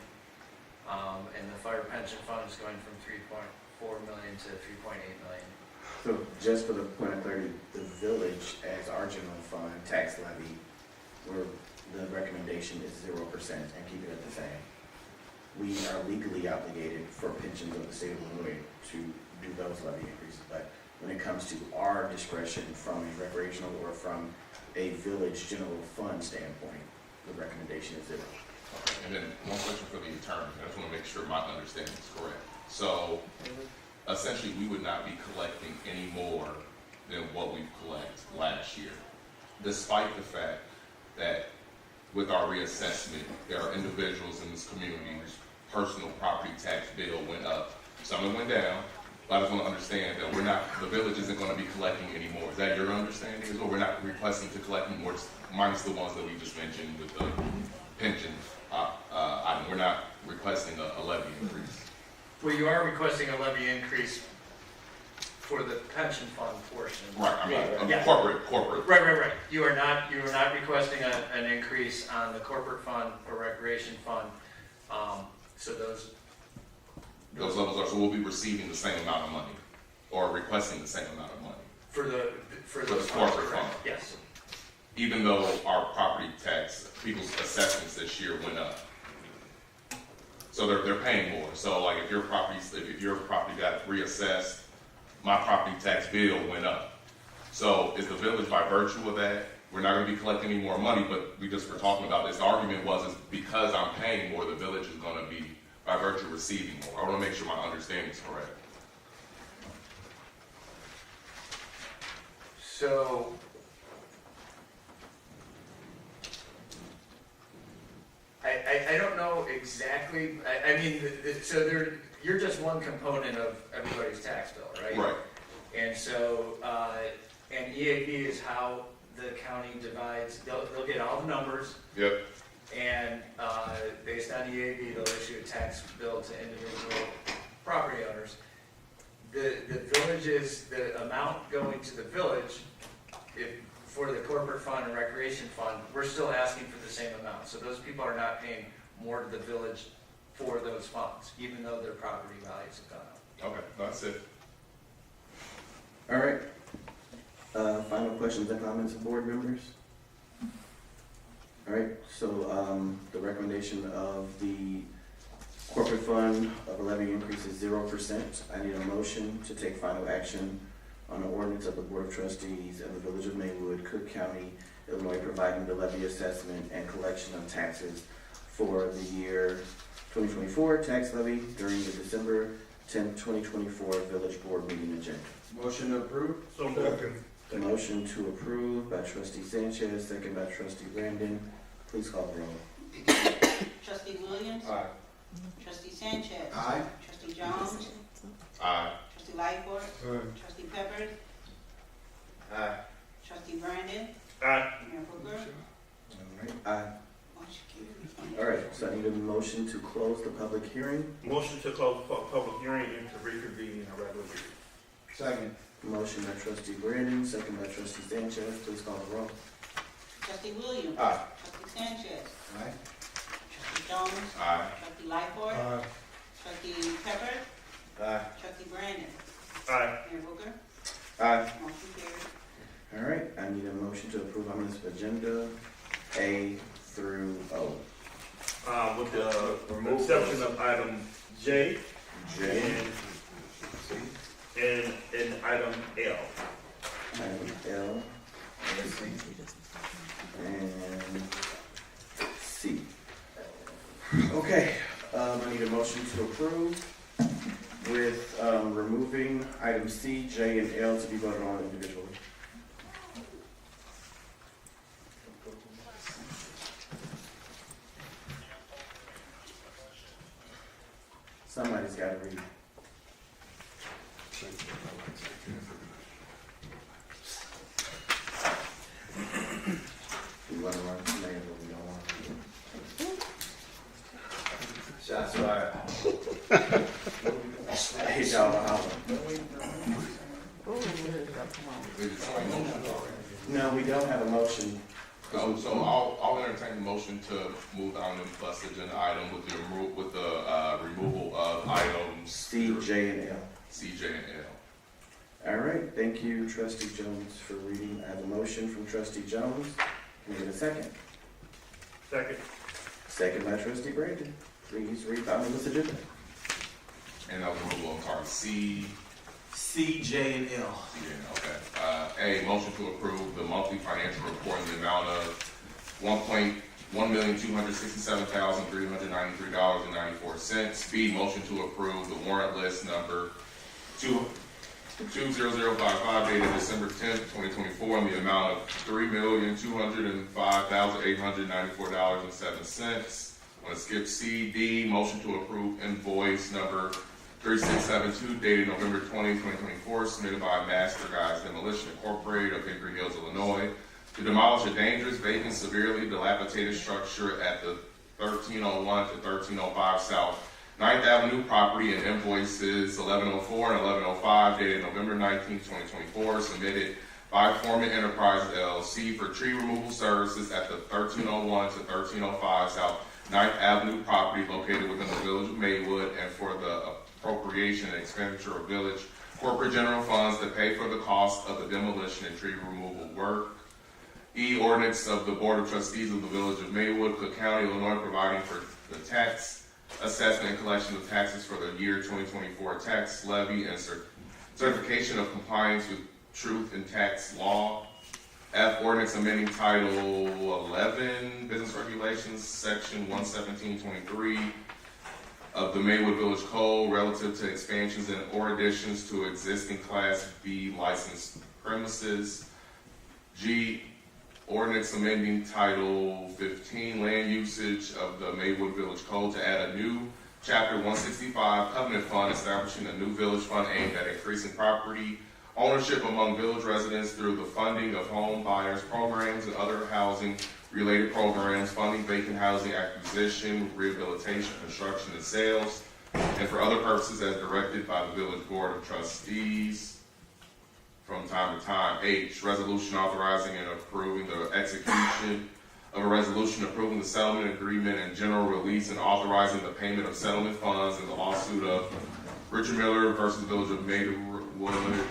And the fire pension fund is going from $3.4 million to $3.8 million. So just for the point of clarity, the village as our general fund tax levy, where the recommendation is 0% and keep it at the same. We are legally obligated for pensions of the state of Illinois to do those levy increases, but when it comes to our discretion from a recreational or from a village general fund standpoint, the recommendation is 0. And then one question for the attorney. I just want to make sure my understanding is correct. So essentially, we would not be collecting any more than what we've collected last year, despite the fact that with our reassessment, there are individuals in this community whose personal property tax bill went up. Some of it went down, but I just want to understand that the village isn't going to be collecting any more. Is that your understanding? Or we're not requesting to collect more, minus the ones that we just mentioned with the pension item. We're not requesting a levy increase. Well, you are requesting a levy increase for the pension fund portion. Right, Yeah. corporate. Right. You are not requesting an increase on the corporate fund or recreation fund. So those levels are, so we'll be receiving the same amount of money, or requesting the same amount of money. For those corporate fund. Yes. Even though our property tax, people's assessments this year went up. So they're paying more. So like if your property got reassessed, my property tax bill went up. So is the village, by virtue of that, we're not going to be collecting any more money, but we just were talking about this. The argument is because I'm paying more, the village is going to be, by virtue, receiving more. I want to make sure my understanding is correct. So I don't know exactly. I mean, you're just one component of everybody's tax bill, right? Right. And so, and EAB is how the county divides. They'll get all the numbers. Yep. And based on EAB, they'll issue a tax bill to individual property owners. The villages, the amount going to the village, for the corporate fund and recreation fund, we're still asking for the same amount. So those people are not paying more to the village for those funds, even though their property values have gone up. Okay, that's it. All right. Final questions and comments of board members? All right, so the recommendation of the corporate fund of a levy increase is 0%. I need a motion to take final action on the ordinance of the Board of Trustees of the Village of Maywood, Cook County, Illinois, providing the levy assessment and collection of taxes for the year 2024 tax levy during the December 10th, 2024 Village Board meeting agenda. Motion to approve? So moved. The motion to approve by Trustee Sanchez, second by Trustee Brandon. Please call the roll. Trustee Williams? Aye. Trustee Sanchez? Aye. Trustee Jones? Aye. Trustee Lightfoot? Trustee Peppers? Aye. Trustee Brandon? Aye. Mayor Booker? Aye. Motion carries. All right, so I need a motion to close the public hearing. Motion to close public hearing and to reconvene in a regular meeting. Second. Motion by Trustee Brandon, second by Trustee Sanchez. Please call the roll. Trustee Williams? Aye. Trustee Sanchez? Aye. Trustee Jones? Aye. Trustee Lightfoot? Trustee Peppers? Aye. Trustee Brandon? Aye. Mayor Booker? Aye. Motion carries. All right, I need a motion to approve on this agenda A through O. With the exception of item J. And item L. Item L and C. Okay, I need a motion to approve with removing item C, J, and L to be voted on individually. Somebody's got to read. We want to run the mayor, but we don't want to. Shots fired. Hey, y'all, no, we don't have a motion. So I'll entertain the motion to move down the plus agenda item with the removal of items C, J, and L. C, J, and L. All right, thank you, Trustee Jones, for reading. I have a motion from Trustee Jones. Can we get a second? Second. Second by Trustee Brandon. Please read the omnibus agenda. And that was removal of card C, C, J, and L. C, J, and L, okay. A, motion to approve the monthly financial report in the amount of $1,267,393.94. B, motion to approve the warrant list number 20055 dated December 10th, 2024 in the amount of $3,205,894.07. Want to skip C. D, motion to approve invoice number 3672 dated November 20, 2024, submitted by Master Guys Demolition Incorporated of Hickory Hills, Illinois, to demolish a dangerous, vacant, severely dilapidated structure at the 1301 to 1305 South 9th Avenue property, and invoices 1104 and 1105 dated November 19, 2024, submitted by Foreman Enterprises LLC for tree removal services at the 1301 to 1305 South 9th Avenue property located within the village of Maywood, and for the appropriation and expenditure of village corporate general funds to pay for the cost of the demolition and tree removal work. E, ordinance of the Board of Trustees of the Village of Maywood, Cook County, Illinois, providing for the tax assessment and collection of taxes for the year 2024 tax levy and certification of compliance with truth in tax law. F, ordinance amending Title 11, Business Regulations, Section 117.23 of the Maywood Village Code relative to expansions and or additions to existing Class B licensed premises. G, ordinance amending Title 15, Land Usage of the Maywood Village Code to add a new Chapter 165 Covenant Fund, establishing a new village fund aimed at increasing property ownership among village residents through the funding of home buyers programs and other housing related programs, funding vacant housing acquisition, rehabilitation, construction, and sales, and for other purposes as directed by the Village Board of Trustees from time to time. H, resolution authorizing and approving the execution of a resolution approving the settlement agreement and general release and authorizing the payment of settlement funds in the lawsuit of Richard Miller versus Village of Maywood.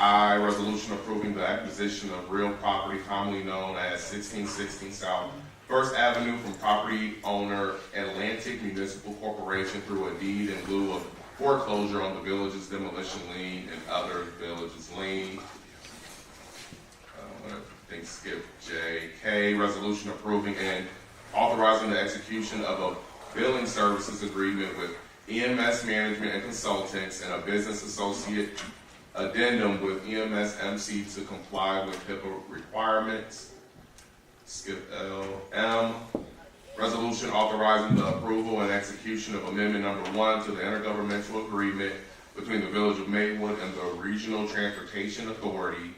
I, resolution approving the acquisition of real property commonly known as 1616 South 1st Avenue from property owner Atlantic Municipal Corporation through a deed in lieu of foreclosure on the village's demolition lien and other villages lien. I think skip J. K, resolution approving and authorizing the execution of a billing services agreement with EMS Management and Consultants and a business associate addendum with EMS MC to comply with HIPAA requirements. Skip L. M, resolution authorizing the approval and execution of amendment number 1 to the intergovernmental agreement between the Village of Maywood and the Regional Transportation Authority,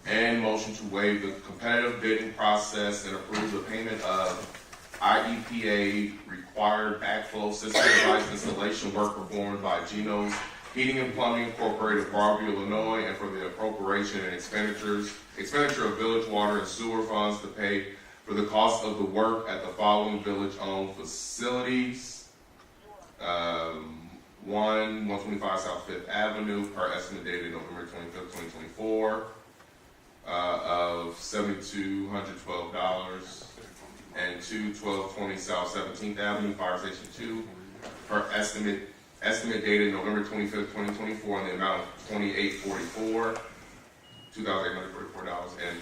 and motion to waive the competitive bidding process and approve the payment of IEPA required backflow system device installation work performed by Geno's Heating and Plumbing Incorporated of Broadview, Illinois, and for the appropriation and expenditure of village water and sewer funds to pay for the cost of the work at the following village-owned facilities. 125 South 5th Avenue, per estimate dated November 25th, 2024, of $7,212, and 1220 South 17th Avenue, Fire Station 2, per estimate dated November 25th, 2024, in the amount of $2,844, and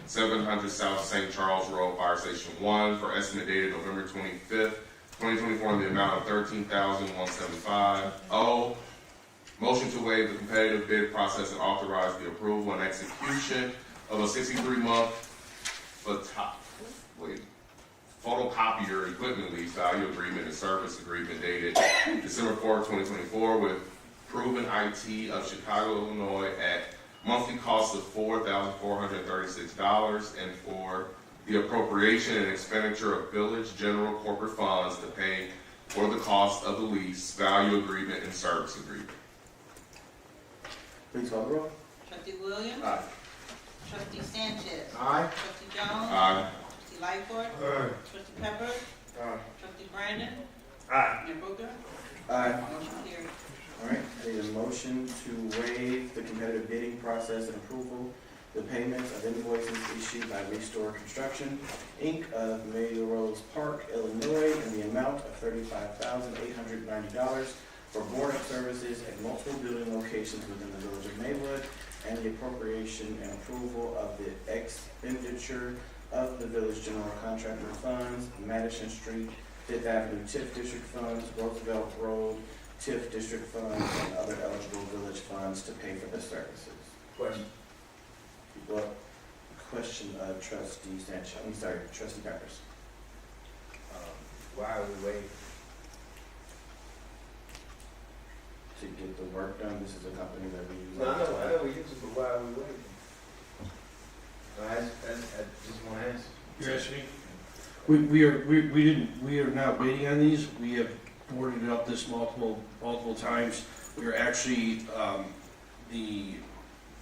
700 South St. Charles Road, Fire Station 1, for estimate dated November 25th, 2024, in the amount of $13,175. O, motion to waive the competitive bid process and authorize the approval and execution of a 63-month photocopier equipment lease value agreement and service agreement dated December 4th, 2024 with Proven IT of Chicago, Illinois at monthly cost of $4,436 and for the appropriation and expenditure of village general corporate funds to pay for the cost of the lease, value agreement, and service agreement. Please call the roll. Trustee Williams? Aye. Trustee Sanchez? Aye. Trustee Jones? Aye. Trustee Lightfoot? Trustee Peppers? Trustee Brandon? Aye. Mayor Booker? Aye. Motion carried. All right, I need a motion to waive the competitive bidding process and approval the payments of invoices issued by Restore Construction, Inc. of Melrose Park, Illinois, in the amount of $35,890 for board-up services at multiple building locations within the village of Maywood, and the appropriation and approval of the expenditure of the village general contractor funds, Madison Street, Fifth Avenue TIF District funds, Roosevelt Road TIF District funds, and other eligible village funds to pay for the services. Question. Well, question, Trustee Sanchez, Trustee Peppers. Why are we waiting? To get the work done, this is a company that we use. No, I know we use it, but why are we waiting? I just want to answer. You're asking me? We are not waiting on these. We have boarded it up this multiple times. We are actually, the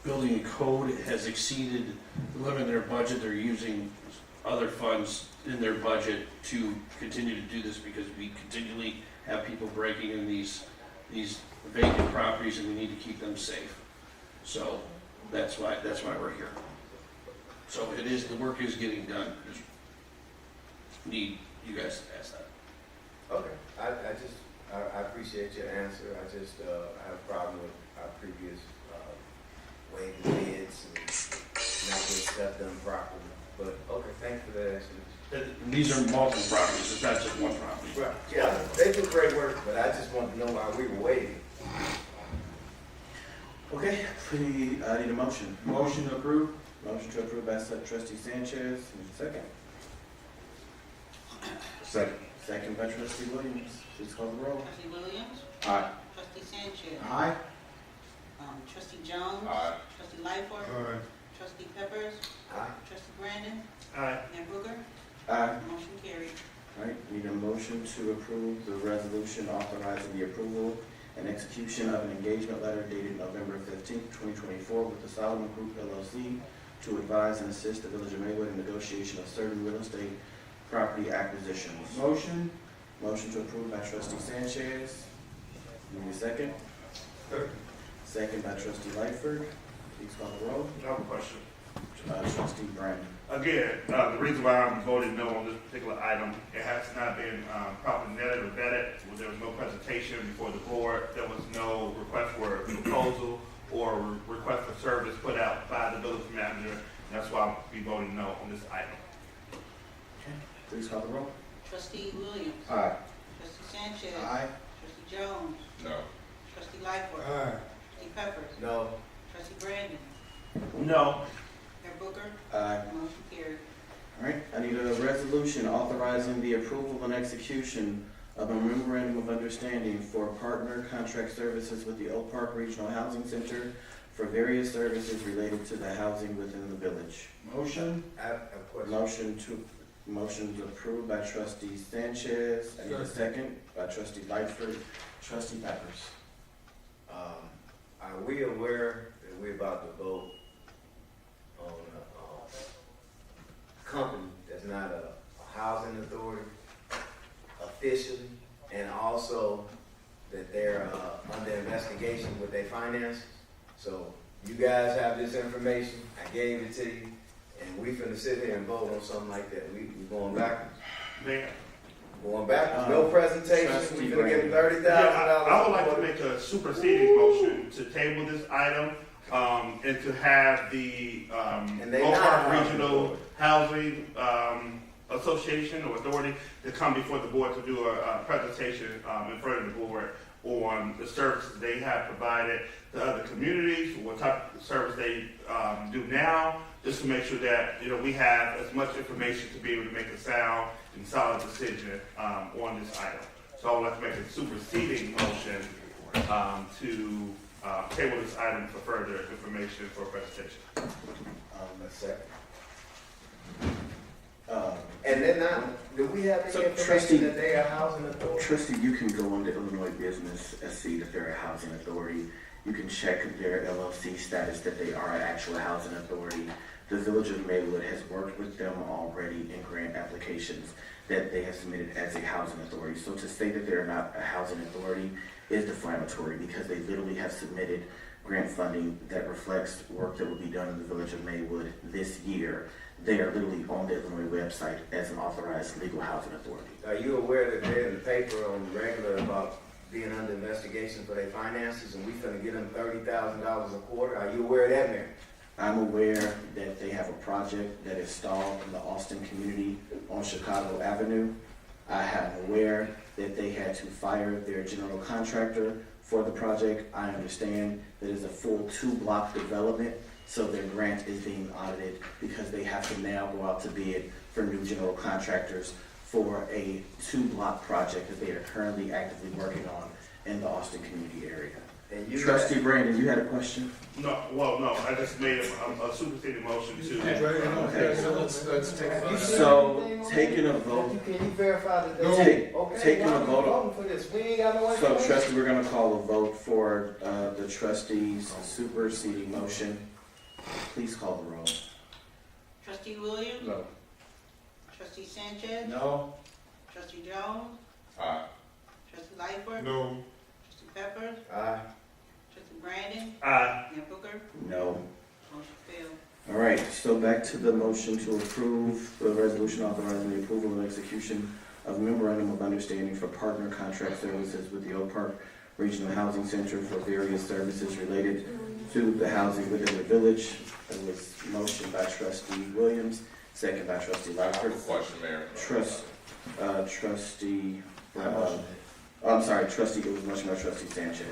building and code has exceeded the limit of their budget. They're using other funds in their budget to continue to do this because we continually have people breaking in these vacant properties and we need to keep them safe. So that's why we're here. So the work is getting done. Just need you guys to ask that. Okay, I appreciate your answer. I just, I have a problem with our previous, waiving bids and not getting stuff done properly. But, okay, thank you for that explanation. These are multiple properties, it's not just one property. Right, yeah, they do great work, but I just want to know why we were waiting. Okay, I need a motion. Motion to approve. Motion to approve by Trustee Sanchez, need a second. Second. Second by Trustee Williams. Please call the roll. Trustee Williams? Aye. Trustee Sanchez? Aye. Trustee Jones? Aye. Trustee Lightfoot? Trustee Peppers? Aye. Trustee Brandon? Aye. Mayor Booker? Aye. Motion carried. All right, need a motion to approve the resolution authorizing the approval and execution of an engagement letter dated November 15th, 2024 with the Solomon Group LLC to advise and assist the Village of Maywood in negotiation of certain real estate property acquisitions. Motion. Motion to approve by Trustee Sanchez. Need a second? Second by Trustee Lightford. Please call the roll. I have a question. Trustee Brandon. Again, the reason why I'm voting no on this particular item, it has not been properly netted or vetted. There was no presentation before the board. There was no request for a proposal or request for service put out by the village manager. And that's why I'll be voting no on this item. Okay, please call the roll. Trustee Williams? Aye. Trustee Sanchez? Aye. Trustee Jones? No. Trustee Lightfoot? Trustee Peppers? No. Trustee Brandon? No. Mayor Booker? Aye. Motion carried. All right, I need a resolution authorizing the approval and execution of a memorandum of understanding for partner contract services with the Oak Park Regional Housing Center for various services related to the housing within the village. Motion. I have a question. Motion to approve by Trustee Sanchez. I need a second by Trustee Lightford. Trustee Peppers. Are we aware that we're about to vote on a company that's not a housing authority officially, and also that they're under investigation with their finances? So you guys have this information, I gave it to you, and we finna sit here and vote on something like that. We going backwards. Mayor? Going backwards, no presentation, we finna give them $30,000. I would like to make a superseding motion to table this item, and to have the, Oak Park Regional Housing, Association or Authority to come before the board to do a presentation, in front of the board on the services they have provided to other communities, what type of service they do now, just to make sure that we have as much information to be able to make a sound and solid decision on this item. So I would like to make a superseding motion to table this item for further information for presentation. A second. And then now, do we have any information Trustee- that they are housing authority? Trustee, you can go on the Illinois Business and see that they're a housing authority. You can check their LLC status that they are an actual housing authority. The Village of Maywood has worked with them already in grant applications that they have submitted as a housing authority. So to say that they're not a housing authority is defamatory because they literally have submitted grant funding that reflects work that will be done in the Village of Maywood this year. They are literally on the Illinois website as an authorized legal housing authority. Are you aware that they're in the paper on the regular about being under investigation for their finances and we finna get them $30,000 a quarter? Are you aware of that, Mayor? I'm aware that they have a project that is stalled in the Austin community on Chicago Avenue. I am aware that they had to fire their general contractor for the project. I understand that it's a full 2-block development, so their grant is being audited because they have to now go out to bid for new general contractors for a 2-block project that they are currently actively working on in the Austin community area. And you Trustee Brandon, you had a question? No, I just made a superseding motion to. Okay. So let's take a vote. So, taking a vote. Can you verify that No. they? Taking a y'all vote. voting for this. We ain't got no So, information. trustee, we're gonna call a vote for the trustees' superseding motion. Please call the roll. Trustee Williams? No. Trustee Sanchez? No. Trustee Jones? Aye. Trustee Lightfoot? No. Trustee Peppers? Aye. Trustee Brandon? Aye. Mayor Booker? No. Motion failed. All right, so back to the motion to approve the resolution authorizing the approval and execution of memorandum of understanding for partner contract services with the Oak Park Regional Housing Center for various services related to the housing within the village. It was motion by trustee Williams, second by trustee I have a Lightfoot. question, Mayor. Trustee, I'm sorry, trustee, it was motion by trustee Sanchez.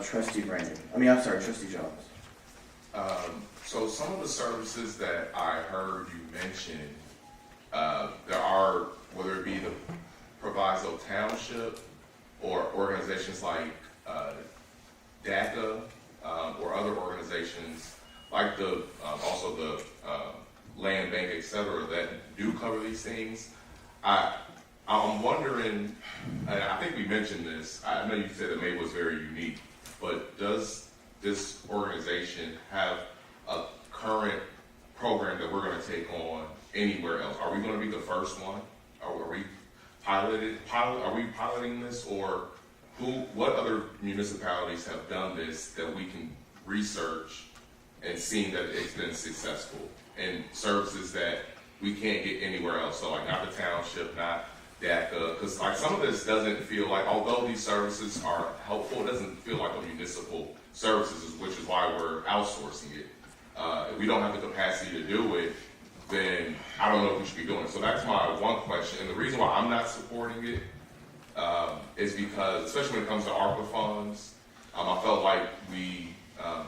Trustee Brandon, trustee Jones. So some of the services that I heard you mention, there are, whether it be the Proviso Township or organizations like DACA or other organizations like also the Land Bank, et cetera, that do cover these things. I'm wondering, and I think we mentioned this, I know you said that Maywood was very unique, but does this organization have a current program that we're going to take on anywhere else? Are we going to be the first one? Are we piloting this, or what other municipalities have done this that we can research and seeing that it's been successful and services that we can't get anywhere else? So like not the township, not DACA, because like some of this doesn't feel like, although these services are helpful, it doesn't feel like a municipal services, which is why we're outsourcing it. If we don't have the capacity to do it, then I don't know if we should be doing it. So that's my one question. And the reason why I'm not supporting it is because, especially when it comes to ARPA funds, I felt like we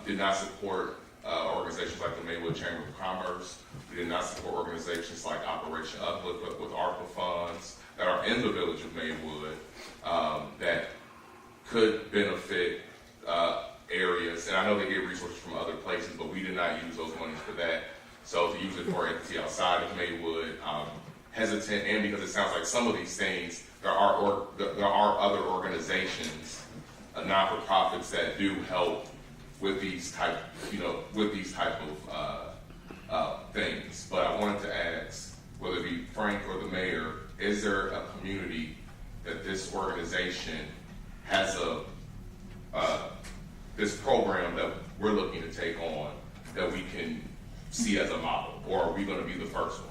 did not support organizations like the Maywood Chamber of Commerce. We did not support organizations like Operation Uplift with ARPA funds that are in the Village of Maywood that could benefit areas. And I know they get resources from other places, but we did not use those monies for that. So to use it for an entity outside of Maywood, hesitant, and because it sounds like some of these things, there are other organizations, non-for-profits that do help with these type of things. But I wanted to ask, whether it be Frank or the mayor, is there a community that this organization has this program that we're looking to take on that we can see as a model, or are we going to be the first one?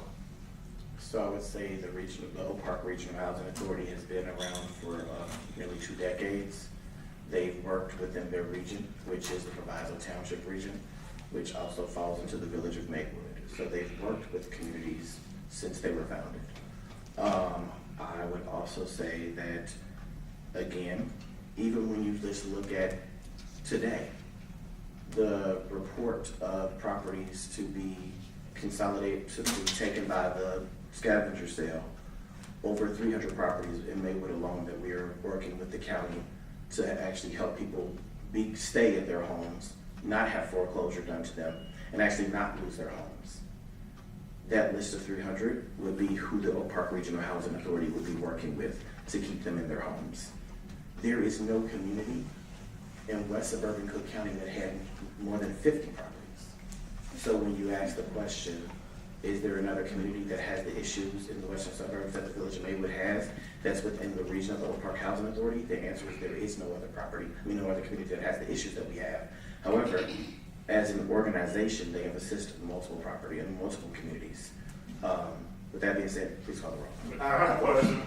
So I would say the Oak Park Regional Housing Authority has been around for nearly 2 decades. They've worked within their region, which is the Proviso Township region, which also falls into the Village of Maywood. So they've worked with communities since they were founded. I would also say that, again, even when you just look at today, the report of properties to be consolidated, to be taken by the scavenger sale, over 300 properties in Maywood alone that we are working with the county to actually help people stay in their homes, not have foreclosure done to them, and actually not lose their homes. That list of 300 would be who the Oak Park Regional Housing Authority would be working with to keep them in their homes. There is no community in West Suburban Cook County that had more than 50 properties. So when you ask the question, is there another community that has the issues in the western suburbs that the Village of Maywood has that's within the region of the Oak Park Housing Authority? The answer is there is no other no other community that has the issues that we have. However, as an organization, they have assisted multiple property and multiple communities. With that being said, please call the roll. I have a question.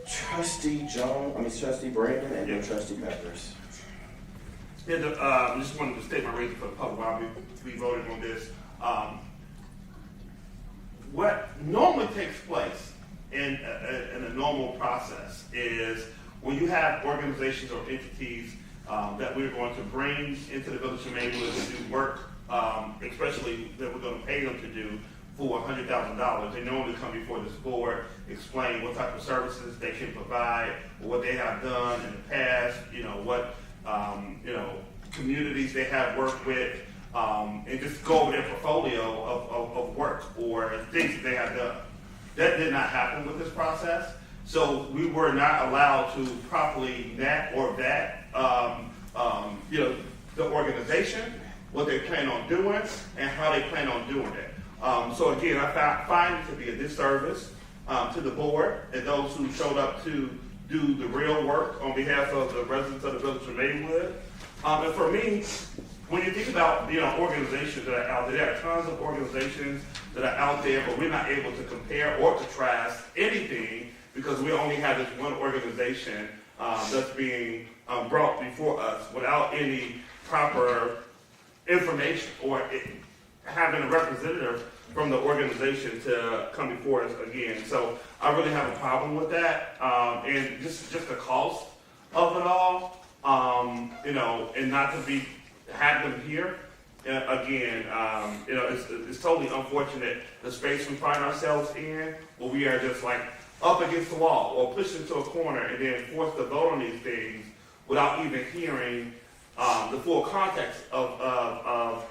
Trustee Brandon, and then Trustee Peppers. I just wanted to state my reason for the public while we voted on this. What normally takes place in a normal process is when you have organizations or entities that we're going to bring into the Village of Maywood to do work, especially that we're going to pay them to do for $100,000. They normally come before this board, explain what type of services they can provide, what they have done in the past, what communities they have worked with, and just go over their portfolio of work or things that they have done. That did not happen with this process. So we were not allowed to properly vet the organization, what they plan on doing, and how they plan on doing it. So again, I find it to be a disservice to the board and those who showed up to do the real work on behalf of the residents of the Village of Maywood. And for me, when you think about organizations that are out there, there are tons of organizations that are out there, but we're not able to compare or contrast anything because we only have this one organization that's being brought before us without any proper information or having a representative from the organization to come before us again. So I really have a problem with that, and just the cost of it all, and not to have them here. Again, it's totally unfortunate the space we find ourselves in, where we are just like up against the wall or pushed into a corner and then forced to vote on these things without even hearing the full context of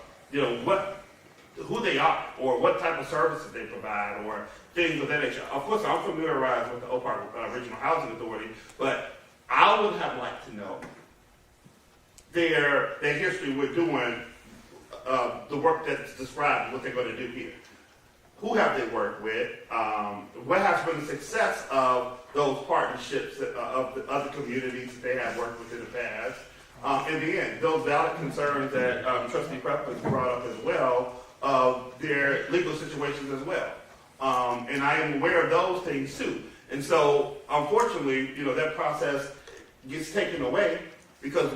who they are or what type of services they provide or things of that nature. Of course, I'm familiarized with the Oak Park Regional Housing Authority, but I would have liked to know their history with doing the work that's described, what they're going to do here. Who have they worked with? What has been the success of those partnerships of the other communities that they have worked with in the past? In the end, those valid concerns that Trustee Peppers brought up as well, of their legal situations as well. And I am aware of those things too. And so, unfortunately, that process gets taken away because,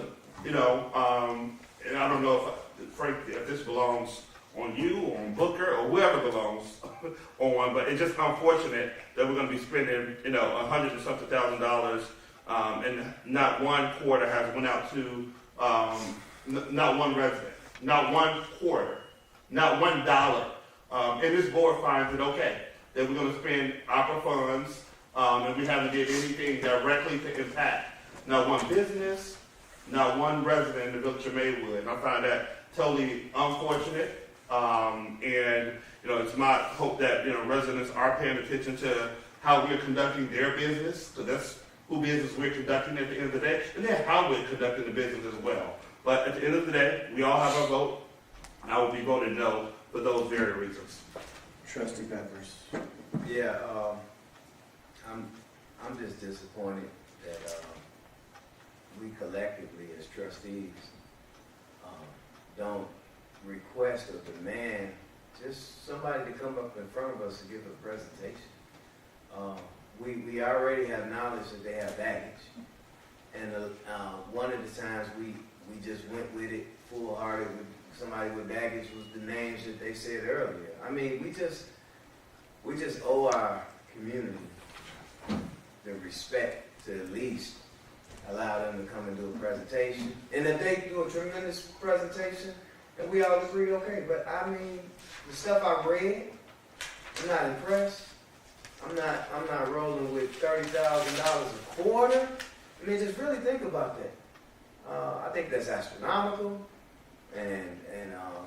and I don't know if this belongs on you or on Booker or whoever belongs on, but it's just unfortunate that we're going to be spending, $100 and something $1,000, and not one quarter has went out to, not one resident, not one quarter, not $1. And this board finds it okay that we're going to spend opera funds, and we haven't did anything directly to impact not one business, not one resident in the Village of Maywood. And I find that totally unfortunate. And it's my hope that residents are paying attention to how we're conducting their business, because that's who business we're conducting at the end of the day, and then how we're conducting the business as well. But at the end of the day, we all have our vote. I will be voting no for those very reasons. Trustee Peppers. Yeah, I'm just disappointed that we collectively as trustees don't request or demand just somebody to come up in front of us to give a presentation. We already have knowledge that they have baggage, and one of the times we just went with it full-hearted with somebody with baggage was the names that they said earlier. I mean, we just owe our community the respect to at least allow them to come and do a presentation. And if they do a tremendous presentation, and we all agree, okay, but I mean, the stuff I've read, I'm not impressed. I'm not rolling with $30,000 a quarter. I mean, just really think about that. I think that's astronomical. And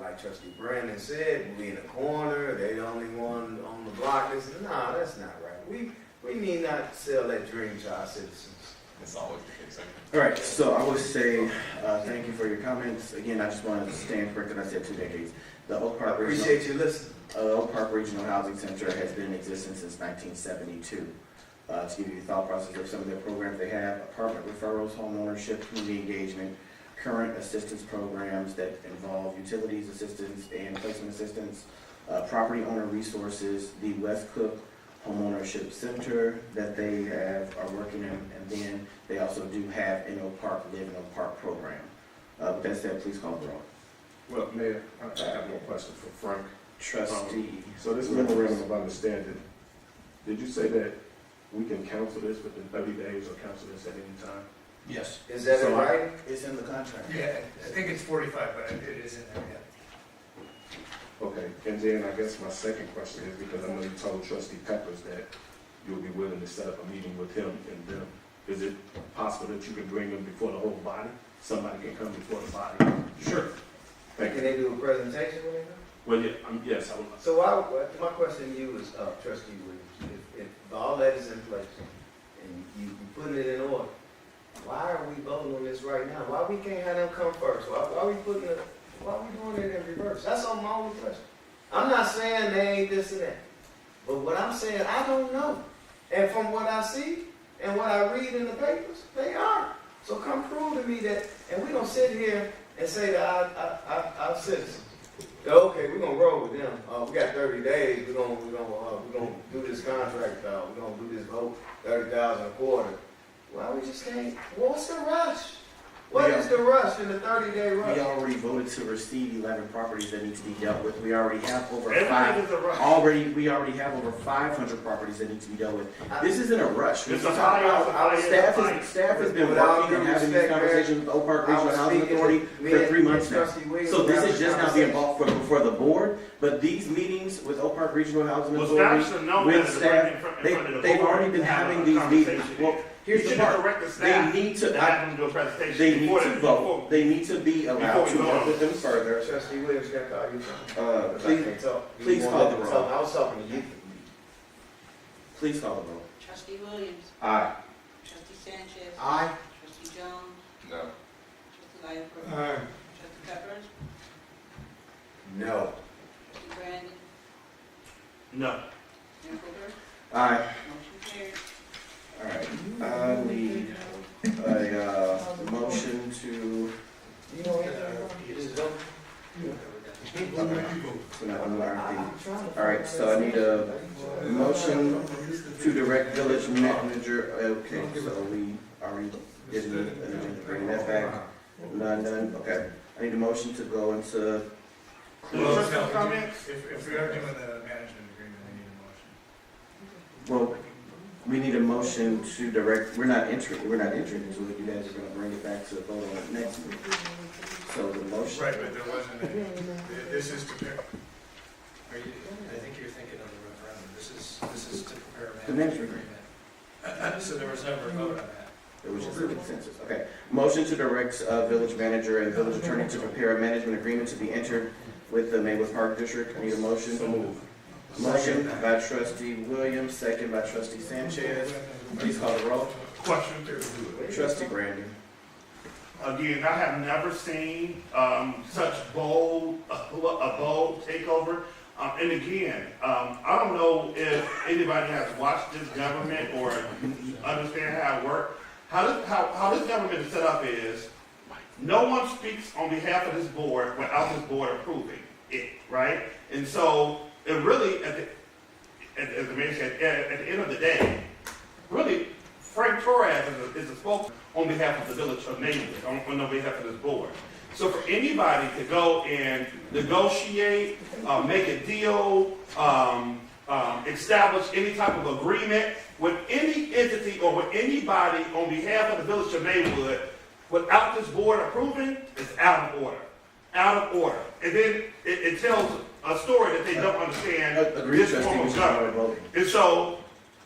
like Trustee Brandon said, we in the corner, they the only one on the block. Nah, that's not right. We need not sell that dream to our citizens. It's always the case. All right, so I would say thank you for your comments. Again, I just wanted to stand corrected. I said 2 decades. The Oak Park Appreciate you listening. Oak Park Regional Housing Center has been in existence since 1972. To give you the thought process of some of their programs they have: apartment referrals, home ownership, community engagement, current assistance programs that involve utilities assistance and placement assistance, property owner resources, the West Cook Homeownership Center that they are working in, and then they also do have in Oak Park Live in Oak Park program. With that said, please call the roll. Well, Mayor, I have one question for Frank. Trustee. So this memorandum of understanding, did you say that we can cancel this within 30 days or cancel this at any time? Yes. Is that So right? It's in the contract. Yeah, I think it's 45, but it is in there, yeah. Okay, and then I guess my second question is, because I know you told Trustee Peppers that you'll be willing to set up a meeting with him and them. Is it possible that you can bring them before the whole body? Somebody can come before the body? Sure. Thank Can you. they do a presentation when they come? Well, yeah, yes, I would. So my question to you is, Trustee Williams, if all that is in place and you putting it in order, why are we voting on this right now? Why we can't have them come first? Why we doing it in reverse? That's my only question. I'm not saying they ain't this and that, but what I'm saying, I don't know. And from what I see and what I read in the papers, they are. So come prove to me that, and we don't sit here and say to our citizens, okay, we're gonna roll with them. We got 30 days. We're gonna do this contract. We're gonna do this vote, 30,000 a quarter. Why we just can't? What's the rush? What is the rush in the 30-day rush? We already voted to receive 11 properties that need to be dealt with. We already have over Everything is a rush. We already have over 500 properties that need to be dealt with. This isn't a rush. It's a fire. Staff has been working and having these conversations with the Oak Park Regional Housing Authority for 3 months now. So this is just now being brought before the board. But these meetings with Oak Park Regional Housing Authority, with staff, they've already been having these meetings. Well, here's the part. They need to vote. They need to be allowed to work with them further. Trustee Williams, can I call you? Please call the roll. I was talking to you. Please call the roll. Trustee Williams. Aye. Trustee Sanchez. Aye. Trustee Jones. No. Trustee Lightfoot. Trustee Peppers. No. Trustee Brandon. No. Mayor Booker. Aye. Motion carries. All right. I need a motion to. You know anything? All right, so I need a motion to direct village manager. Okay, so we already did bring that back. None done. Okay, I need a motion to go into. If we are doing the management agreement, we need a motion. Well, we need a motion to direct. We're not entering into it. You guys are going to bring it back to the vote on it next week. So the motion. Right, but there wasn't any. This is to prepare. I think you're thinking of the referendum. This is to prepare a management agreement. So there was never a vote on that. It was just a consensus. Okay. Motion to direct village manager and village attorney to prepare a management agreement to be entered with the Maywood Park District. I need a motion. So move. Motion by Trustee Williams, second by Trustee Sanchez. Please call the roll. Question. Trustee Brandon. Again, I have never seen such a bold takeover. And again, I don't know if anybody has watched this government or understand how it works. How this government is set up is no one speaks on behalf of this board without this board approving it, right? And so it really, as the mayor said, at the end of the day, really, Frank Torres is a spokesman on behalf of the village of Maywood, on behalf of this board. So for anybody to go and negotiate, make a deal, establish any type of agreement with any entity or with anybody on behalf of the village of Maywood without this board approving is out of order. Out of order. And then it tells a story that they don't understand this form of government. And so,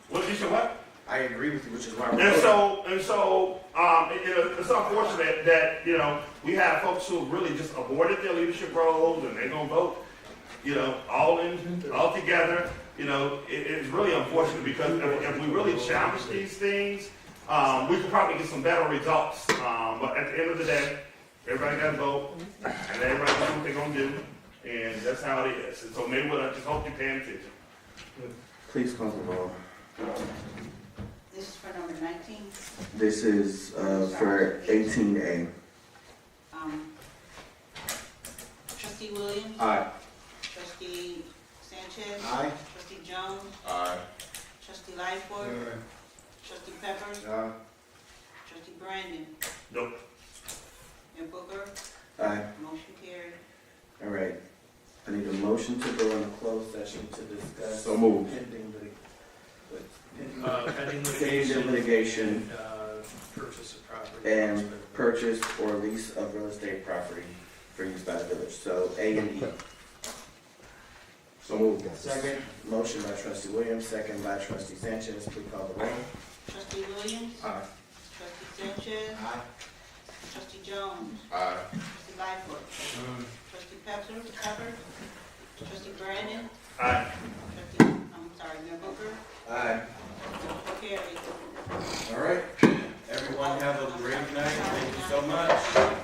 what did you say, what? I agree with you, which is why And so, it's unfortunate that, we have folks who really just aborted their leadership roles and they're gonna vote, all together. It's really unfortunate because if we really challenge these things, we could probably get some better results. But at the end of the day, everybody got to vote, and everybody knows what they're gonna do, and that's how it is. And so maybe I just hope you're paying attention. Please call the roll. This is for number 19. This is for 18A. Trustee Williams? Aye. Trustee Sanchez? Aye. Trustee Jones? Aye. Trustee Lightfoot? Trustee Peppers? Trustee Brandon? Nope. Mayor Booker? Aye. Motion carried. All right. I need a motion to go into closed session to discuss. So moved. Pending litigation. Purchase of property. And purchase or lease of real estate property for use by the village. So A and E. So moved. Second. Motion by Trustee Williams, second by Trustee Sanchez. Please call the roll. Trustee Williams? Aye. Trustee Sanchez? Aye. Trustee Jones? Aye. Trustee Lightfoot? Trustee Peppers? Trustee Brandon? Aye. Mayor Booker? Aye. Motion carried. All right. Everyone have a great night. Thank you so much.